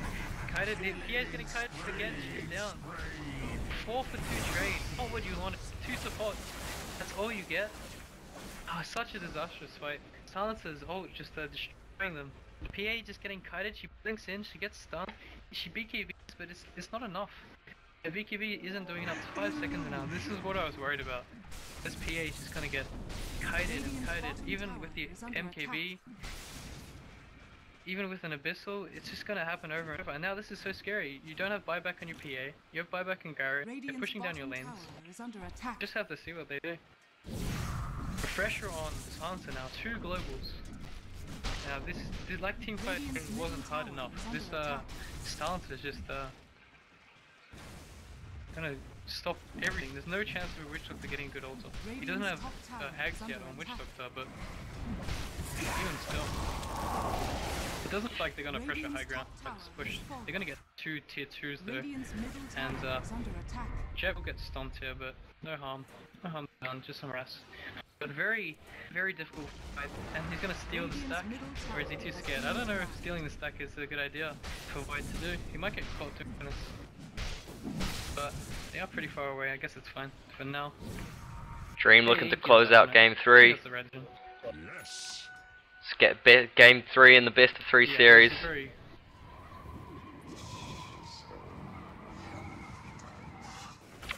kited. PA is getting kited again, she's down. 4 for 2 trade. Not what you want. 2 support. That's all you get. Oh, such a disastrous fight. Silencer's ult just destroying them. The PA just getting kited, she blinks in, she gets stunned, she BKBs, but it's not enough. The BKB isn't doing enough, it's 5 seconds now. This is what I was worried about. This PA is just gonna get kited and kited, even with the MKB, even with an Abyssal, it's just gonna happen over and over. And now this is so scary, you don't have buyback on your PA, you have buyback in Garrett, they're pushing down your lanes. Just have to see what they do. Pressure on Silencer now, 2 globals. Now this like team fighting wasn't hard enough. This Silencer is just gonna stop everything. There's no chance of a Witch Doctor getting good ults. He doesn't have Hags yet on Witch Doctor, but even still, it doesn't look like they're gonna pressure high ground. Let's push. They're gonna get 2 tier 2s though, and Jet will get stomped here, but no harm done. Just some rest. But very, very difficult fight, and he's gonna steal the stack, or is he too scared? I don't know if stealing the stack is a good idea for Void to do. He might get caught 2 minutes, but they are pretty far away, I guess it's fine for now. DreM looking to close out game 3. Yes. Let's get game 3 in the best of 3 series.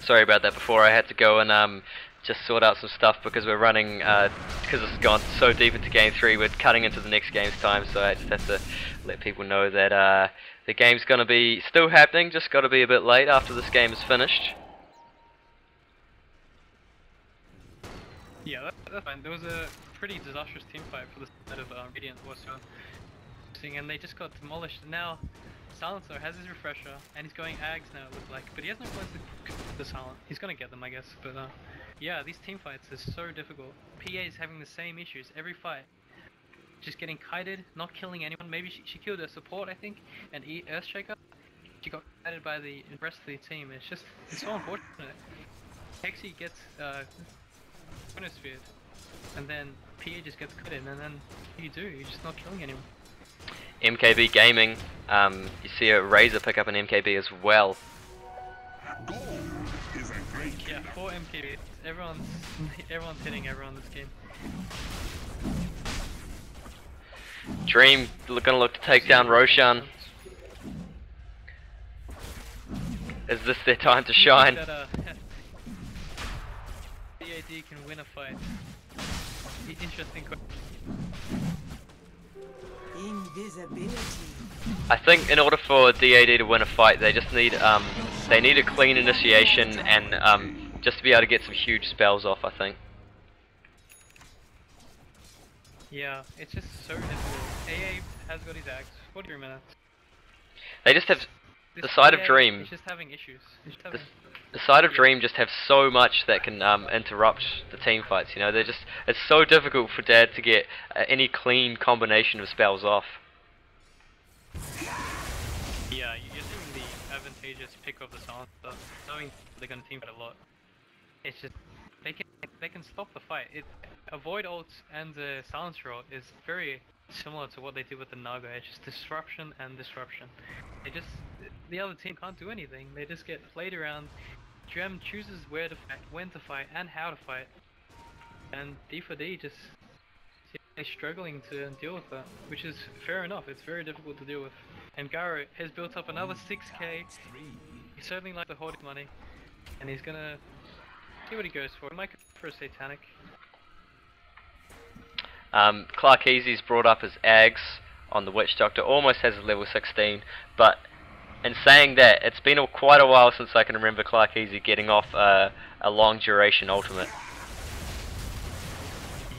Sorry about that before, I had to go and just sort out some stuff because we're running, because it's gone so deep into game 3, we're cutting into the next game's time, so I just have to let people know that the game's going to be still happening, just got to be a bit late after this game is finished. Yeah, that's fine. There was a pretty disastrous team fight for the side of Radiant also, and they just got demolished. Now Silencer has his refresher, and he's going Ags now, it looks like, but he has no points to the Silent. He's gonna get them, I guess, but yeah, these team fights are so difficult. PA is having the same issues every fight. Just getting kited, not killing anyone. Maybe she killed her support, I think, and Earthshaker. She got kited by the rest of the team. It's so unfortunate. Hexy gets sphered, and then PA just gets kited, and then you're just not killing anyone. MKB Gaming, you see a Razor pick up an MKB as well. Yeah, 4 MKB. Everyone's hitting everyone this game. DreM gonna look to take down Roshan. Is this their time to shine? That, DAD can win a fight. Interesting question. Invisibility. I think in order for DAD to win a fight, they just need they need a clean initiation and just to be able to get some huge spells off, I think. Yeah, it's just so difficult. AA has got his axe. 43 minutes. They just have the This side of AA DreM. is just having issues. It's just having... The side of DreM just have so much that can interrupt the team fights. You know, it's so difficult for Dad to get any clean combination of spells off. Yeah, you're doing the advantageous pick of the Silencer, knowing they're gonna team fight a lot. It's just they can stop the fight. Avoid ults and the Silencer ult is very similar to what they did with the Naga. It's just disruption and disruption. The other team can't do anything. They just get played around. DreM chooses where to fight, when to fight, and how to fight. And D4D just is struggling to deal with that, which is fair enough. It's very difficult to deal with. And Garo has built up another 6k. He certainly likes the hoarding money, and he's gonna see what he goes for. He might go for a Satanic. Clark Easy's brought up his Ags on the Witch Doctor, almost has a level 16, but in saying that, it's been quite a while since I can remember Clark Easy getting off a long duration ultimate.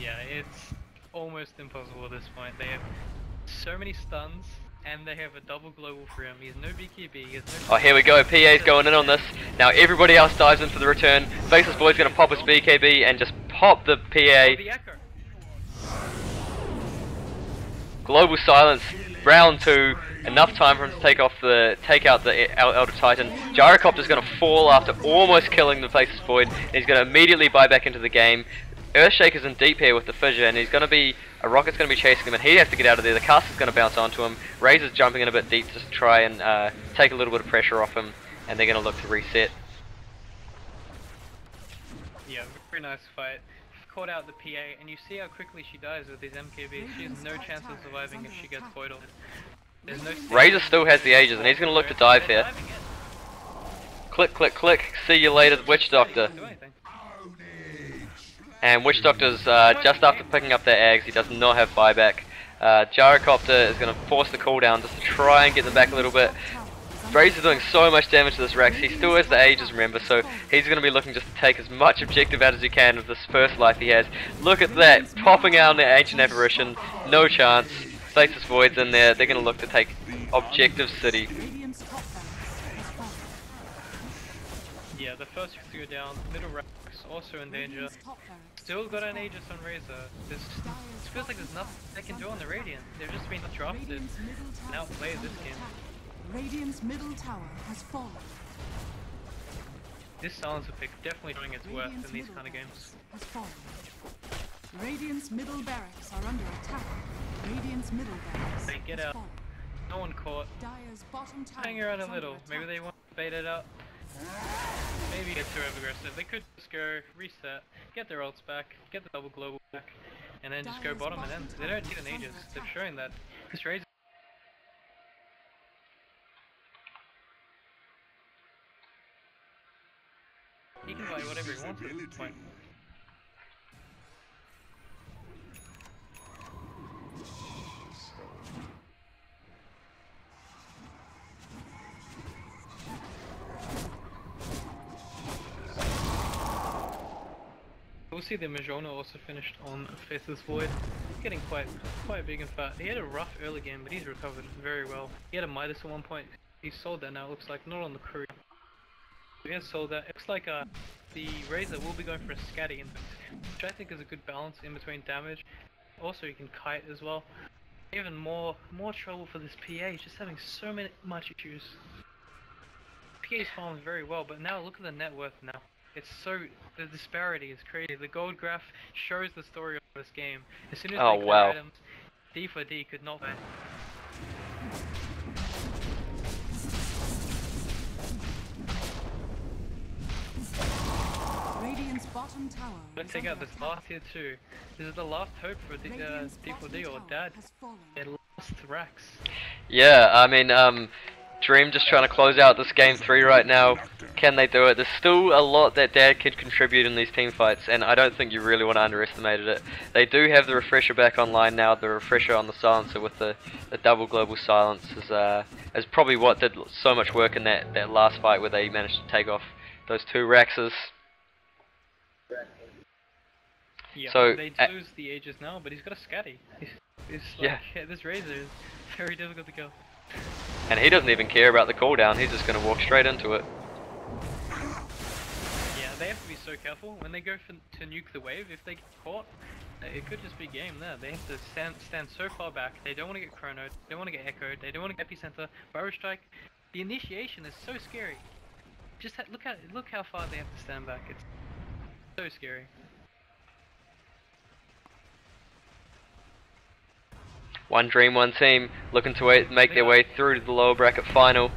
Yeah, it's almost impossible at this point. They have so many stuns, and they have a double global for him. He has no BKB, he has no... Oh, here we go, PA's going in on this. Now everybody else dives in for the return. Faceless Boy's going to pop his BKB and just pop the PA. Oh, the echo. Global silence, round 2, enough time for him to take out the Elder Titan. Gyrocopter's going to fall after almost killing the Faceless Void, and he's going to immediately buy back into the game. Earthshaker's in deep here with the fissure, and he's going to be, a rocket's going to be chasing him, and he has to get out of there. The caster's going to bounce onto him. Razor's jumping in a bit deep just to try and take a little bit of pressure off him, and they're going to look to reset. Yeah, very nice fight. Caught out the PA, and you see how quickly she dies with these MKBs. She has no chance of surviving if she gets foiled. There's no Razor still has the Aegis, and he's going to look to dive here. Click, click, click. See you later, Witch Doctor. And Witch Doctor's just after picking up their Ags, he does not have buyback. Gyrocopter is going to force the cooldown just to try and get them back a little bit. Razor's doing so much damage to this Rax. He still has the Aegis, remember, so he's going to be looking just to take as much objective out as he can of this first life he has. Look at that, popping out in the Ancient Apparition, no chance. Faceless Void's in there, they're going to look to take Objective City. Yeah, the first to go down, middle Rax also in danger. Still got an Aegis on Razor. It feels like there's nothing they can do on the Radiant. They've just been drafted and outplayed this game. Radiant's middle tower has fallen. This Silencer pick definitely doing its worth in these kind of games. Has fallen. Radiant's middle barracks are under attack. Radiant's middle barracks They get has out. fallen. No one caught. Dire's bottom tower Hang around is a under little. attack. Maybe they want to bait it up. Maybe get too aggressive. They could just go reset, get their ults back, get the double global back, and then just go bottom and end. They don't need an Aegis. They've shown that this Razor. He can buy whatever he wants at this point. we'll see the Majona also finished on Faithless Void. Getting quite big in fat. He had a rough early game, but he's recovered very well. He had a Midas at one point. He sold that now, it looks like, not on the courier. He has sold that. It looks like the Razor will be going for a Scatty impact, which I think is a good balance in between damage. Also, you can kite as well. Even more trouble for this PA, he's just having so much issues. PA's farming very well, but now look at the net worth now. It's the disparity is crazy. The gold graph shows the story of this game. As soon as they got wow. items, D4D could not win. Radiant's bottom tower. Let's take out this last tier 2. This is the last hope for D4D or Dad. Their last Thrax. Yeah, I mean, DreM just trying to close out this game 3 right now. Can they do it? There's still a lot that Dad can contribute in these team fights, and I don't think you really want to underestimate it. They do have the refresher back online now. The refresher on the silencer with the double global silence is probably what did so much work in that last fight where they managed to take off those 2 Raxes. Yeah, so they lose the Aegis now, but he's got a Scatty. It's like, yeah, this Razor is very difficult to kill. And he doesn't even care about the cooldown, he's just going to walk straight into it. Yeah, they have to be so careful. When they go to nuke the wave, if they get caught, it could just be game there. They have to stand so far back. They don't want to get chronoed, they don't want to get echoed, they don't want to get epicenter. Burrow strike, the initiation is so scary. Just look how far they have to stand back. It's so scary. One dream, one team, looking to make their way through to the lower bracket final.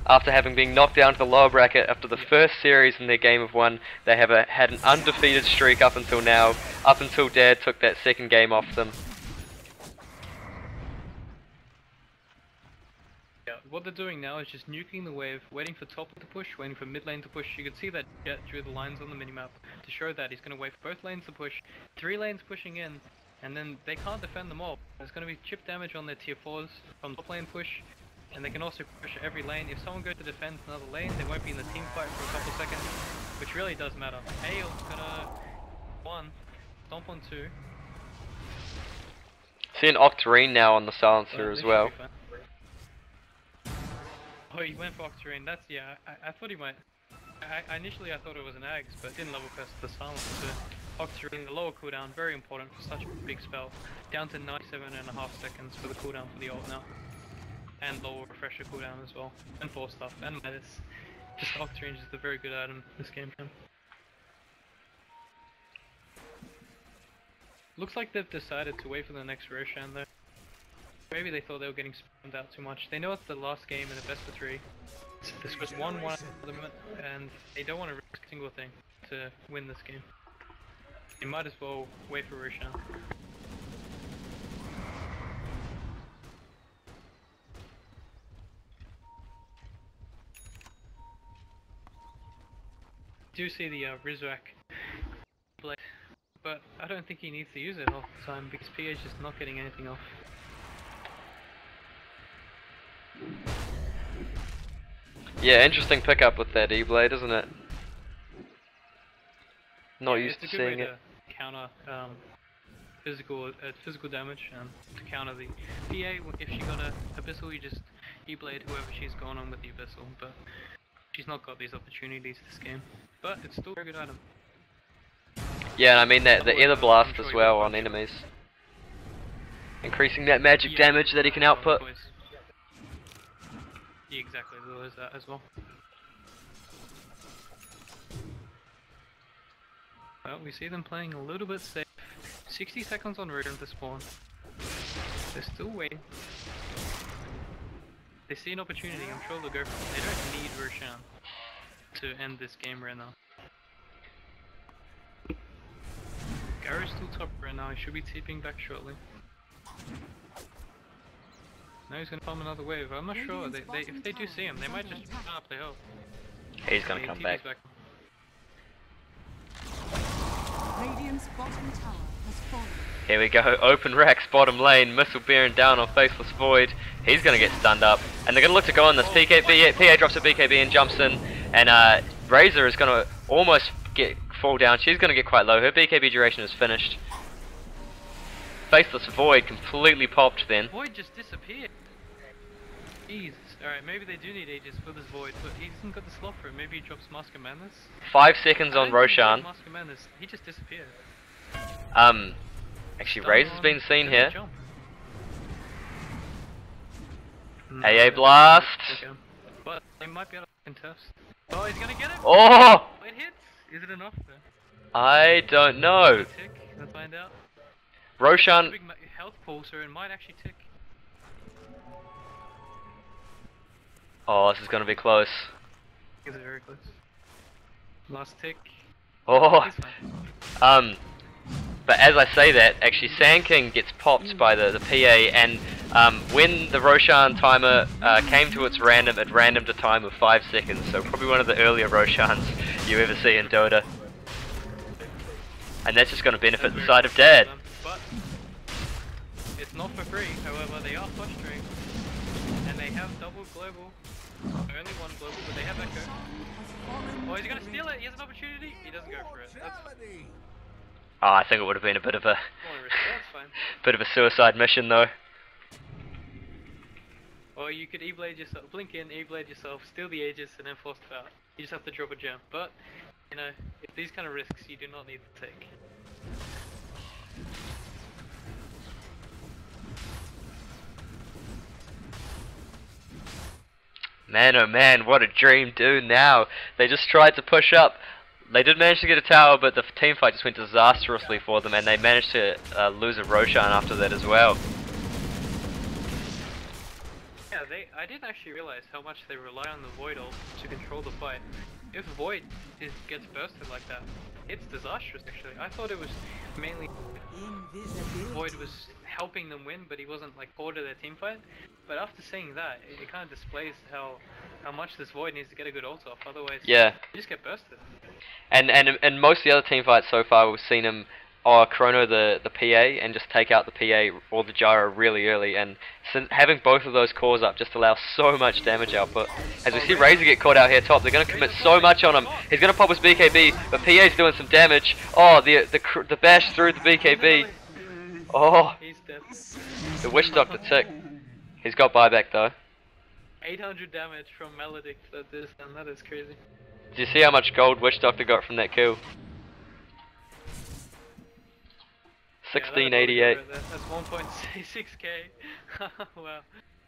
After having been knocked down to the lower bracket after the first series in their game of 1, they have had an undefeated streak up until now, up until Dad took that second game off them. Yeah, what they're doing now is just nuking the wave, waiting for top to push, waiting for mid lane to push. You can see that Jet drew the lines on the minimap to show that he's going to wait for both lanes to push, 3 lanes pushing in, and then they can't defend them all. There's going to be chip damage on their tier 4s from top lane push, and they can also push every lane. If someone goes to defend another lane, they won't be in the team fight for a couple seconds, which really does matter. Hale's gonna 1, stomp on 2. See an Octarine now on the silencer as well. Oh, he went for Octarine. That's, yeah, I thought he might. Initially I thought it was an Ags, but didn't level cast the silencer. Octarine, the lower cooldown, very important for such a big spell. Down to 97.5 seconds for the cooldown for the ult now. And lower refresher cooldown as well. And 4 stuff, and Midas. Just Octarine is a very good item this game. Looks like they've decided to wait for the next Roshan though. Maybe they thought they were getting spammed out too much. They know it's the last game in the best of 3. This was 1-1 and they don't want to risk a single thing to win this game. They might as well wait for Roshan. Do see the Rizrak blade, but I don't think he needs to use it all the time because PA is just not getting anything off. Yeah, interesting pickup with that E-Blade, isn't it? Not used to seeing it. To counter physical damage and to counter the PA. If she got a Abyssal, you just E-Blade whoever she's gone on with the Abyssal, but she's not got these opportunities this game. But it's still a very good item. Yeah, and I mean that the Ether Blast as well on enemies. Increasing that magic damage that he can output. Yeah, exactly, there's that as well. Well, we see them playing a little bit safe. 60 seconds on Radiant to spawn. They're still waiting. They see an opportunity, I'm sure they'll go for it. They don't need Roshan to end this game right now. Garo's still top right now, he should be TPing back shortly. Now he's gonna farm another wave, I'm not sure, if they do see him, they might just turn up the hill. He's gonna come back. Radiant's bottom tower has fallen. Here we go, open Rax, bottom lane, missile bearing down on Faithless Void. He's gonna get stunned up, and they're gonna look to go on this. PA drops a BKB and jumps in, and Razor is gonna almost get fall down. She's going to get quite low. Her BKB duration is finished. Faceless Void completely popped then. Void just disappeared. Jesus. Alright, maybe they do need Aegis for this Void, but he hasn't got the slot for it. Maybe he drops Mask of Madness. 5 seconds on Roshan. Mask of Madness. He just disappeared. Actually, Raze has been seen here. AA Blast. Okay. But they might be able to contest. Oh, he's gonna get it. Oh! It hits. Is it enough though? I don't know. Tick. Let's find out. Roshan. Big health pulser and might actually tick. Oh, this is gonna be close. Is it very close? Last tick. Oh. He's fine. But as I say that, actually Sand King gets popped by the PA, and when the Roshan timer came to its random, it randomed a time of 5 seconds, so probably one of the earlier Roshans you ever see in Dota. And that's just going to benefit the side of Dad. But it's not for free, however they are frustrating. And they have double global. Only one global, but they have Echo. Oh, he's gonna steal it, he has an opportunity. He doesn't go for it. That's fine. Oh, I think it would have been a bit of a That's fine. bit of a suicide mission though. Or you could E-blade yourself, blink in, E-blade yourself, steal the Aegis, and then force it out. You just have to drop a gem. But, you know, if these kind of risks you do not need to take. Man oh man, what a dream do now. They just tried to push up. They did manage to get a tower, but the team fight just went disastrously for them, and they managed to lose a Roshan after that as well. Yeah, I didn't actually realize how much they rely on the Void ult to control the fight. If Void gets bursted like that, it's disastrous actually. I thought it was mainly Void was helping them win, but he wasn't like core to their team fight. But after seeing that, it kind of displays how much this Void needs to get a good ult off, otherwise yeah, you just get bursted. And most of the other team fights so far, we've seen him chrono the PA and just take out the PA or the gyro really early, and having both of those cores up just allows so much damage output. As we see Razor get caught out here top, they're going to commit so much on him. He's going to pop his BKB, but PA's doing some damage. Oh, the bash through the BKB. Oh, He's dead. the Witch Doctor tick. He's got buyback though. 800 damage from Melodic at this, and that is crazy. Did you see how much gold Witch Doctor got from that kill? 1688. Yeah, that's 1.6k. Wow.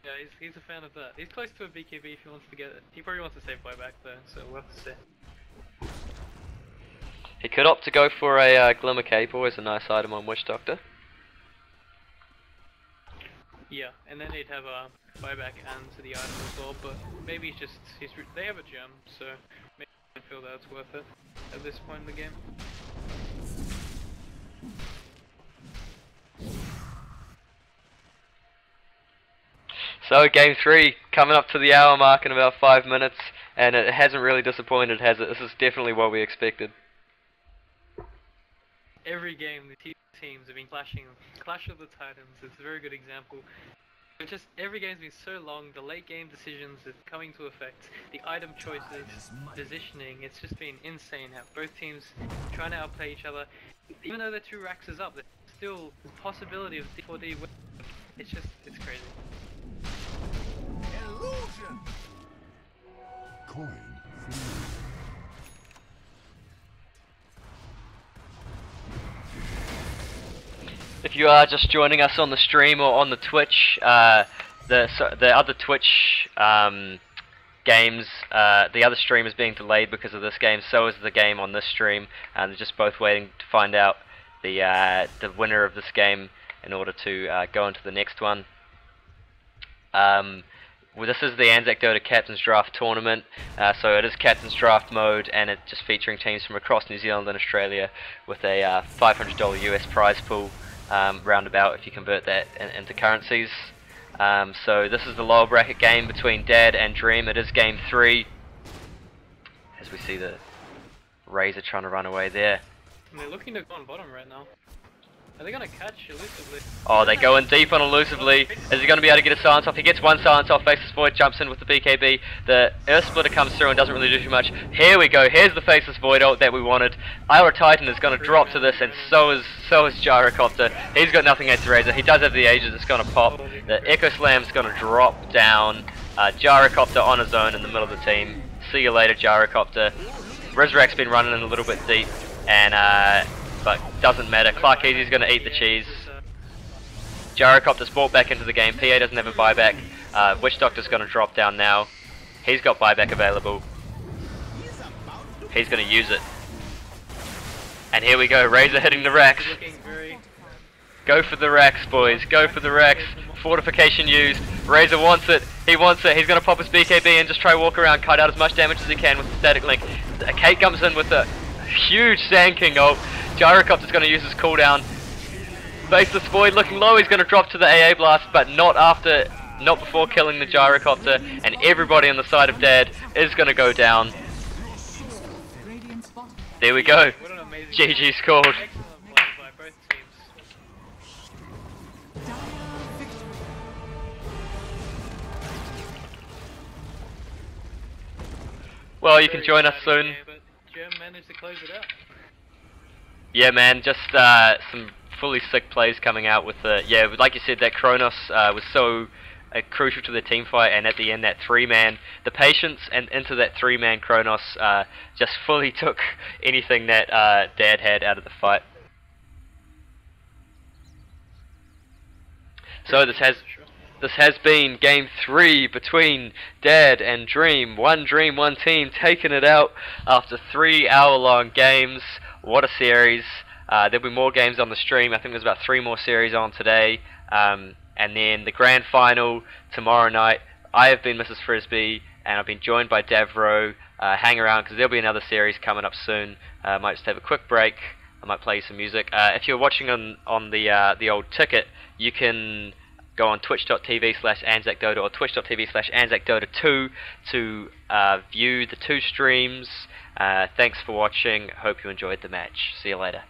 Yeah, he's a fan of that. He's close to a BKB if he wants to get it. He probably wants to save buyback though, so we'll have to see. He could opt to go for a Glimmer Cape, always a nice item on Witch Doctor. Yeah, and then he'd have a buyback and to the item as well, but maybe they have a gem, so maybe I feel that's worth it at this point in the game. So game 3 coming up to the hour mark in about 5 minutes, and it hasn't really disappointed, has it? This is definitely what we expected. Every game the teams have been clashing. Clash of the Titans, it's a very good example. But just every game's been so long, the late game decisions are coming to effect, the item choices, positioning, it's just been insane how both teams trying to outplay each other. Even though they're 2 racks up, there's still the possibility of D4D win. It's crazy. Illusion. Coin free. If you are just joining us on the stream or on the Twitch, the other Twitch games, the other stream is being delayed because of this game. So is the game on this stream, and they're just both waiting to find out the winner of this game in order to go into the next one. Well, this is the Anzac Dota Captain's Draft Tournament, so it is Captain's Draft mode, and it's just featuring teams from across New Zealand and Australia with a $500 US prize pool. Roundabout if you convert that into currencies. So this is the lower bracket game between Dad and DreM. It is game 3. As we see the Razor trying to run away there. And they're looking to go on bottom right now. Are they gonna catch elusively? Oh, they go in deep on elusively. Is he going to be able to get a silence off? He gets one silence off. Faceless Void jumps in with the BKB. The Earth Splitter comes through and doesn't really do too much. Here we go. Here's the Faceless Void ult that we wanted. Ira Titan is going to drop to this, and so is Gyrocopter. He's got nothing against Razor. He does have the Aegis. It's going to pop. The Echo Slam's going to drop down. Gyrocopter on his own in the middle of the team. See you later, Gyrocopter. Rizrak's been running in a little bit deep, and but doesn't matter. Clark Easy's going to eat the cheese. Gyrocopter's brought back into the game. PA doesn't have a buyback. Witch Doctor's going to drop down now. He's got buyback available. He's going to use it. And here we go. Razor hitting the racks. Go for the racks, boys. Go for the racks. Fortification used. Razor wants it. He wants it. He's going to pop his BKB and just try walk around, cut out as much damage as he can with the static link. Kate comes in with a huge Sand King ult. Gyrocopter's going to use his cooldown. Faceless Void looking low. He's going to drop to the AA blast, but not before killing the Gyrocopter. And everybody on the side of Dad is going to go down. There we go. GG scored. Excellent play by both teams. Well, you can join us soon. Yeah, but DreM managed to close it out. Yeah, man, just some fully sick plays coming out with the, yeah, like you said, that Kronos was so crucial to the team fight, and at the end that 3-man, the patience and into that 3-man Kronos just fully took anything that Dad had out of the fight. So this has been game 3 between Dad and DreM. One DreM, one team taking it out after 3-hour-long games. What a series. There'll be more games on the stream. I think there's about 3 more series on today. And then the grand final tomorrow night. I have been Mrs. Frisbee, and I've been joined by Davro. Hang around because there'll be another series coming up soon. I might just have a quick break. I might play you some music. If you're watching on the old ticket, you can go on twitch.tv/Anzac Dota or twitch.tv/Anzac Dota 2 to view the 2 streams. Thanks for watching. Hope you enjoyed the match. See you later.